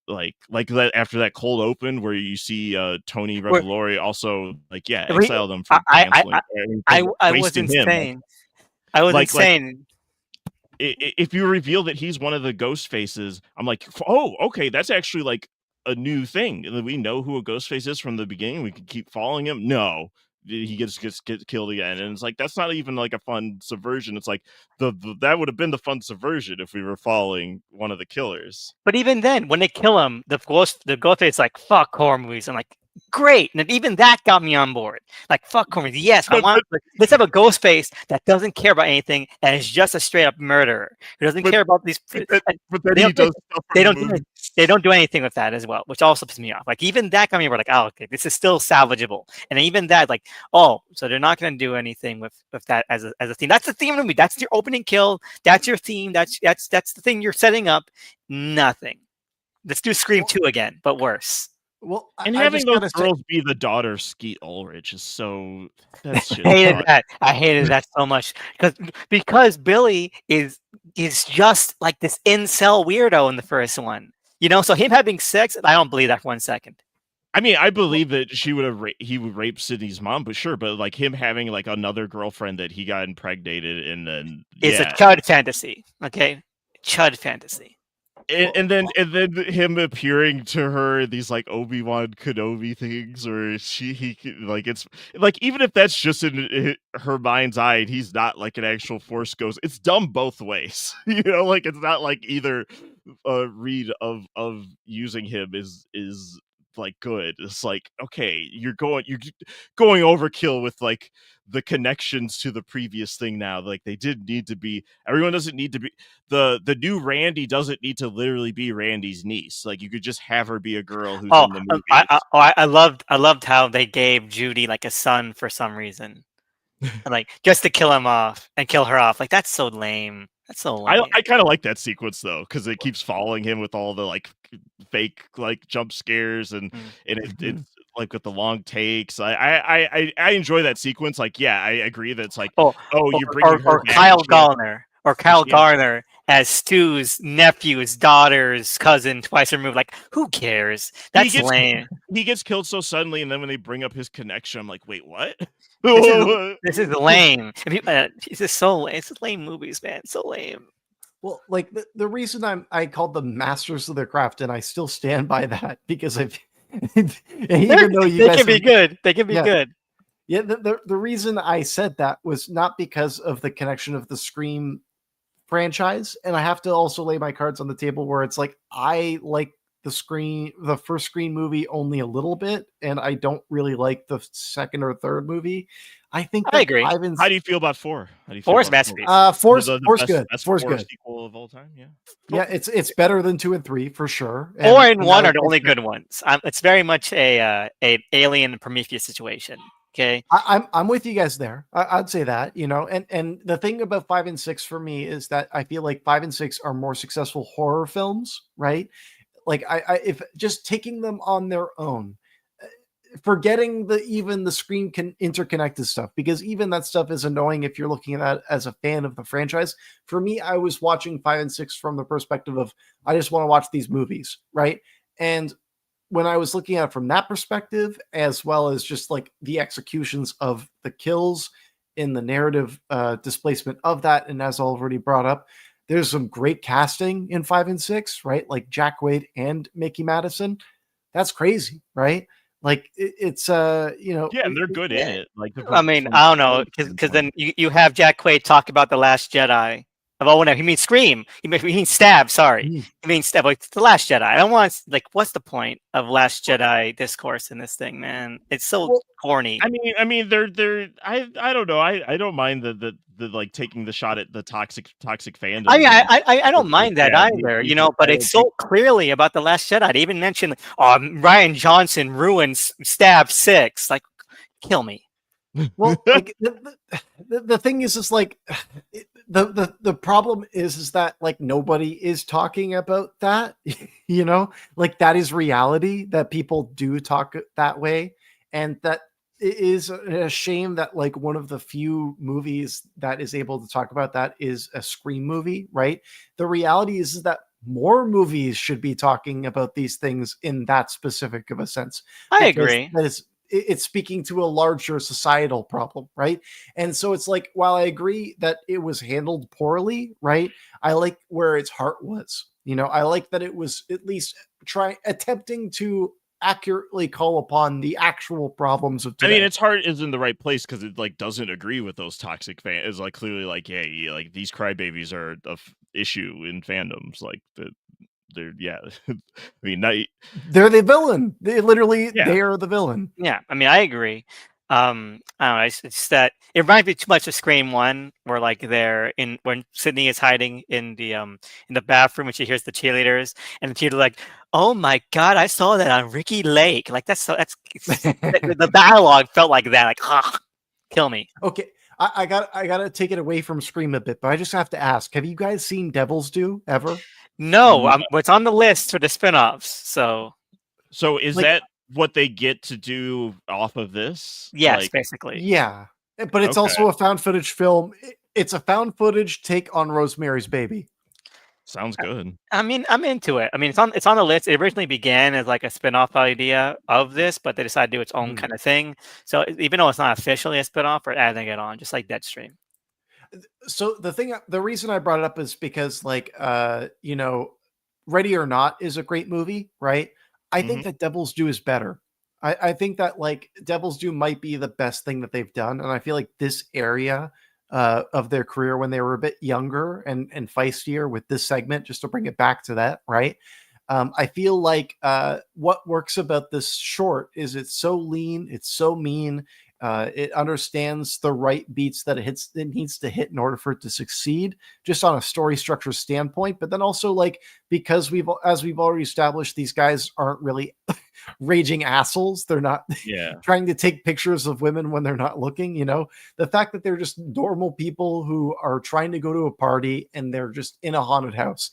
Like that after that cold open where you see Tony Revolori also like exile them for canceling. I was insane. I was insane. If you reveal that he's one of the ghost faces, I'm like, oh, okay, that's actually like a new thing. We know who a ghost face is from the beginning. We can keep following him. No, he gets killed again, and it's like that's not even like a fun subversion. It's like that would have been the fun subversion if we were following one of the killers. But even then, when they kill him, the ghost is like, "Fuck horror movies." I'm like, great, and even that got me on board. Like, fuck horror movies. Yes, I want. Let's have a ghost face that doesn't care about anything and is just a straight up murderer who doesn't care about these. But then he does stuff. They don't do anything with that as well, which also pisses me off. Like even that got me, we're like, oh, okay, this is still salvageable, and even that, like, oh, so they're not going to do anything with that as a theme. That's the theme of the movie. That's your opening kill. That's your theme. That's the thing you're setting up. Nothing. Let's do Scream 2 again, but worse. Well, and having those girls be the daughter of Skeet Ulrich is so. That's just I hated that so much because Billy is just like this incel weirdo in the first one. You know, so him having sex, I don't believe that for 1 second. I mean, I believe that he would rape Sydney's mom, but sure, but like him having like another girlfriend that he got impregnated and then it's a chud fantasy, okay? Chud fantasy. And then him appearing to her these like Obi-Wan Kenobi things, or he like it's like even if that's just in her mind's eye and he's not like an actual Force ghost, it's dumb both ways. You know, like it's not like either read of using him is like good. It's like, okay, you're going overkill with like the connections to the previous thing now. Like they did need to be, everyone doesn't need to be the new Randy doesn't need to literally be Randy's niece. Like you could just have her be a girl who's in the movie. I loved how they gave Judy like a son for some reason. Like just to kill him off and kill her off. Like that's so lame. That's so lame. I kind of like that sequence though, because it keeps following him with all the like fake like jump scares and it's like with the long takes. I enjoy that sequence. Like, yeah, I agree that it's like, you're bringing her or Kyle Garner or Kyle Garner as Stu's nephew's daughter's cousin twice removed. Like, who cares? That's lame. He gets killed so suddenly, and then when they bring up his connection, I'm like, wait, what? This is lame. It's just so lame. It's lame movies, man. So lame. Well, like the reason I called them masters of their craft, and I still stand by that because even though they can be good, they can be good. Yeah, the reason I said that was not because of the connection of the Scream franchise, and I have to also lay my cards on the table where it's like I like the first Scream movie only a little bit, and I don't really like the second or third movie. I think I agree. How do you feel about 4? How do you feel 4 is masterpiece. 4's good. That's 4's good. Sequel of all time. Yeah. Yeah, it's better than 2 and 3 for sure. 4 and 1 are the only good ones. It's very much a Alien Prometheus situation. Okay, I'm with you guys there. I'd say that, you know, and the thing about 5 and 6 for me is that I feel like 5 and 6 are more successful horror films, right? Like if just taking them on their own, forgetting even the Scream interconnected stuff, because even that stuff is annoying if you're looking at that as a fan of the franchise. For me, I was watching 5 and 6 from the perspective of I just want to watch these movies, right? And when I was looking at it from that perspective, as well as just like the executions of the kills in the narrative displacement of that, and as already brought up, there's some great casting in 5 and 6, right? Like Jack Quaid and Mickey Madison. That's crazy, right? Like it's you know, yeah, they're good in it. Like I mean, I don't know, because then you have Jack Quaid talk about The Last Jedi. Oh no, he means Scream. He means Stab. Sorry, he means Stab. Like The Last Jedi. I don't want like. What's the point of Last Jedi discourse in this thing, man? It's so corny. I mean, they're. I don't know. I don't mind the like taking the shot at the toxic fandom. I don't mind that either. You know, but it's so clearly about The Last Jedi. They even mentioned, Rian Johnson ruins Stab 6. Like, kill me. Well, like the thing is like the problem is that like nobody is talking about that, you know, like that is reality, that people do talk that way, and that it is a shame that like one of the few movies that is able to talk about that is a Scream movie, right? The reality is that more movies should be talking about these things in that specific of a sense. I agree. It's speaking to a larger societal problem, right? And so it's like, while I agree that it was handled poorly, right? I like where its heart was. You know, I like that it was at least attempting to accurately call upon the actual problems of I today. mean, its heart is in the right place because it like doesn't agree with those toxic fans. It's like clearly like, hey, like these crybabies are a issue in fandoms. Like they're yeah. I mean, not They're the villain. They literally, yeah. they are the villain. Yeah, I mean, I agree. I don't know. It's that it reminds me too much of Scream One, where like they're in when Sydney is hiding in the bathroom and she hears the cheerleaders, and the cheerleader like, "Oh my God, I saw that on Ricky Lake." Like the dialogue felt like that. Like, ah, kill me. Okay, I gotta take it away from Scream a bit, but I just have to ask: have you guys seen Devil's Due ever? No, N- it's on the list for the spin-offs. So So is Like, that what they get to do off of this? yes, Like, basically. yeah, but it's okay, also a found footage film. It's a found footage take on Rosemary's Baby. sounds good. I mean, I'm into it. I mean, it's on the list. It originally began as like a spin-off idea of this, but they decided to do its own Mhm. kind of thing. So even though it's not officially a spin-off, we're adding it on, just like Deadstream. So the reason I brought it up is because, like, Ready or Not is a great movie, right? I Mhm. think that Devil's Due is better. I think that, like, Devil's Due might be the best thing that they've done, and I feel like this area of their career when they were a bit younger and feistier with this segment, just to bring it back to that, right? I feel like what works about this short is it's so lean, it's so mean, it understands the right beats that it needs to hit in order for it to succeed, just on a story structure standpoint. But then also, like, because as we've already established, these guys aren't really raging assholes. They're not Yeah. trying to take pictures of women when they're not looking. The fact that they're just normal people who are trying to go to a party and they're just in a haunted house,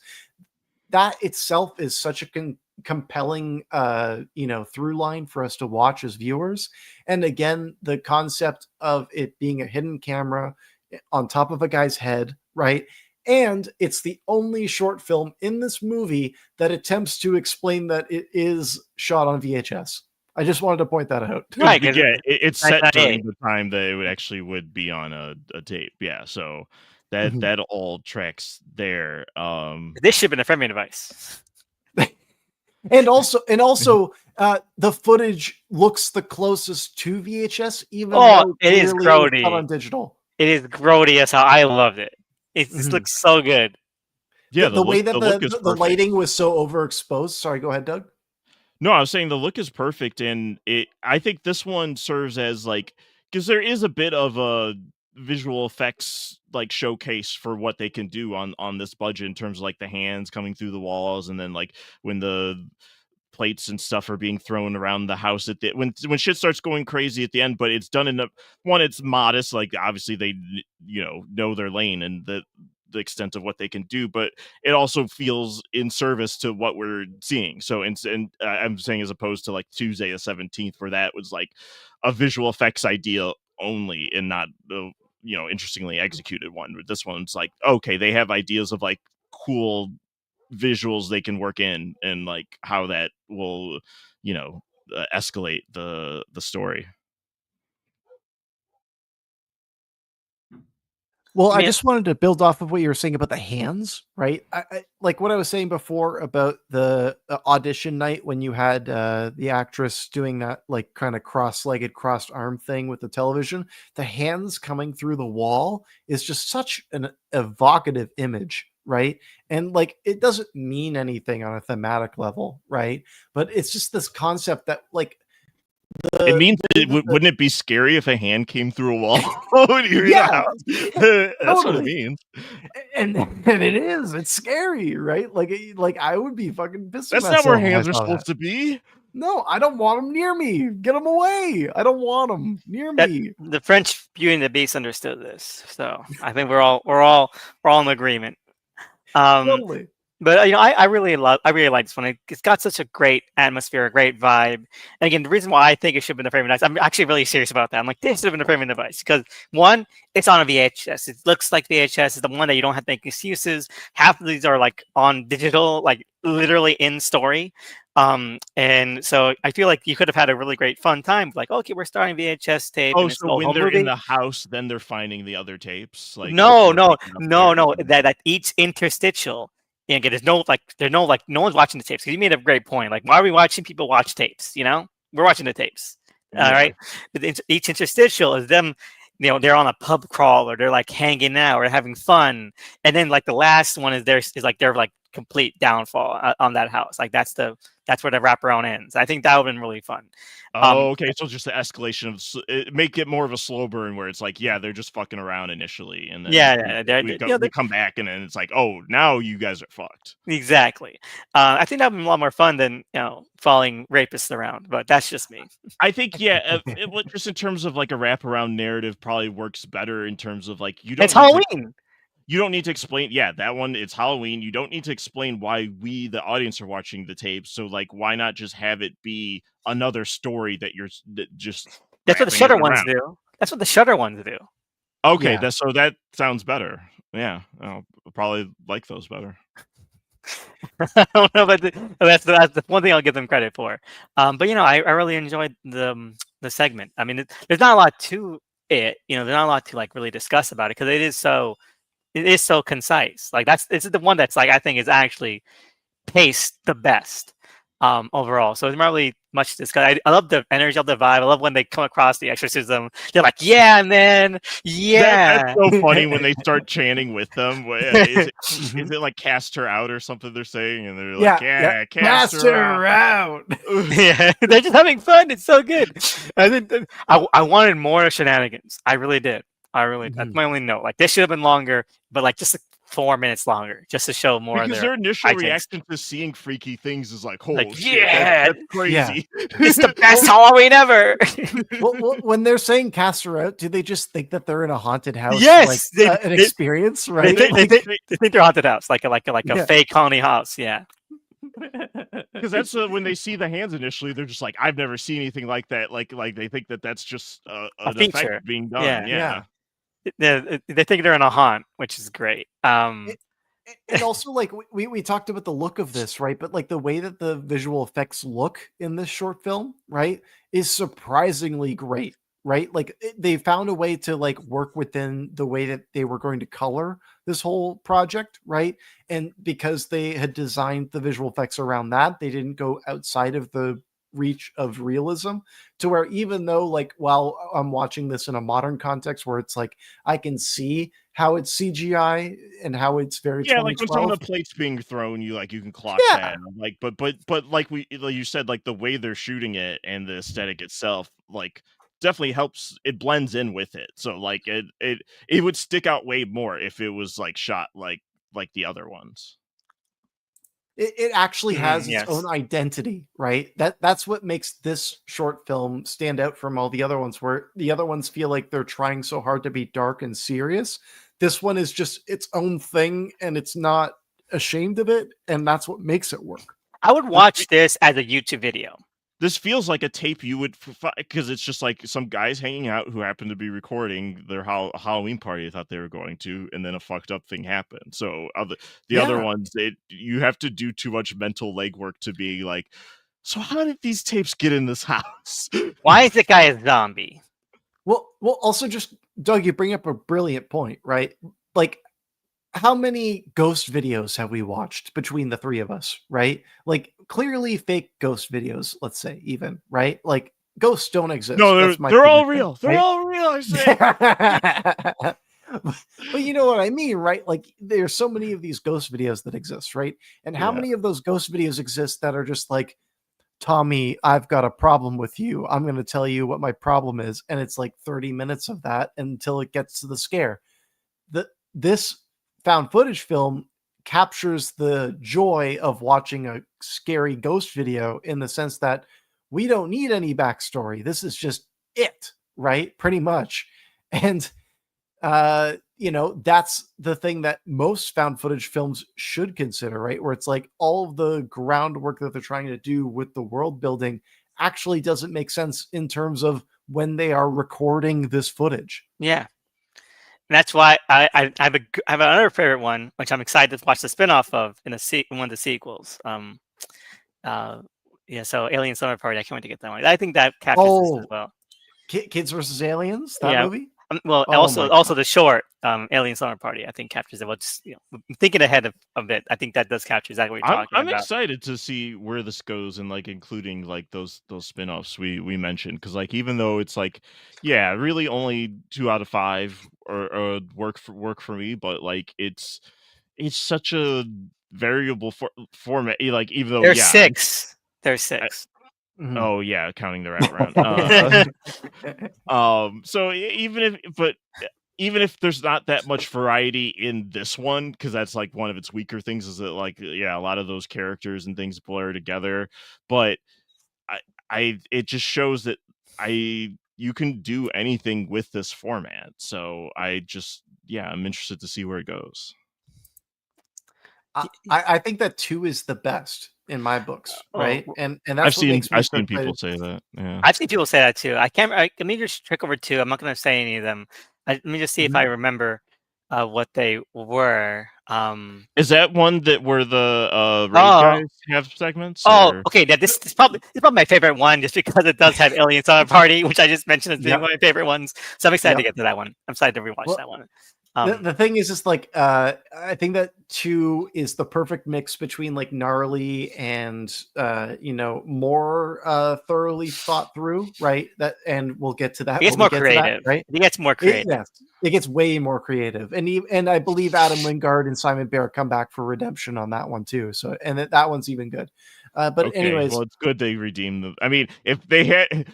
that itself is such a compelling through line for us to watch as viewers. And again, the concept of it being a hidden camera on top of a guy's head, right? And it's the only short film in this movie that attempts to explain that it is shot on VHS. I just wanted to point that out. Right, because Yeah, it's set during 1998. the time that it would be on a tape. Yeah, so that Mhm. that all tracks there. This should have been a framing device. And also, the footage looks the closest to VHS, even Oh, though it is clearly it was shot grody. on digital. It is grody as how I loved it. It just Mhm. looks so good. Yeah, The way the that look is the perfect. lighting was so overexposed. Sorry, go ahead, Doug. No, I was saying the look is perfect, and I think this one serves as like because there is a bit of a visual effects like showcase for what they can do on this budget in terms of like the hands coming through the walls, and then like when the plates and stuff are being thrown around the house at the when shit starts going crazy at the end. But it's done in a one, it's modest, like obviously they know their lane and the extent of what they can do, but it also feels in service to what we're seeing. So and I'm saying as opposed to like Tuesday the 17th, where that was like a visual effects idea only and not the interestingly executed one. But this one's like, okay, they have ideas of like cool visuals they can work in and like how that will escalate the story. Well, I I mean, just wanted to build off of what you were saying about the hands, right? Like what I was saying before about the audition night when you had the actress doing that like kind of cross-legged, crossed arm thing with the television. The hands coming through the wall is just such an evocative image, right? And like it doesn't mean anything on a thematic level, right? But it's just this concept that like It the means way that wouldn't it be scary if a hand came through a wall when you're in a yeah, house? That's what it totally. means. And it is. It's scary, right? Like I would be fucking pissing That's not where myself if I hands are saw that. supposed to be. No, I don't want them near me. Get them away. I don't want them near that me. the French Beauty and the Beast understood this, so I think we're all in agreement. Um, Totally. But I really like this one. It's got such a great atmosphere, a great vibe. And again, the reason why I think it should have been a framing device, I'm actually really serious about that. I'm like, this should have been a framing device because one, it's on a VHS. It looks like VHS. It's the one that you don't have to make excuses. Half of these are like on digital, like literally in story. And so I feel like you could have had a really great fun time. Like, okay, we're starting VHS tape, Oh, and it's so the when whole they're in movie. the house, then they're finding the other tapes, like No, before no, they get no, upstairs. no. That each interstitial And again, there's no no one's watching the tapes. Because you made a great point. Like, why are we watching people watch tapes? We're watching the tapes. All right. But each interstitial is them. They're on a pub crawl, or they're like hanging out or having fun, and then like the last one is their like complete downfall on that house. Like that's where the wraparound ends. I think that would have been really fun. Okay, so just the escalation of make it more of a slow burn where it's like, yeah, they're just fucking around initially, and then we come back, and then it's like, oh, now you guys are fucked. Exactly. I think that would be a lot more fun than following rapists around, but that's just me. I think just in terms of like a wraparound narrative, probably works better in terms of like It's Halloween. You don't need to explain. Yeah, that one, it's Halloween. You don't need to explain why we, the audience, are watching the tape. So, like, why not just have it be another story that just. That's what the Shudder ones do. That's what the Shudder ones do. Okay, so that sounds better. Yeah, I'll probably like those better. I don't know, but that's the one thing I'll give them credit for. But I really enjoyed the segment. I mean, there's not a lot to it. There's not a lot to like really discuss about it because it is so concise. Like it's the one that's like I think is actually paced the best overall. So it's not really much to discuss. I love the energy of the vibe. I love when they come across the exorcism. They're like, yeah, man, yeah. That's so funny when they start chanting with them. Is it like cast her out or something they're saying? And they're like, yeah. Cast her out. Yeah, they're just having fun. It's so good. I wanted more shenanigans. I really did. That's my only note. Like this should have been longer, but like just 4 minutes longer, just to show more. Because their initial reaction to seeing freaky things is like, "Holy shit, that's crazy! Yeah. It's the best Halloween ever." well, when they're saying cast her out, do they just think that they're in a haunted house? Yes, like, an experience, right? They think they're haunted house, like a fake haunted house. Yeah. Because that's when they see the hands initially, they're just like, "I've never seen anything like that." Like they think that's just an effect being done. Yeah. They think they're in a haunt, which is great. And also, like we talked about the look of this, right? But like the way that the visual effects look in this short film, right, is surprisingly great, right? Like they found a way to like work within the way that they were going to color this whole project, right? And because they had designed the visual effects around that, they didn't go outside of the reach of realism, to where even though like while I'm watching this in a modern context where it's like I can see how it's CGI and how it's very like when some of the plates being thrown, you can clock that. Like, but like you said, like the way they're shooting it and the aesthetic itself, like definitely helps. It blends in with it, so like it would stick out way more if it was like shot like the other ones. It actually has its own identity, right? That's what makes this short film stand out from all the other ones, where the other ones feel like they're trying so hard to be dark and serious. This one is just its own thing, and it's not ashamed of it, and that's what makes it work. I would watch this as a YouTube video. This feels like a tape you would, because it's just like some guys hanging out who happen to be recording their Halloween party they thought they were going to, and then a fucked up thing happened. So the other ones, you have to do too much mental legwork to be like, so how did these tapes get in this house? Why is the guy a zombie? Well, also just, Doug, you bring up a brilliant point, right? Like, how many ghost videos have we watched between the three of us, right? Like clearly fake ghost videos, let's say, even, right? Like ghosts don't exist. No, they're all real. They're all real, I say. But you know what I mean, right? Like there's so many of these ghost videos that exist, right? And how many of those ghost videos exist that are just like, Tommy, I've got a problem with you. I'm going to tell you what my problem is. And it's like 30 minutes of that until it gets to the scare. This found footage film captures the joy of watching a scary ghost video in the sense that we don't need any backstory. This is just it, right? Pretty much. And, that's the thing that most found footage films should consider, right? Where it's like all of the groundwork that they're trying to do with the world building actually doesn't make sense in terms of when they are recording this footage. Yeah. And that's why I have another favorite one, which I'm excited to watch the spinoff of in one of the sequels. So Alien Summer Party. I can't wait to get that one. I think that captures this as well. Kids versus Aliens. That movie. Well, Oh my also God. the short Alien Summer Party, I think captures it. What's thinking ahead of it. I think that does capture exactly what you're talking I'm about. excited to see where this goes, and like including like those spin-offs we mentioned, because like even though it's like, yeah, really only 2 out of 5 or work for me, but like it's such a variable format. Like even though There's yeah, 6. There's I, 6. Mhm. oh yeah, counting the wraparound. So even if but even if there's not that much variety in this one, because that's like one of its weaker things, is that like yeah, a lot of those characters and things blur together. But I it just shows that you can do anything with this format. So I just yeah, I'm interested to see where it goes. I think that 2 is the best in my books, Oh, right? And that's what makes me I've so seen people excited. say that. Yeah. I've seen people say that too. I can't. Let me just trick over 2. I'm not going to say any of them. Let me just see if Mhm. I remember what they were. Is that one that where the raid Oh, guys have segments oh, or okay. Yeah, this is probably my favorite one, just because it does have Alien Summer Party, which I just mentioned as being Yep, one of my favorite ones. So I'm excited to yep. get to that one. I'm excited to rewatch Well, that one. the thing is just like I think that 2 is the perfect mix between like gnarly and more thoroughly thought through, right? That and we'll get to It that gets when we more get to that, creative. right? It gets more It, creative. yes, it gets way more creative, and I believe Adam Wingard and Simon Bear come back for redemption on that one too. So and that one's even good. But okay, anyways, well, it's good they redeemed them. I mean, if they had,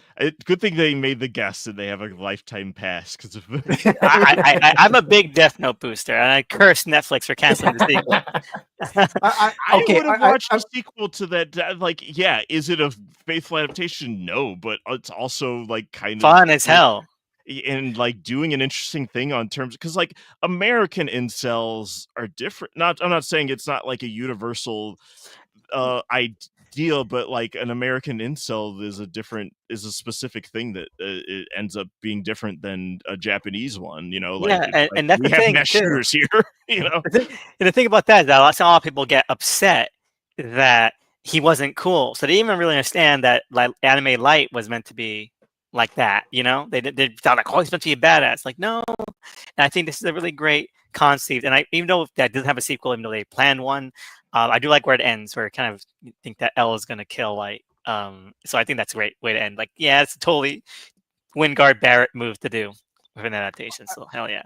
good thing they made the guests and they have a lifetime pass. Because I'm a big Death Note booster, and I curse Netflix for canceling the sequel. I okay, would have watched the sequel to that. Like, yeah, is it a faithful adaptation? No, but it's also like kind of Fun as hell. and like doing an interesting thing on terms because like American incels are different. Not, I'm not saying it's not like a universal ideal, but like an American incel is a specific thing that it ends up being different than a Japanese one. You know, like Yeah, it's like and that's we the have thing mesh too. shooters here. You know, The thing about that is that a lot of people get upset that he wasn't cool. So they didn't even really understand that like anime light was meant to be like that. They thought like, oh, he's meant to be a badass. Like, no. And I think this is a really great concept. And even though that doesn't have a sequel, even though they planned one, I do like where it ends, where it kind of think that L is going to kill Light. So I think that's a great way to end. Like, yeah, it's a totally Wingard Barrett move to do with an adaptation. So hell yeah.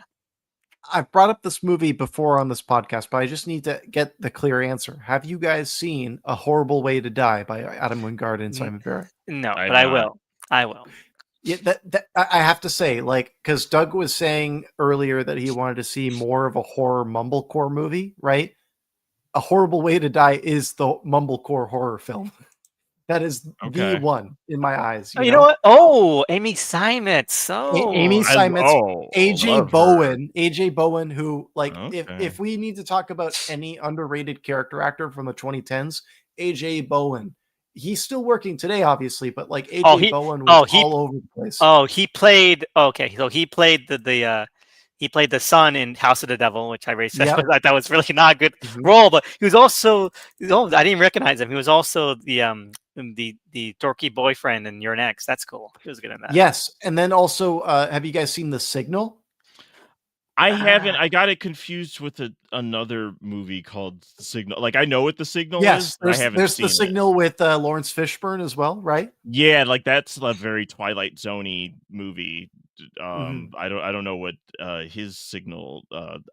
I've brought up this movie before on this podcast, but I just need to get the clear answer. Have you guys seen A Horrible Way to Die by Adam Wingard and N- Simon Barrett? No, I but have I not. will. I will. Yeah, that I have to say, like, because Doug was saying earlier that he wanted to see more of a horror mumblecore movie, right? A Horrible Way to Die is the mumblecore horror film. That is the Okay. one in my eyes, Oh, you you know know? what? Oh, Amy Simons. Amy So Simons, AJ Love her. Bowen, AJ Bowen, who like Okay. if we need to talk about any underrated character actor from the 2010s, AJ Bowen. He's still working today, obviously, but like oh AJ he Bowen was oh he all over the place. oh he played okay, so he played he played the son in House of the Devil, which I raised Yep. that was really not a good Mhm. role, but he was also I didn't recognize him. He was also the dorky boyfriend in Your Next. That's cool. He was good in that. Yes, and then also, have you guys seen The Signal? I haven't. Ah, I got it confused with another movie called The Signal. Like I know what The Signal is, Yes, but I haven't there's The seen it. Signal with Lawrence Fishburne as well, right? Yeah, like that's a very Twilight Zoney movie. Mhm. I don't know what his signal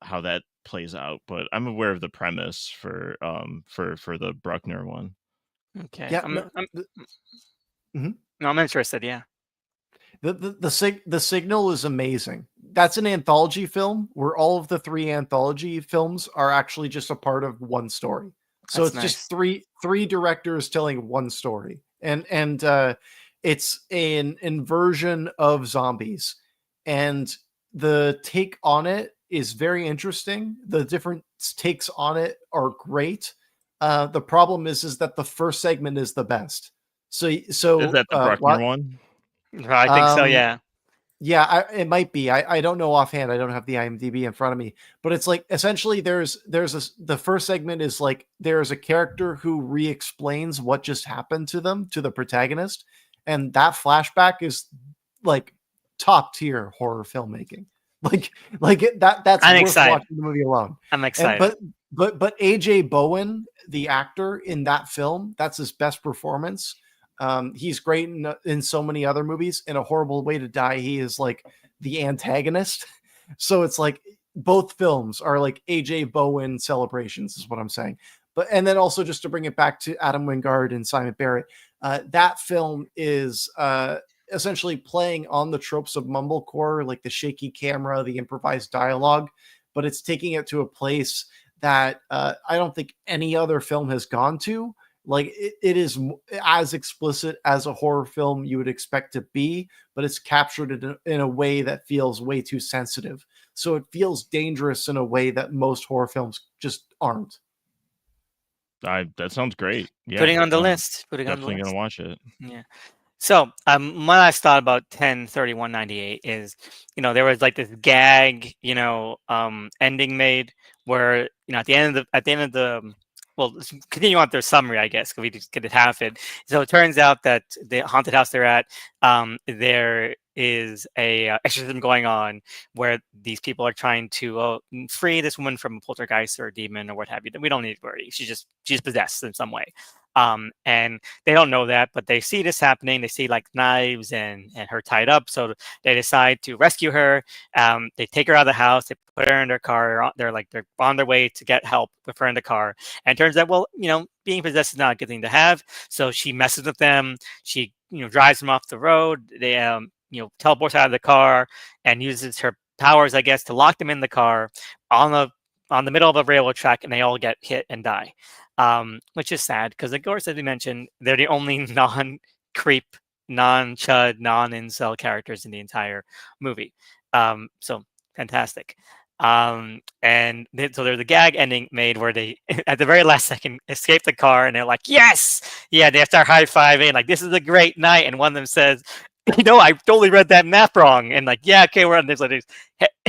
how that plays out, but I'm aware of the premise for the Bruckner one. okay. Yeah, no, mhm. No, I'm interested. Yeah, The Signal is amazing. That's an anthology film where all of the 3 anthology films are actually just a part of one story. So that's it's just nice. three directors telling one story. And it's an inversion of zombies. And the take on it is very interesting. The different takes on it are great. The problem is that the first segment is the best. Is So that the Bruckner what one? I think so. um, Yeah, yeah, it might be. I don't know offhand. I don't have the IMDb in front of me, but it's like essentially the first segment is like there's a character who re-explains what just happened to them to the protagonist, and that flashback is like top tier horror filmmaking. That's I'm worth excited. watching the movie alone. I'm excited. But AJ Bowen, the actor in that film, that's his best performance. He's great in so many other movies. In A Horrible Way to Die, he is like the antagonist. So it's like both films are like AJ Bowen celebrations, is what I'm saying. And then also just to bring it back to Adam Wingard and Simon Barrett, that film is essentially playing on the tropes of mumblecore, like the shaky camera, the improvised dialogue, but it's taking it to a place that I don't think any other film has gone to. Like it is as explicit as a horror film you would expect to be, but it's captured in a way that feels way too sensitive. So it feels dangerous in a way that most horror films just aren't. That sounds great. Yeah, Putting on the I'm list. definitely gonna watch it. Yeah. So, my last thought about 10/31/98 is, there was like this gag, ending made where, at the end of the, well, let's continue on their summary, I guess, because we just get it half it. So it turns out that the haunted house they're at, there is a exorcism going on where these people are trying to free this woman from a poltergeist or a demon or what have you. We don't need to worry. She's possessed in some way. And they don't know that, but they see this happening. They see like knives and her tied up. So they decide to rescue her. They take her out of the house. They put her in their car. They're on their way to get help with her in the car. And it turns out, well, being possessed is not a good thing to have. So she messes with them. She, drives them off the road. They, teleports out of the car and uses her powers, I guess, to lock them in the car on the middle of a railroad track, and they all get hit and die. Which is sad because, of course, as we mentioned, they're the only non-creep, non-chud, non-incel characters in the entire movie. So fantastic. So there's a gag ending made where they, at the very last second, escape the car and they're like, yes! Yeah, they start high-fiving, like, this is a great night. And one of them says, I totally read that map wrong. And like, yeah, okay, we're on this. Like,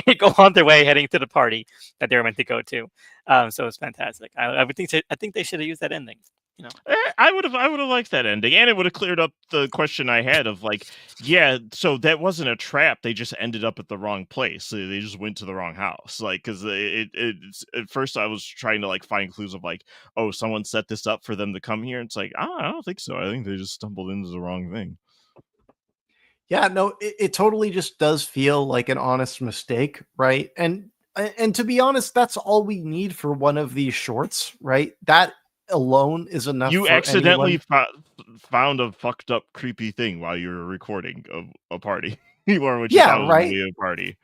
they go on their way heading to the party that they were meant to go to. So it's fantastic. I think they should have used that ending. I would have liked that ending, and it would have cleared up the question I had of like, yeah, so that wasn't a trap. They just ended up at the wrong place. They just went to the wrong house. Like, because it's at first I was trying to like find clues of like, oh, someone set this up for them to come here. It's like, I don't think so. I think they just stumbled into the wrong thing. Yeah, no, it totally just does feel like an honest mistake, right? And to be honest, that's all we need for one of these shorts, right? That alone is enough. You for accidentally anyone. found a fucked up, creepy thing while you were recording a party, or what you Yeah, thought was right. gonna be a party.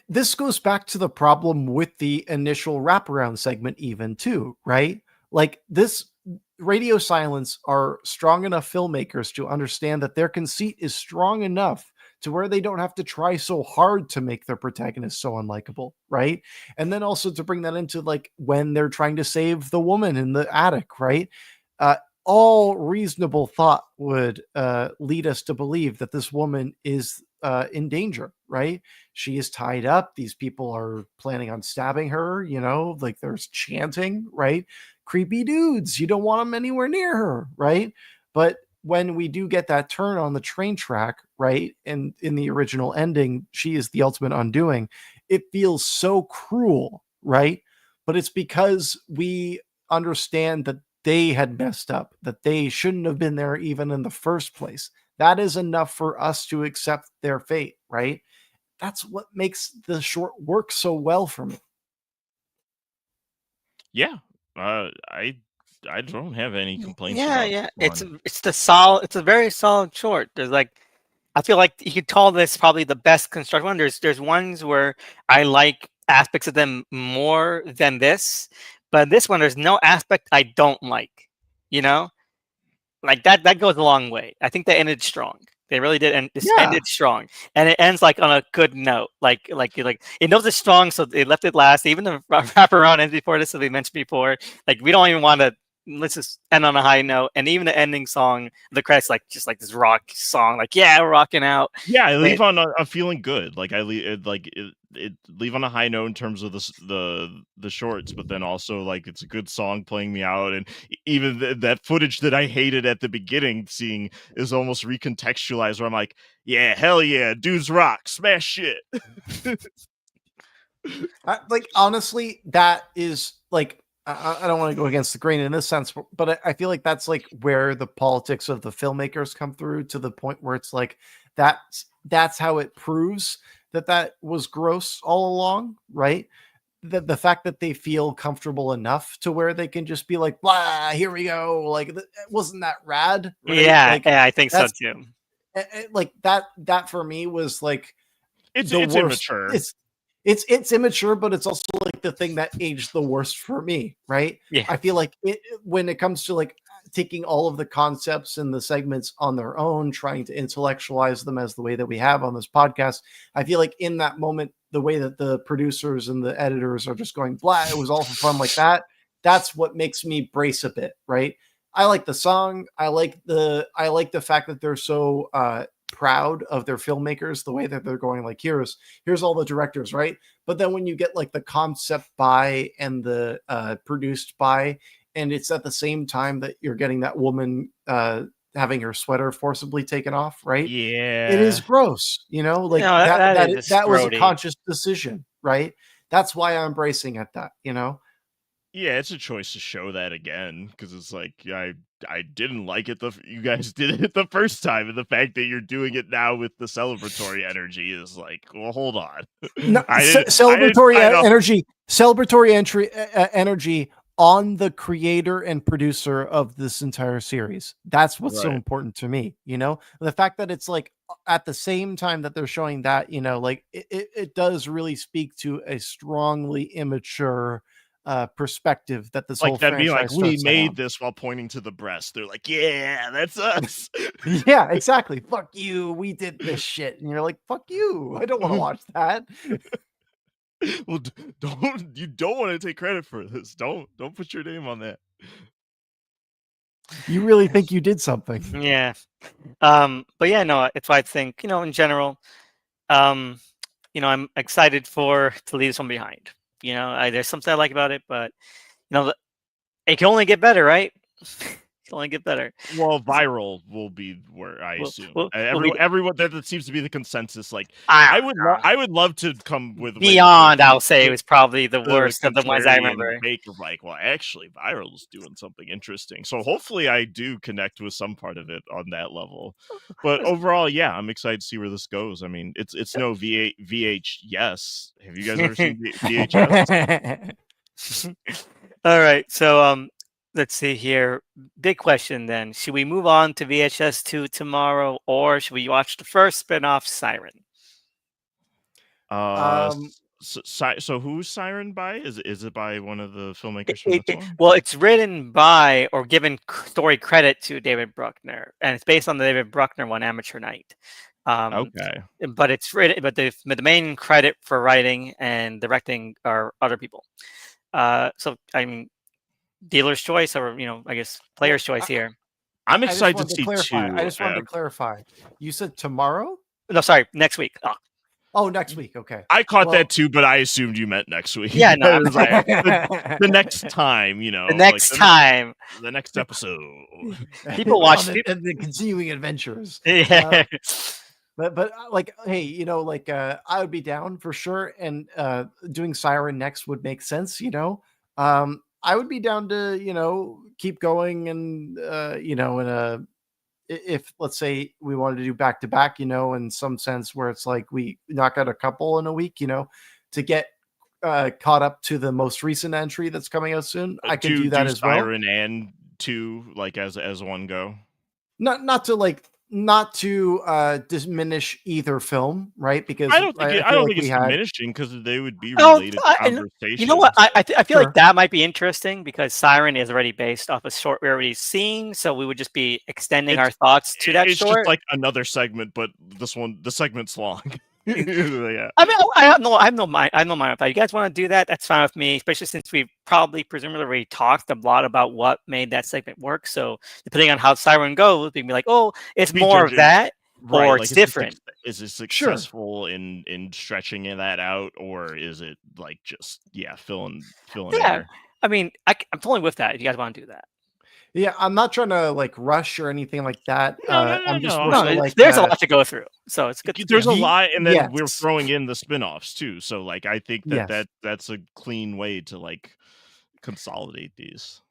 This goes back to the problem with the initial wraparound segment, even too, right? Like this radio silence are strong enough filmmakers to understand that their conceit is strong enough to where they don't have to try so hard to make their protagonist so unlikable, right? And then also to bring that into like when they're trying to save the woman in the attic, right? All reasonable thought would lead us to believe that this woman is in danger, right? She is tied up. These people are planning on stabbing her, like there's chanting, right? Creepy dudes. You don't want them anywhere near her, right? But when we do get that turn on the train track, right? And in the original ending, she is the ultimate undoing. It feels so cruel, right? But it's because we understand that they had messed up, that they shouldn't have been there even in the first place. That is enough for us to accept their fate, right? That's what makes the short work so well for me. Yeah, I don't have any complaints Yeah, about yeah. this one. It's a very solid short. There's like, I feel like you could call this probably the best constructed one. There's ones where I like aspects of them more than this, but this one there's no aspect I don't like. You know, like that goes a long way. I think they ended strong. They really did, and this Yeah. ended strong, and it ends like on a good note. Like it knows it's strong, so they left it last. Even the wraparound ends before this, as we mentioned before. Like we don't even want to let's just end on a high note. And even the ending song, the credits, like just like this rock song, like yeah, we're rocking out. Yeah, I leave on a feeling good. Like I leave it leave on a high note in terms of the shorts, but then also like it's a good song playing me out, and even that footage that I hated at the beginning seeing is almost recontextualized where I'm like, yeah, hell yeah, dudes rock, smash shit. Like honestly, that is like I don't want to go against the grain in this sense, but I feel like that's like where the politics of the filmmakers come through to the point where it's like that's how it proves that was gross all along, right? The fact that they feel comfortable enough to where they can just be like, blah, here we go. Like, wasn't that rad? Right? Yeah, Like, yeah, I think so that's too. like that for me was like It's the worst. immature. It's immature, but it's also like the thing that aged the worst for me, right? Yeah. I feel like when it comes to like taking all of the concepts and the segments on their own, trying to intellectualize them as the way that we have on this podcast, I feel like in that moment, the way that the producers and the editors are just going, blah, it was all for fun like that. That's what makes me brace a bit, right? I like the song. I like the fact that they're so proud of their filmmakers, the way that they're going like, here's all the directors, right? But then when you get like the concept by and the produced by, and it's at the same time that you're getting that woman having her sweater forcibly taken off, right? It is Yeah. gross, you know, like No, that is that was a grody. conscious decision, right? That's why I'm bracing at that, you know. Yeah, it's a choice to show that again because it's like I didn't like it. You guys did it the first time, and the fact that you're doing it now with the celebratory energy is like, well, hold on. No, I didn't celebratory sign up. energy on the creator and producer of this entire series. That's what's so Right. important to me, you know, the fact that it's like at the same time that they're showing that, you know, like it does really speak to a strongly immature perspective that this Like whole them being like, franchise we starts made on. this while pointing to the breast. They're like, yeah, that's us. Yeah, exactly. Fuck you. We did this shit. And you're like, fuck you. I don't want to watch that. Well, you don't want to take credit for this. Don't put your name on that. You really think you did something. Yeah. But yeah, no, it's why I think, in general, I'm excited to leave this one behind. There's something I like about it, but it can only get better, right? It can only get better. Well, viral will be where I assume everyone that seems to be the consensus. Like I would love to come with Beyond. I'll say it was probably the worst of the ones I contrarian remember. take of like, well, actually, viral is doing something interesting. So hopefully, I do connect with some part of it on that level. But overall, yeah, I'm excited to see where this goes. I mean, it's no VH. Yes, have you guys ever seen VHS? All right, so let's see here. Big question then. Should we move on to VHS 2 tomorrow, or should we watch the first spin-off, Siren? So who's Siren by? Is it by one of the filmmakers from this one? Well, it's written by or given story credit to David Bruckner, and it's based on the David Bruckner one, Amateur Night. Okay. But it's written, but the main credit for writing and directing are other people. So I mean, dealer's choice, or I guess player's choice here. I'm excited to see two. I just wanted to clarify. You said tomorrow? No, sorry, next week. Oh, next week. Okay. I caught that too, but I assumed you meant next week. Yeah, no. The next time, The next time. The next episode. People watch the continuing adventures. Yeah. But like, hey, I would be down for sure, and doing Siren next would make sense. I would be down to keep going, and if let's say we wanted to do back to back, in some sense where it's like we knock out a couple in a week, to get caught up to the most recent entry that's coming out soon. I could do that as well. Siren and 2 like as one go. Not to diminish either film, right? Because I don't think it's diminishing because they would be related conversations. You know what? I feel like that might be interesting because Siren is already based off a short we already seen, so we would just be extending our thoughts to that short. It's just like another segment, but the segment's long. Yeah. I mean, I have no mind with that. You guys want to do that? That's fine with me, especially since we've probably presumably already talked a lot about what made that segment work. So depending on how Siren goes, we can be like, oh, it's Be more of judging, that, right? or Like, it's different. is it Sure. successful in stretching that out, or is it like just filling Yeah, air? I mean, I'm totally with that. If you guys want to do that, Yeah, I'm not trying to like rush or anything like that. No, no, no, I'm just no. more so no, like there's a lot to go through, so it's good. There's a the lot, and then we're yes, throwing in the spin-offs too. So like, I think yes. that's a clean way to like consolidate these.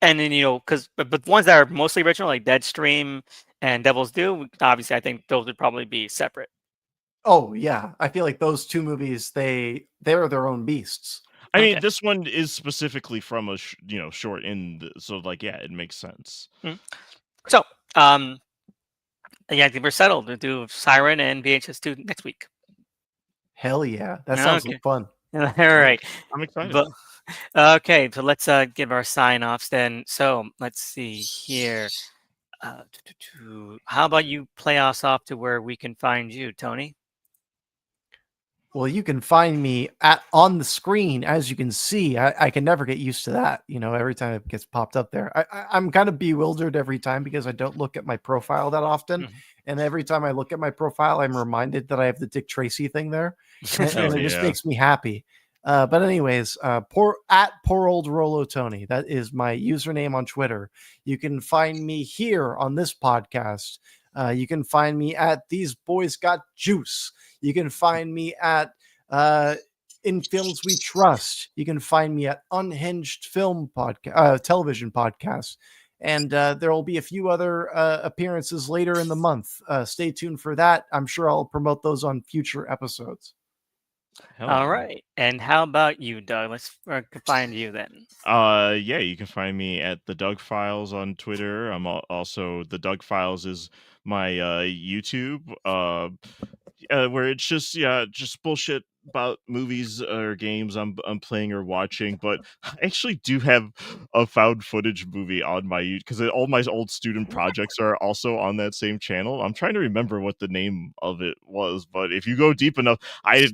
And then because but ones that are mostly original, like Deadstream and Devil's Due, obviously, I think those would probably be separate. Oh yeah, I feel like those two movies they're their own beasts. I Okay. mean, this one is specifically from a short so like, yeah, it makes sense. Mm. So, yeah, I think we're settled to do Siren and VHS2 next week. Hell yeah, that sounds like Okay. fun. All I'm right. I'm excited. But okay, so let's give our sign-offs then. So let's see here. How about you play us off to where we can find you, Tony? Well, you can find me at on the screen, as you can see. I can never get used to that. Every time it gets popped up there, I'm kind of bewildered every time because I don't look at my profile that often. Mhm. And every time I look at my profile, I'm reminded that I have the Dick Tracy thing there, and Oh it just yeah. makes me happy. But anyways, poor old Rolo Tony. That is my username on Twitter. You can find me here on this podcast. You can find me at These Boys Got Juice. You can find me at In Films We Trust. You can find me at Unhinged Film Podcast, Television Podcast. And there will be a few other appearances later in the month. Stay tuned for that. I'm sure I'll promote those on future episodes. Hell All yeah. right. And how about you, Doug? Let's find you then. Yeah, you can find me at the Doug Files on Twitter. I'm also the Doug Files is my YouTube, where it's just just bullshit about movies or games I'm playing or watching. But I actually do have a found footage movie on my YouTube because all my old student projects are also on that same channel. I'm trying to remember what the name of it was, but if you go deep enough, I've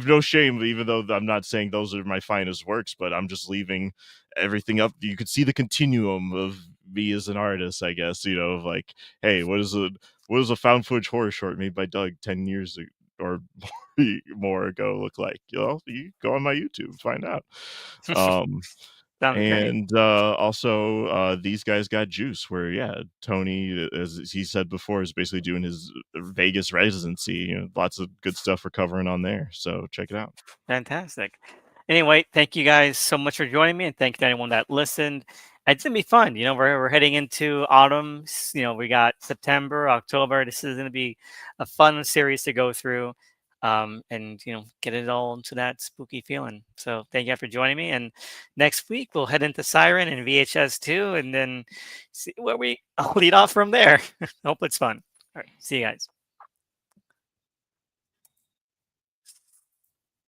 no shame, even though I'm not saying those are my finest works, but I'm just leaving everything up. You could see the continuum of me as an artist, I guess. Of like, hey, what does a found footage horror short made by Doug 10 years or more ago look like? You go on my YouTube, find out. Um, Sounds great. and also, these guys got juice. Where Tony, as he said before, is basically doing his Vegas residency. Lots of good stuff we're covering on there. So check it out. Fantastic. Anyway, thank you guys so much for joining me, and thank you to anyone that listened. It's gonna be fun. We're heading into autumn. We got September, October. This is gonna be a fun series to go through, and get it all into that spooky feeling. So thank you for joining me. And next week we'll head into Siren and VHS2, and then see where we lead off from there. Hope it's fun. All right, see you guys.